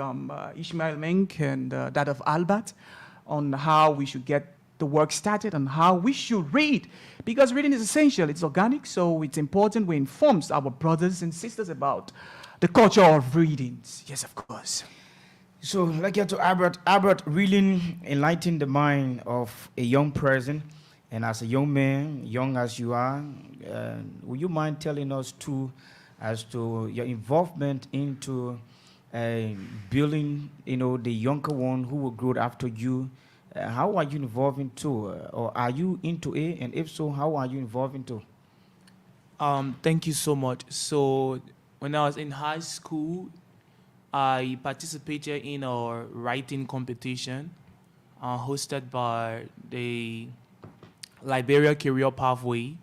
Ishmael Menk and that of Albert on how we should get the work started and how we should read, because reading is essential. It's organic, so it's important we inform our brothers and sisters about the culture of readings. Yes, of course. So, like you to Albert really enlightened the mind of a young person, and as a young man, young as you are, would you mind telling us too, as to your involvement into building, the younger one who will grow after you? How are you involved into, or are you into it? And if so, how are you involved into? Thank you so much. So when I was in high school, I participated in a writing competition hosted by the Liberia Career Pathway.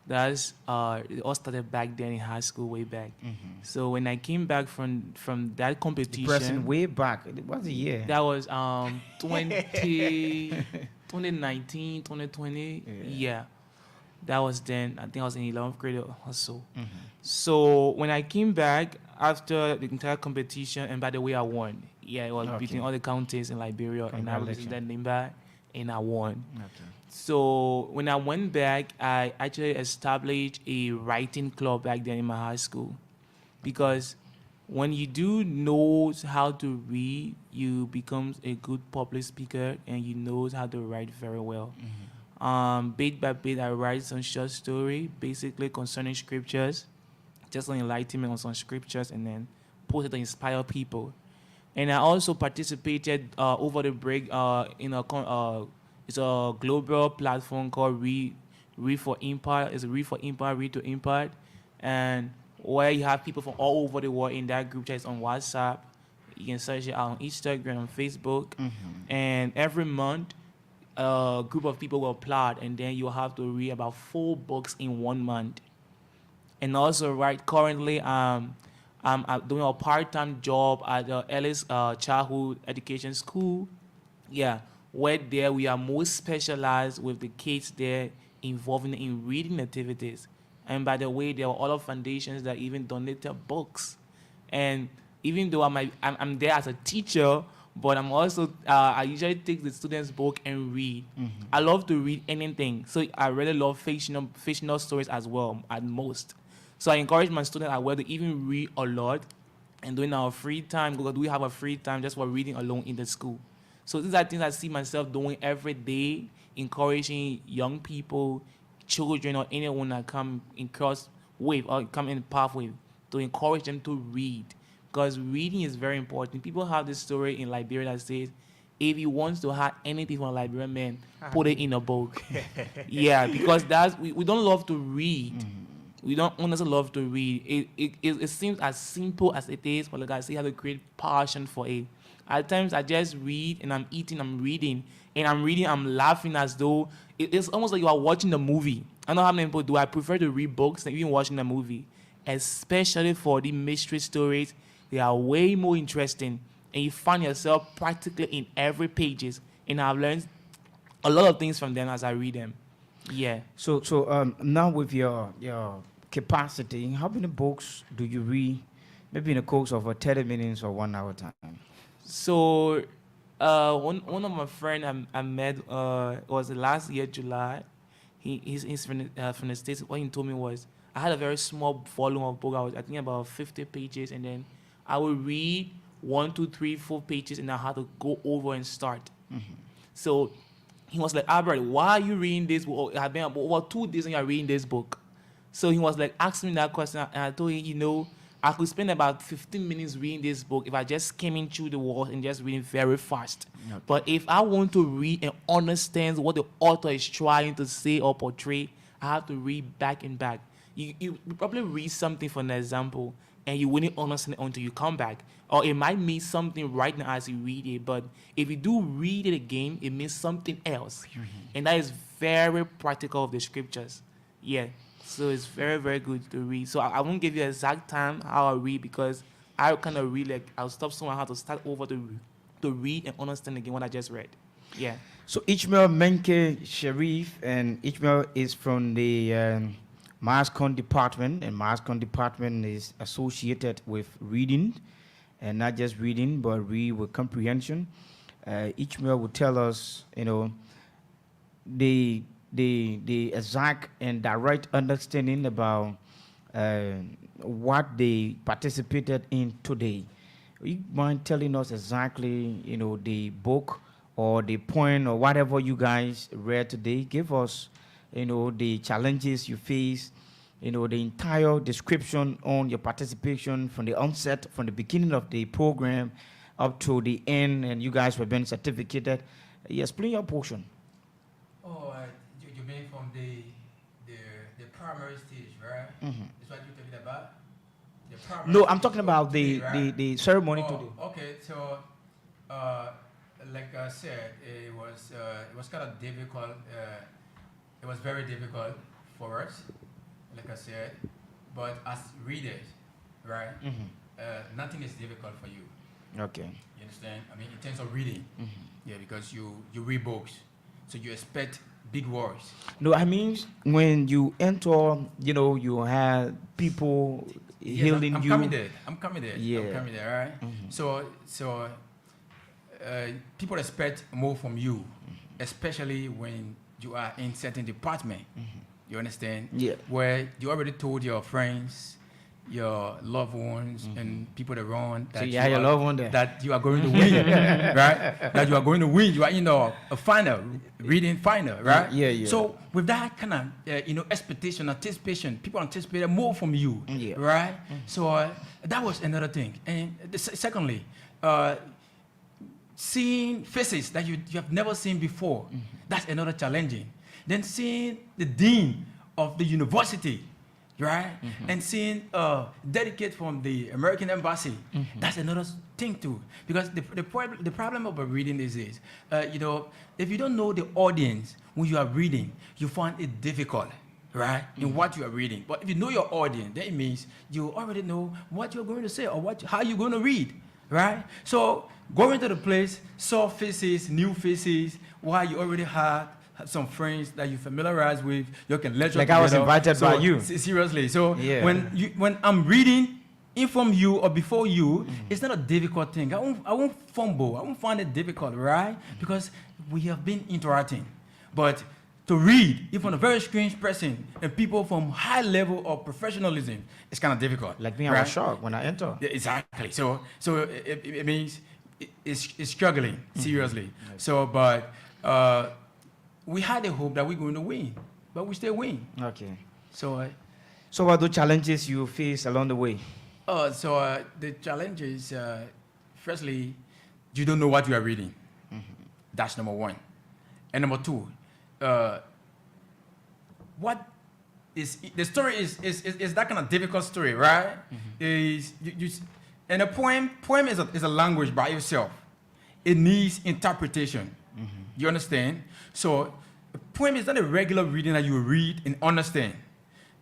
That's it all started back then in high school, way back. Mm-hmm. So when I came back from that competition, the person way back, what's the year? That was 2019, 2020. Yeah, that was then. I think I was in 11th grade or so. Mm-hmm. So when I came back after the entire competition, and by the way, I won. Yeah, it was Okay. between all the counties in Liberia, and I represented Nimba, and I won. Okay. So when I went back, I actually established a writing club back then in my high school, because when you do knows how to read, you become a good public speaker, and you knows how to write very well. Bit by bit, I write some short story, basically concerning scriptures, just an enlightenment on some scriptures, and then post it to inspire people. And I also participated over the break in it's a global platform called Read for Impact. It's a Read for Impact, Read to Impact, and where you have people from all over the world in that group chat. It's on WhatsApp. You can search it out on Instagram, on Facebook, and every month a group of people will apply, and then you have to read about 4 books in 1 month. And also, right currently, I'm doing a part-time job at the Ellis Childhood Education School. Yeah, where there we are more specialized with the kids there involved in reading activities. And by the way, there are other foundations that even donated books. And even though I'm there as a teacher, but I'm also I usually take the students' book and read. I love to read anything, so I really love fictional stories as well at most. So I encourage my students as well to even read a lot, and during our free time, because we have a free time just for reading alone in the school. So these are things I see myself doing every day, encouraging young people, children, or anyone that come in cross wave or come in path with, to encourage them to read. Because reading is very important. People have this story in Liberia that says, if you want to have anything from a Liberian man, put it in a book. Yeah, because we don't love to read. We don't honestly love to read. It seems as simple as it is, but like I say, you have to create passion for it. At times, I just read, and I'm eating, I'm reading, I'm laughing as though it's almost like you are watching a movie. I know how many people do. I prefer to read books than even watching a movie, especially for the mystery stories. They are way more interesting, and you find yourself practically in every pages. And I've learned a lot of things from them as I read them. Yeah. So now with your capacity, how many books do you read? Maybe in the course of 30 minutes or 1 hour time. So, one of my friend I met was last year July. He's from the States. What he told me was, I had a very small volume of book. I think about 50 pages, and then I would read 1, 2, 3, 4 pages, and I had to go over and start. So he was like, Albert, why are you reading this book? It had been over 2 days and you're reading this book. So he was like asking me that question, and I told him, I could spend about 15 minutes reading this book if I just skimming through the words and just reading very fast. Okay. But if I want to read and understand what the author is trying to say or portray, I have to read back and back. You probably read something, for an example, and you wouldn't understand it until you come back. Or it might mean something right now as you read it, but if you do read it again, it means something else. And that is very practical of the scriptures. Yeah. So it's very, very good to read. So I won't give you exact time how I read, because I kind of read like I'll stop someone how to start over to read and understand again what I just read. Yeah. So Ishmael Menke Sharif, and Ishmael is from the Mass Comm department, and Mass Comm department is associated with reading, and not just reading, but read with comprehension. Ishmael will tell us, the exact and direct understanding about what they participated in today. You mind telling us exactly, the book or the point or whatever you guys read today? Give us, the challenges you face, the entire description on your participation from the onset, from the beginning of the program up to the end, and you guys were being certificated. Yes, play your portion. Oh, you mean from the primary stage, right? That's what you're talking about? The primary No, I'm talking about the ceremony today. Okay, so like I said, it was kind of difficult. It was very difficult for us, like I said. But as readers, right? Nothing is difficult for you. Okay. You understand? I mean, in terms of reading, yeah, because you read books, so you expect big words. No, I mean when you enter, you have people healing I'm you. coming there. I'm coming there. Yeah. I'm coming there, right? So people expect more from you, especially when you are in certain department. You understand? Yeah. Where you already told your friends, your loved ones, and people around that So you have your loved one there. that you are going to win, right? That you are going to win. You are in a final, reading final, right? Yeah. So with that kind of expectation, anticipation, people anticipated more from you, right? So that was another thing. And secondly, seeing faces that you have never seen before, that's another challenging. Then seeing the dean of the university, right? And seeing dedicate from the American embassy, that's another thing too. Because the problem of a reading is this, if you don't know the audience when you are reading, you find it difficult, right? In what you are reading. But if you know your audience, then it means you already know what you're going to say or how you're going to read, right? So going to the place, saw faces, new faces, while you already had some friends that you familiarize with, you can lecture like together. I was invited by you. Seriously. So when I'm reading in from you or before you, it's not a difficult thing. I won't fumble. I won't find it difficult, right? Because we have been interacting. But to read, even a very strange person and people from high level of professionalism, it's kind of difficult. Like me, right? I was shocked when I entered. Yeah, exactly. So it means it's struggling, seriously. So, but we had a hope that we're going to win, but we still win. Okay. So what are the challenges you face along the way? The challenge is, firstly, you don't know what you are reading. That's number one. And number two, what is the story is that kind of difficult story, right? And a poem is a language by itself. It needs interpretation. You understand? So a poem is not a regular reading that you read and understand.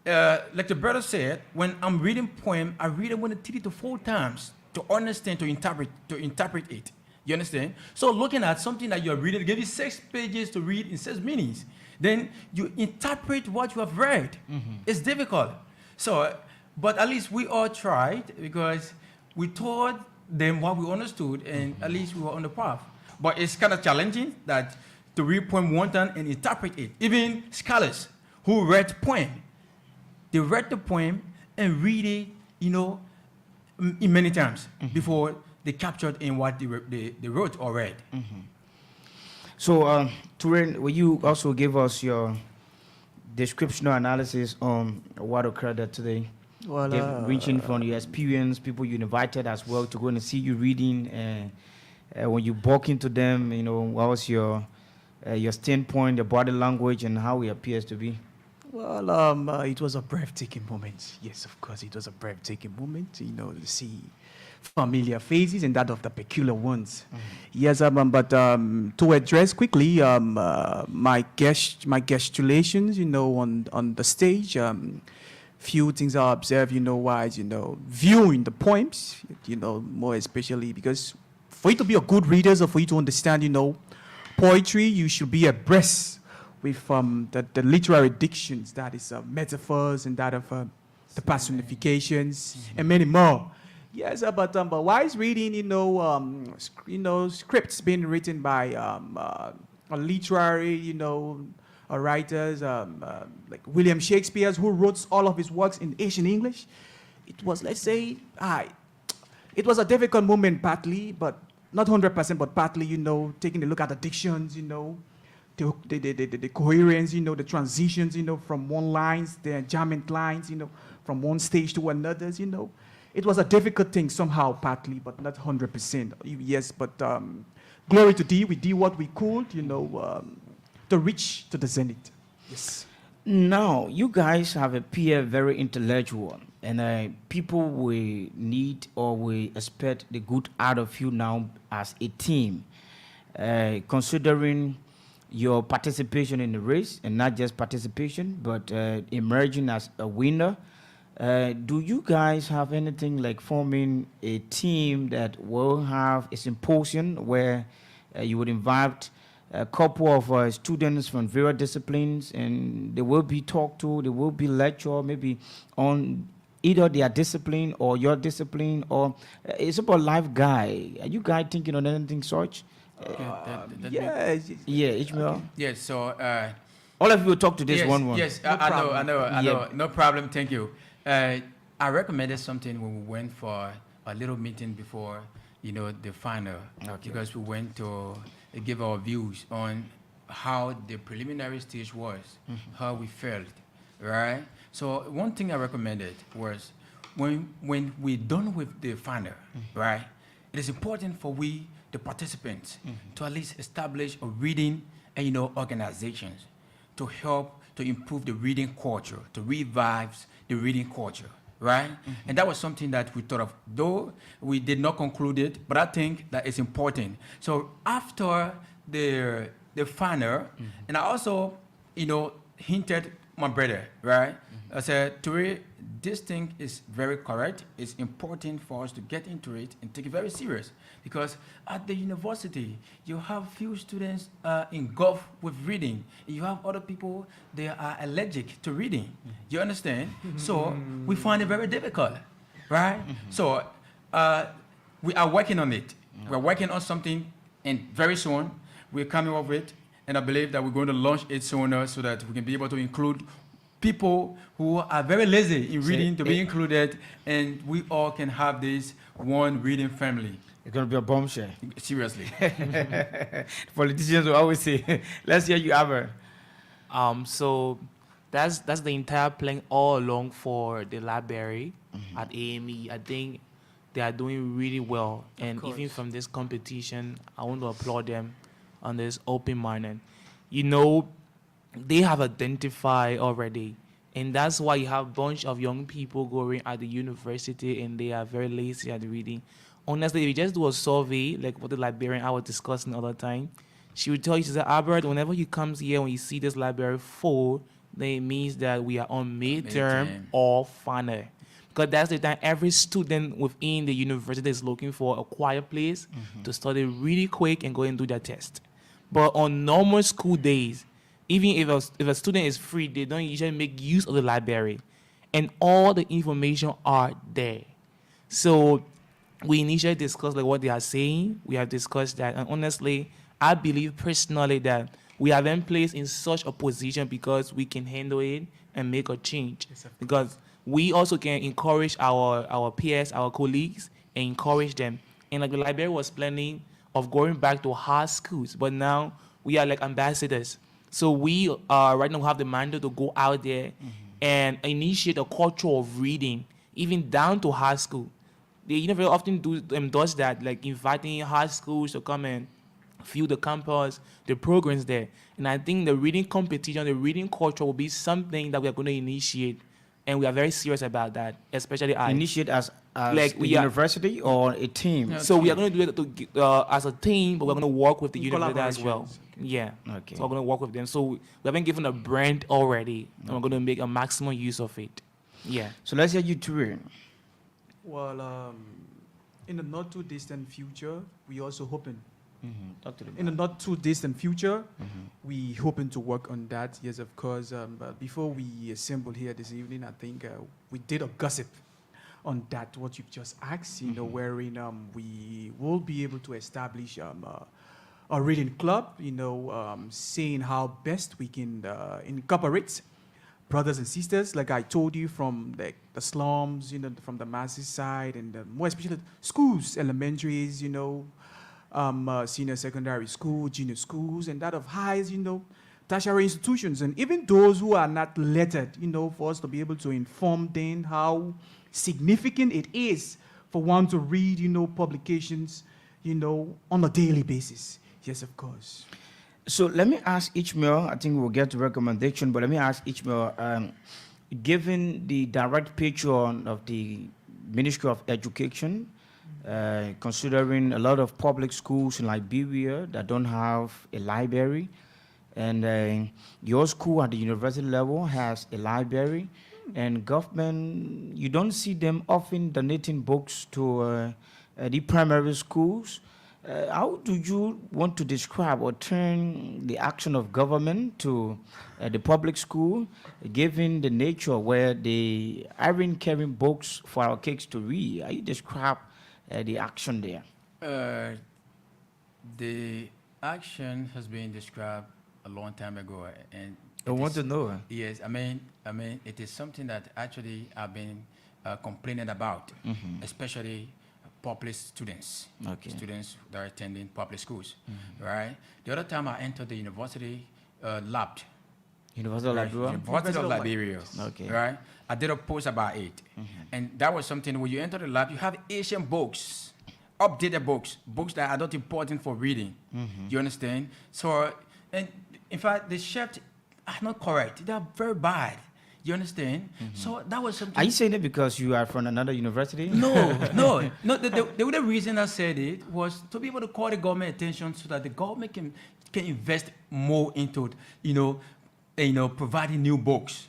Like the brother said, when I'm reading poem, I read it 1 to 3 to 4 times to understand, to interpret it. You understand? So looking at something that you're reading, give you 6 pages to read in 6 minutes. Then you interpret what you have read. It's difficult. So, but at least we all tried because we told them what we understood and at least we were on the path. But it's kind of challenging that to read poem one time and interpret it. Even scholars who read poem, they read the poem and read it, in many times before they captured in what they wrote or read. So, Turin, will you also give us your descriptional analysis on what occurred there today? Well, reaching from your experience, people you invited as well to go and see you reading, and when you walk into them, what was your standpoint, your body language, and how it appears to be? Well, it was a breathtaking moment. Yes, of course, it was a breathtaking moment, to see familiar faces and that of the peculiar ones. Yes, but to address quickly my gestulations, on the stage, few things I observed, viewing the poems, more especially because for you to be a good reader or for you to understand, poetry, you should be abreast with the literary dictions, that is metaphors and that of the personifications and many more. Yes, but wise reading, scripts being written by a literary, writers like William Shakespeare, who wrote all of his works in ancient English. It was, let's say, it was a difficult moment partly, but not 100%, but partly, taking a look at the dictions, the coherence, the transitions, from one lines, the enjambment lines, from one stage to another, It was a difficult thing somehow, partly, but not 100%. Yes, but glory to thee, we did what we could, to reach to the zenith. Yes. Now, you guys have appeared very intellectual, and people will need or will expect the good out of you now as a team, considering your participation in the race, and not just participation, but emerging as a winner. Do you guys have anything like forming a team that will have a symposium where you would invite a couple of students from various disciplines and they will be talked to, they will be lectured maybe on either they are disciplined or you're disciplined, or it's about life guy. Are you guys thinking on anything such? Yeah, Ishmael. Yes, so all of you will talk to this yes, one. Yes, No I know, problem. no problem. Thank you. I recommended something when we went for a little meeting before, the final, because we went to give our views on how the preliminary stage was, how we felt, right? So one thing I recommended was when we're done with the final, right? It is important for we, the participants, to at least establish a reading and organizations to help to improve the reading culture, to revive the reading culture, right? And that was something that we thought of, though we did not conclude it, but I think that it's important. So after the final, and I also, hinted my brother, right? I said, Ture, this thing is very correct. It's important for us to get into it and take it very serious, because at the university, you have few students engulfed with reading. You have other people, they are allergic to reading. You understand? So we find it very difficult, right? So we are working on it. We're working on something, and very soon we're coming up with it, and I believe that we're going to launch it sooner so that we can be able to include people who are very lazy in reading to be included, and we all can have this one reading family. It's going to be a bombshell. Seriously. Politicians will always say, let's hear you, Aber. So that's the entire plan all along for the library at AME. I think they are doing really well, and even from this competition, I want to applaud them on this open-minded. They have identified already, and that's why you have a bunch of young people going at the university and they are very lazy at reading. Honestly, if you just do a survey, like what the librarian I was discussing all the time, she would tell you, she said, Albert, whenever you come here, when you see this library full, then it means that we are on midterm or final. Because that's the time every student within the university is looking for a quiet place to study really quick and go and do their test. But on normal school days, even if a student is free, they don't usually make use of the library. And all the information are there. So we initially discussed what they are saying. We have discussed that. And honestly, I believe personally that we are then placed in such a position because we can handle it and make a change. Because we also can encourage our peers, our colleagues, and encourage them. And like the library was planning of going back to high schools, but now we are like ambassadors. So we right now have the mandate to go out there and initiate a culture of reading, even down to high school. They very often does that, like inviting high schools to come and view the campus, the programs there. And I think the reading competition, the reading culture will be something that we are going to initiate, and we are very serious about that, especially initiate as like a university or a team. So we are going to do it as a team, but we're going to work with the university as well. Yeah. Okay. So we're going to work with them. So we have been given a brand already, and we're going to make a maximum use of it. Yeah. So let's hear you, Ture. Well, in the not too distant future, we also hoping. Talk to them. In the not too distant future, we hoping to work on that. Yes, of course. But before we assemble here this evening, I think we did a gossip on that, what you've just asked, wherein we will be able to establish a reading club, seeing how best we can incorporate brothers and sisters, like I told you, from the slums, from the masses side, and more especially schools, elementaries, senior secondary school, junior schools, and that of highs, tertiary institutions, and even those who are not lettered, for us to be able to inform them how significant it is for one to read, publications, on a daily basis. Yes, of course. So let me ask Ishmael, I think we'll get to recommendation, but let me ask Ishmael, given the direct patron of the Ministry of Education, considering a lot of public schools in Liberia that don't have a library, and your school at the university level has a library, and government, you don't see them often donating books to the primary schools. How do you want to describe or turn the action of government to the public school, given the nature where they aren't carrying books for our kids to read? How you describe the action there? The action has been described a long time ago, and I want to know. Yes, I mean, it is something that actually I've been complaining about, especially public students, students that are attending public schools, right? The other time I entered the university lab. University of Liberia? University of Liberia, right? I did a post about it, and that was something, when you enter the lab, you have Asian books, updated books, books that are not important for reading. You understand? So, and in fact, the shift are not correct. They are very bad. You understand? So that was something. Are you saying it because you are from another university? No, no, no. The reason I said it was to be able to call the government attention so that the government can invest more into, providing new books,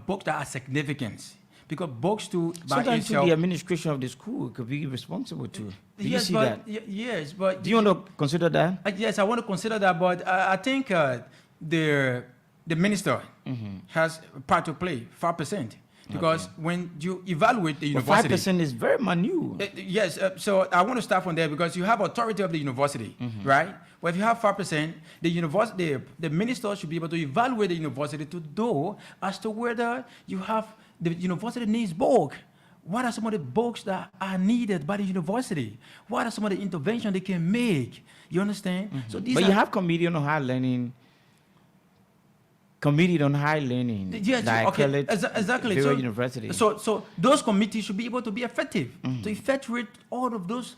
books that are significant. Because books too, by sometimes itself, the administration of the school could be responsible too. Do you see but, that? Yes, but do you want to consider that? Yes, I want to consider that, but I think the minister has a part to play, 5%. Because when you evaluate the university, 5% is very minute. Yes, so I want to start from there because you have authority of the university, right? Well, if you have 5%, the university, the minister should be able to evaluate the university to know as to whether the university needs book. What are some of the books that are needed by the university? What are some of the interventions they can make? You understand? So these but you have committee on high learning. Yes, okay, exactly. So, University. So those committees should be able to be effective to effectuate all of those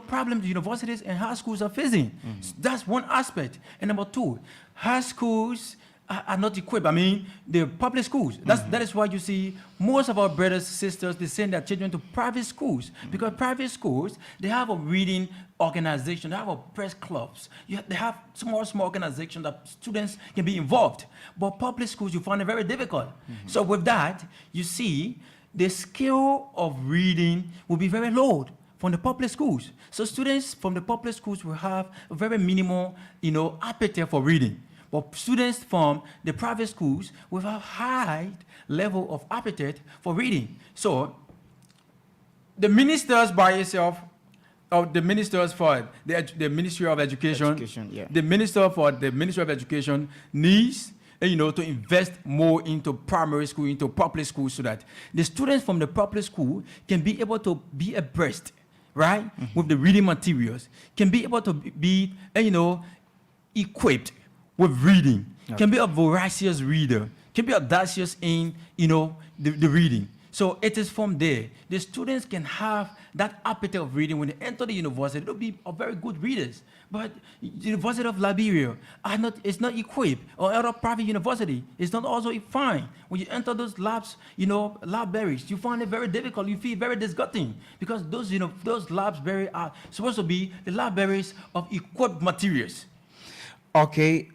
problems universities and high schools are facing. That's one aspect. And number two, high schools are not equipped. I mean, the public schools. That is why you see most of our brothers and sisters, they send their children to private schools because private schools, they have a reading organization, they have a press clubs, they have small organizations that students can be involved. But public schools, you find it very difficult. So with that, you see, the skill of reading will be very low from the public schools. So students from the public schools will have a very minimal, appetite for reading. But students from the private schools will have high level of appetite for reading. So the ministers by itself, or the ministers for the Ministry of Education, the minister for the Ministry of Education needs to invest more into primary school, into public school, so that the students from the public school can be able to be abreast, right, with the reading materials, can be able to be, equipped with reading, can be a voracious reader, can be audacious in, the reading. So it is from there. The students can have that appetite of reading. When they enter the university, they'll be very good readers. But the University of Liberia is not equipped, or other private university is not also fine. When you enter those labs, libraries, you find it very difficult. You feel very disgusting because those labs are supposed to be the libraries of equipped materials. Okay,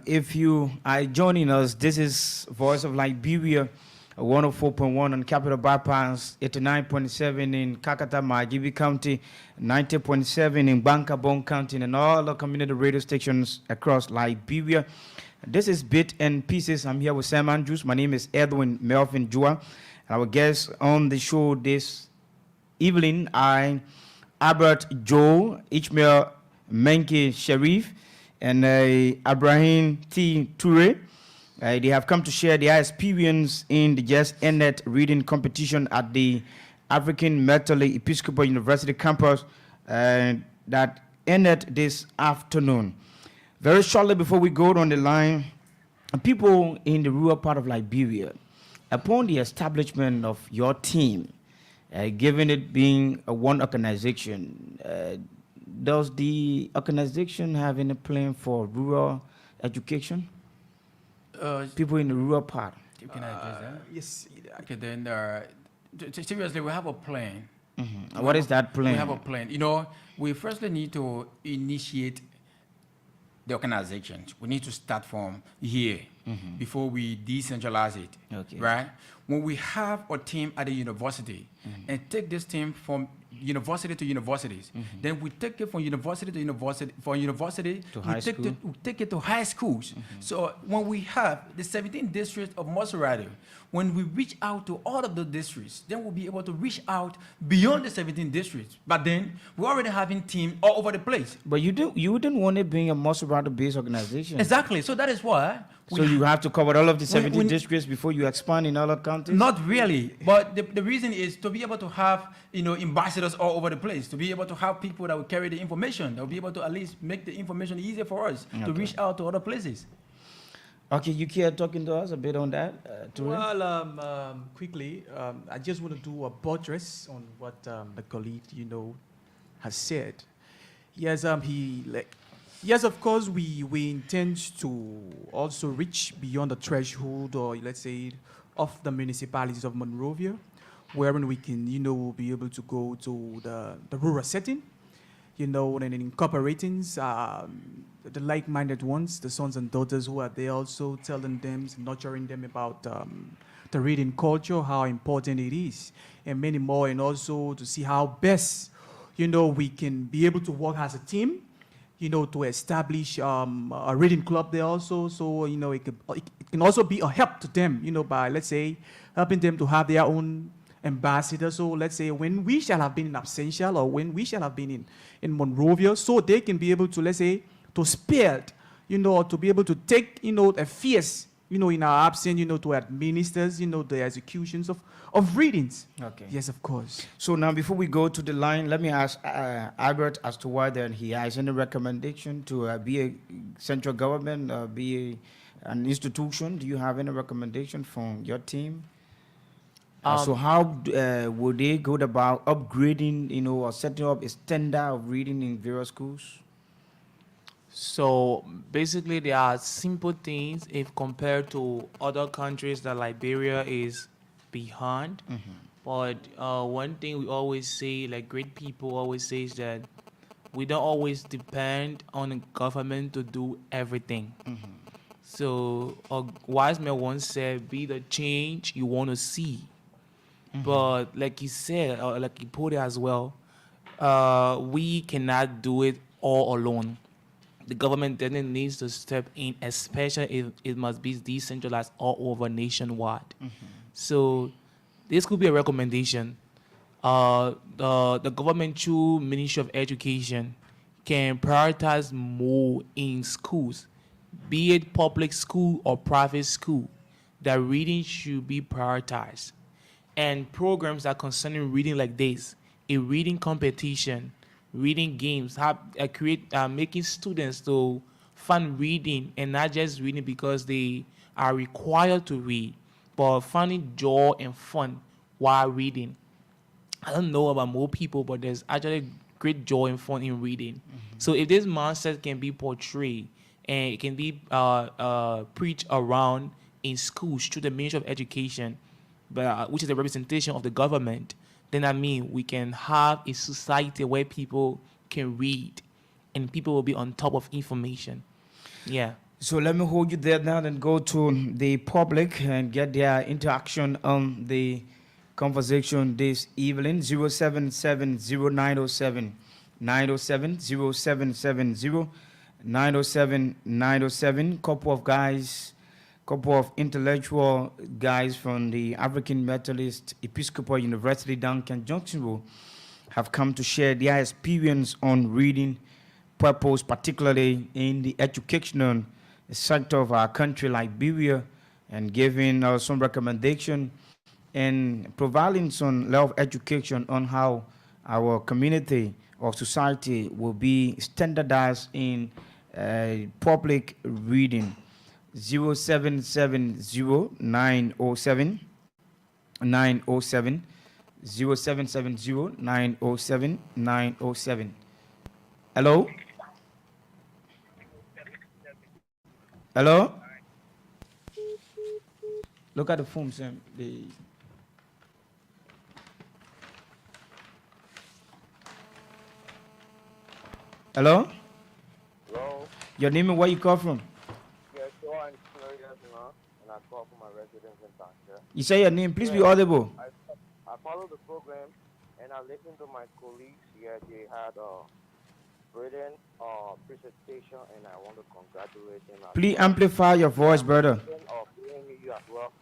if you are joining us, this is Voice of Liberia, 104.1 on Capital Bypass, 89.7 in Kakata, Majibi County, 90.7 in Bankabon County, and all the community radio stations across Liberia. This is Bit and Pieces. I'm here with Sam Andrews. My name is Edwin Melvin Jua. Our guest on the show this evening are Albert Joe, Ishmael Menke Sharif, and Abraham T. Toure. They have come to share their experience in the just ended reading competition at the African Methodist Episcopal University campus that ended this afternoon. Very shortly before we go on the line, people in the rural part of Liberia, upon the establishment of your team, given it being a one organization, does the organization have any plan for rural education? People in the rural part. Can I address that? Yes. Okay, then seriously, we have a plan. What is that plan? We have a plan. We firstly need to initiate the organization. We need to start from here. before we decentralize it. Okay. Right? When we have a team at a university and take this team from university to universities, then we take it from university to university, To we high take school. we take it to high schools. So when we have the 17 districts of Maserati, when we reach out to all of the districts, then we'll be able to reach out beyond the 17 districts. But then we're already having teams all over the place. But you wouldn't want it being a Maserati-based organization. Exactly. So that is why. So you have to cover all of the 17 when- districts before you expand in other counties? Not really, but the reason is to be able to have ambassadors all over the place, to be able to have people that will carry the information, that will be able to at least make the information easier for us to Okay. reach out to other places. Okay, you care talking to us a bit on that, Toure? Well, quickly, I just want to do a buttress on what the colleague, has said. Yes, yes, of course, we intend to also reach beyond the threshold, or let's say, of the municipalities of Monrovia, wherein we can, be able to go to the rural setting, and incorporating the like-minded ones, the sons and daughters who are there, also telling them, nurturing them about the reading culture, how important it is, and many more, and also to see how best, we can be able to work as a team, to establish a reading club there also. So, it can also be a help to them, by, let's say, helping them to have their own ambassador. So let's say when we shall have been in absentia, or when we shall have been in Monrovia, so they can be able to, let's say, to spare, or to be able to take, a fierce, in our absence, to administer, the executions of readings. Okay. Yes, of course. So now, before we go to the line, let me ask Albert as to whether he has any recommendation to be a central government, be an institution. Do you have any recommendation from your team? So how would they go about upgrading, or setting up a standard of reading in various schools? So basically, there are simple things if compared to other countries that Liberia is behind. But one thing we always say, like great people always say, is that we don't always depend on the government to do everything. So a wise man once said, "Be the change you want to see." But like you said, or like you put it as well, we cannot do it all alone. The government then needs to step in, especially if it must be decentralized all over nationwide. So this could be a recommendation. The government through Ministry of Education can prioritize more in schools, be it public school or private school, that reading should be prioritized. And programs that concerning reading like this, a reading competition, reading games, making students to fun reading, and not just reading because they are required to read, but finding joy and fun while reading. I don't know about more people, but there's actually great joy and fun in reading. So if this mindset can be portrayed and it can be preached around in schools through the Ministry of Education, but which is the representation of the government, then I mean we can have a society where people can read and people will be on top of information. Yeah. So let me hold you there now and go to the public and get their interaction on the conversation this evening. 0770 907 0770 907. Couple of guys, couple of intellectual guys from the African Methodist Episcopal University Duncan Johnsonville have come to share their experience on reading purpose, particularly in the educational sector of our country, Liberia, and giving some recommendation and providing some level of education on how our community or society will be standardized in public reading. 0770 907 907 0770 907 907. Hello? Hello? Look at the phone, Sam. Hello? Hello? Your name and where you come from? Yes, so I'm serious, for my residence in Tangier. You say your name, please be Yeah, audible. I follow the program and I listened to my colleagues here. They had a brilliant presentation and I want to congratulate them as Please well. amplify your And voice, I'm a brother. student of AMU as well,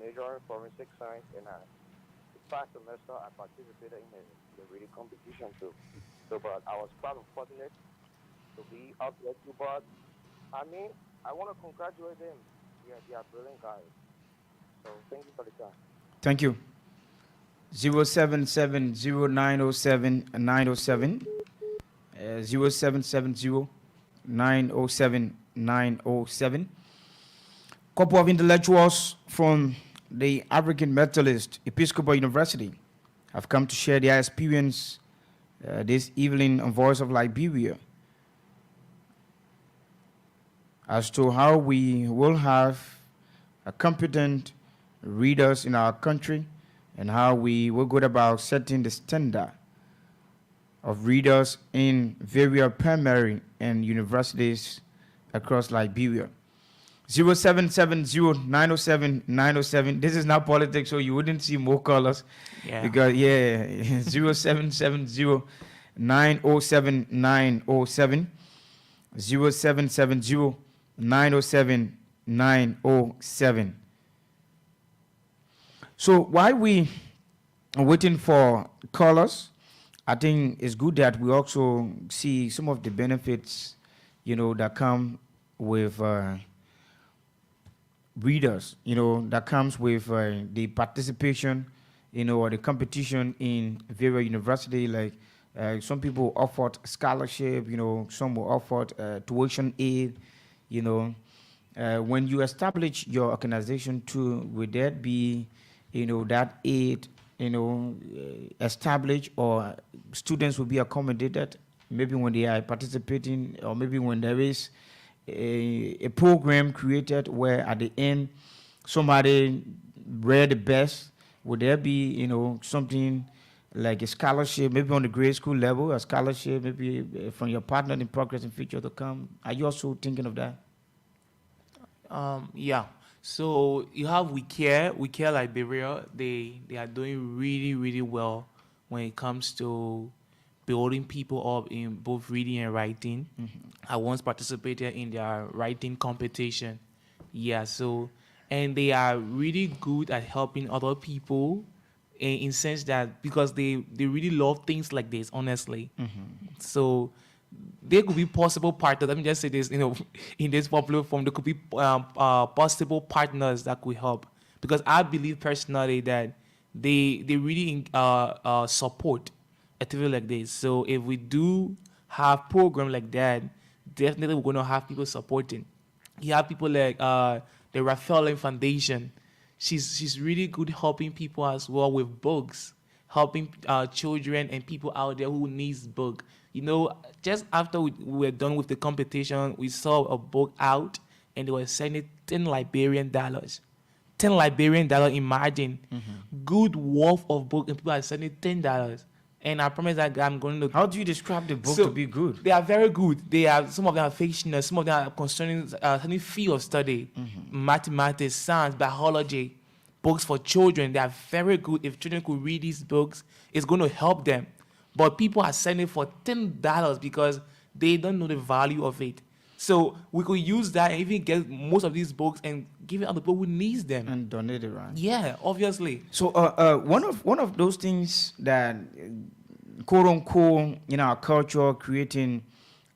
majoring in forensic science, and this past semester I participated in the reading competition too. So, but I was quite unfortunate to be up there too. But I mean, I want to congratulate them. Yeah, they are brilliant guys. So thank you for the time. Thank you. 0770-907-907. 0770-907-907. Couple of intellectuals from the African Methodist Episcopal University have come to share their experience this evening on Voice of Liberia as to how we will have a competent readers in our country and how we will go about setting the standard of readers in various primary and universities across Liberia. 0770-907-907. This is not politics, so you wouldn't see more colors. Yeah. Because, 0770-907-907. 0770-907-907. So while we are waiting for callers, I think it's good that we also see some of the benefits, that come with readers, that comes with the participation, or the competition in various universities. Like some people offered scholarship, some were offered tuition aid, when you establish your organization too, would that be, that aid, established, or students will be accommodated maybe when they are participating, or maybe when there is a program created where at the end somebody read the best? Would there be, something like a scholarship, maybe on the grade school level, a scholarship maybe from your partner in progress in future to come? Are you also thinking of that? Yeah. So you have We Care Liberia. They are doing really, really well when it comes to building people up in both reading and writing. I once participated in their writing competition. Yeah, so, and they are really good at helping other people in sense that because they really love things like this, honestly. So there could be possible partners. Let me just say this, in this popular form, there could be possible partners that could help, because I believe personally that they really support activity like this. So if we do have program like that, definitely we're going to have people supporting. You have people like the Raphael Foundation. She's really good helping people as well with books, helping children and people out there who needs book. Just after we were done with the competition, we saw a book out and they were selling $10 $10 imagine. Good worth of book, and people are selling $10. And I promise that I'm going to. How do you describe the book to be good? They are very good. Some of them are fictional, some of them are concerning certain field of study, mathematics, science, biology, books for children. They are very good. If children could read these books, it's going to help them. But people are selling for $10 because they don't know the value of it. So we could use that and even get most of these books and give it to the people who needs them. And donate it, right? Yeah, obviously. So one of those things that, quote unquote, in our culture, creating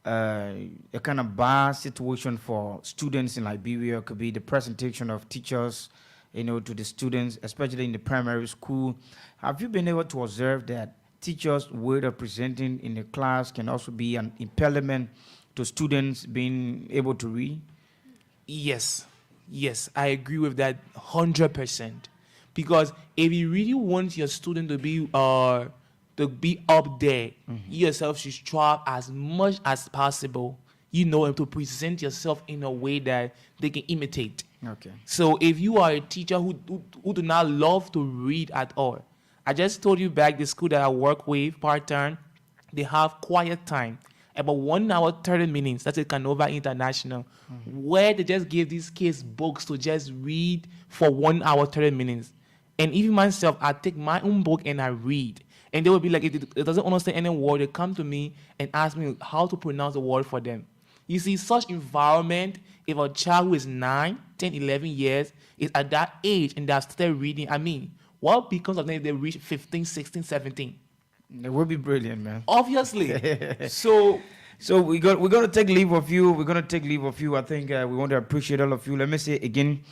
a kind of bad situation for students in Liberia could be the presentation of teachers, to the students, especially in the primary school. Have you been able to observe that teachers' way of presenting in the class can also be an impediment to students being able to read? Yes, I agree with that 100%. Because if you really want your student to be up there, you yourself should strive as much as possible, and to present yourself in a way that they can imitate. Okay. So if you are a teacher who do not love to read at all, I just told you back the school that I work with part-time, they have quiet time. about 1 hour 30 minutes. That's at Canova International, where they just give these kids books to just read for 1 hour 30 minutes. And even myself, I take my own book and I read. And they will be like, it doesn't understand any word. They come to me and ask me how to pronounce the word for them. You see, such environment, if a child who is 9, 10, 11 years is at that age and they have started reading, I mean, what becomes of them if they reach 15, 16, 17? It will be brilliant, man. Obviously. So we're gonna take leave of you. We're gonna take leave of you. I think we want to appreciate all of you. Let me say again,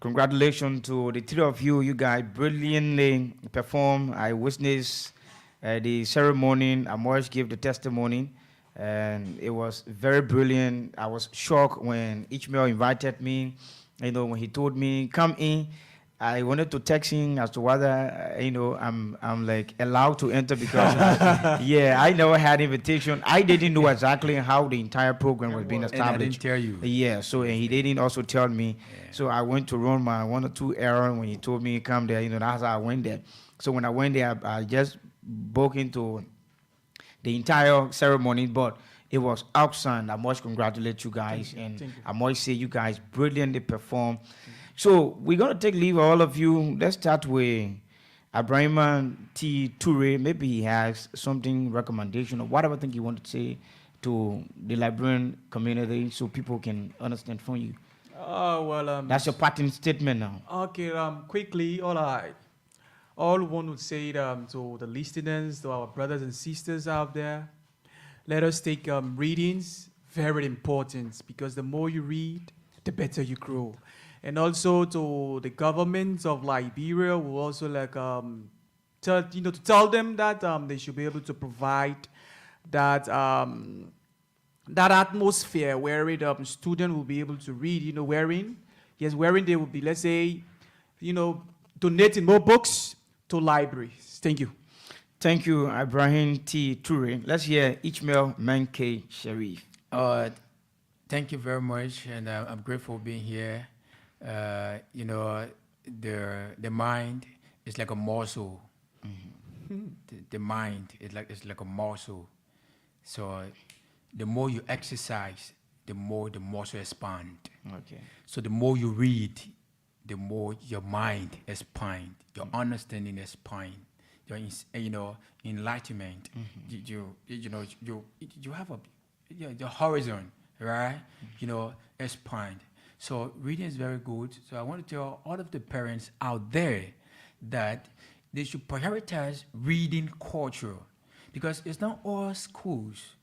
congratulations to the three of you. You guys brilliantly performed. I witnessed the ceremony. Amoris gave the testimony, and it was very brilliant. I was shocked when Ishmael invited me. You know, when he told me come in, I wanted to text him as to whether I'm like allowed to enter because yeah, I never had invitation. I didn't know exactly how the entire program was being established. And I didn't tell you. Yeah, so and he didn't also tell me. Yeah. So I went to run my 1 or 2 errands when he told me come there. That's how I went there. So when I went there, I just broke into the entire ceremony, but it was awesome. I must congratulate you guys, and I must say you guys brilliantly performed. So we're gonna take leave of all of you. Let's start with Abraham T. Toure. Maybe he has something, recommendation or whatever thing you want to say to the Liberian community so people can understand from you. That's your parting statement now. Okay, quickly, all one would say to the listeners, to our brothers and sisters out there, let us take readings, very important, because the more you read, the better you grow. And also to the government of Liberia, we also to tell them that they should be able to provide that that atmosphere where student will be able to read. Wherein they will be, let's say, donating more books to libraries. Thank you. Thank you, Ibrahim T. Toure. Let's hear Ishmael Menke Sharif. Thank you very much, and I'm grateful for being here. The mind is like a muscle. Mm-hmm. The mind is like a muscle. So the more you exercise, the more the muscle expand. Okay. So the more you read, the more your mind expand, your understanding expand, your enlightenment. Mm-hmm. You have the horizon, right? Expand. So reading is very good. So I want to tell all of the parents out there that they should prioritize reading culture, because it's not all schools,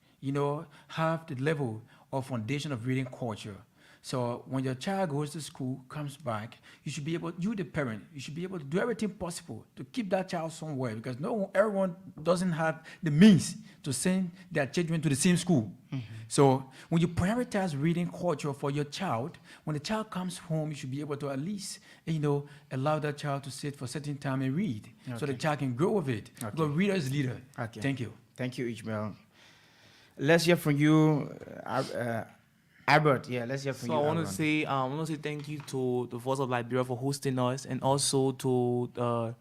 have the level or foundation of reading culture. So when your child goes to school, comes back, you the parent, you should be able to do everything possible to keep that child somewhere, because everyone doesn't have the means to send their children to the same school. Mm-hmm. So when you prioritize reading culture for your child, when the child comes home, you should be able to at least, allow that child to sit for a certain time and read, so the child can grow with it. Okay. Because reader is leader. Okay. Thank you. Thank you, Ishmael. Let's hear from you, Albert. Yeah, let's hear from you. So I want to say thank you to the Voice of Liberia for hosting us, and also to the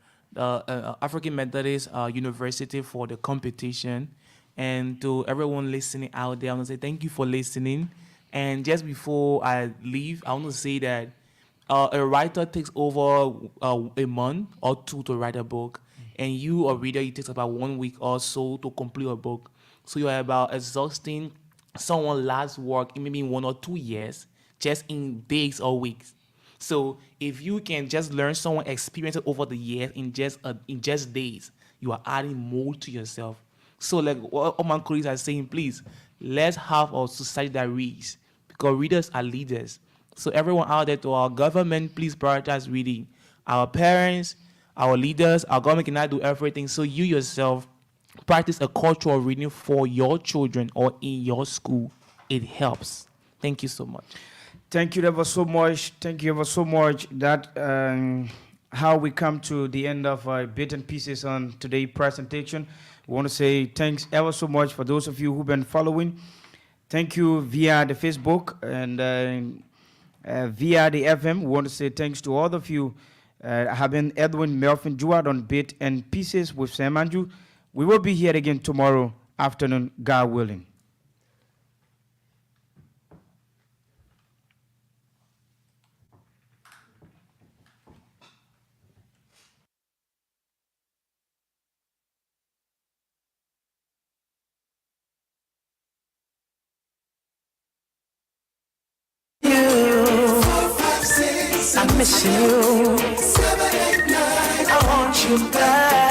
African Methodist University for the competition, and to everyone listening out there. I want to say thank you for listening. And just before I leave, I want to say that a writer takes over a month or 2 to write a book, and you, a reader, it takes about 1 week or so to complete a book. So you are about exhausting someone's last work in maybe 1 or 2 years, just in days or weeks. So if you can just learn someone's experience over the years in just days, you are adding more to yourself. So like what all my colleagues are saying, please, let's have a society that reads, because readers are leaders. So everyone out there, to our government, please prioritize reading. Our parents, our leaders, our government cannot do everything. So you yourself, practice a culture of reading for your children or in your school. It helps. Thank you so much. Thank you ever so much. Thank you ever so much. That how we come to the end of Bits and Pieces on today's presentation. We want to say thanks ever so much for those of you who've been following. Thank you via the Facebook and via the FM. We want to say thanks to all of you. I have been Edwin Melvin Juad on Bits and Pieces with Sam Andrew. We will be here again tomorrow afternoon, God willing. missing you. 7, 8, 9, I want you back.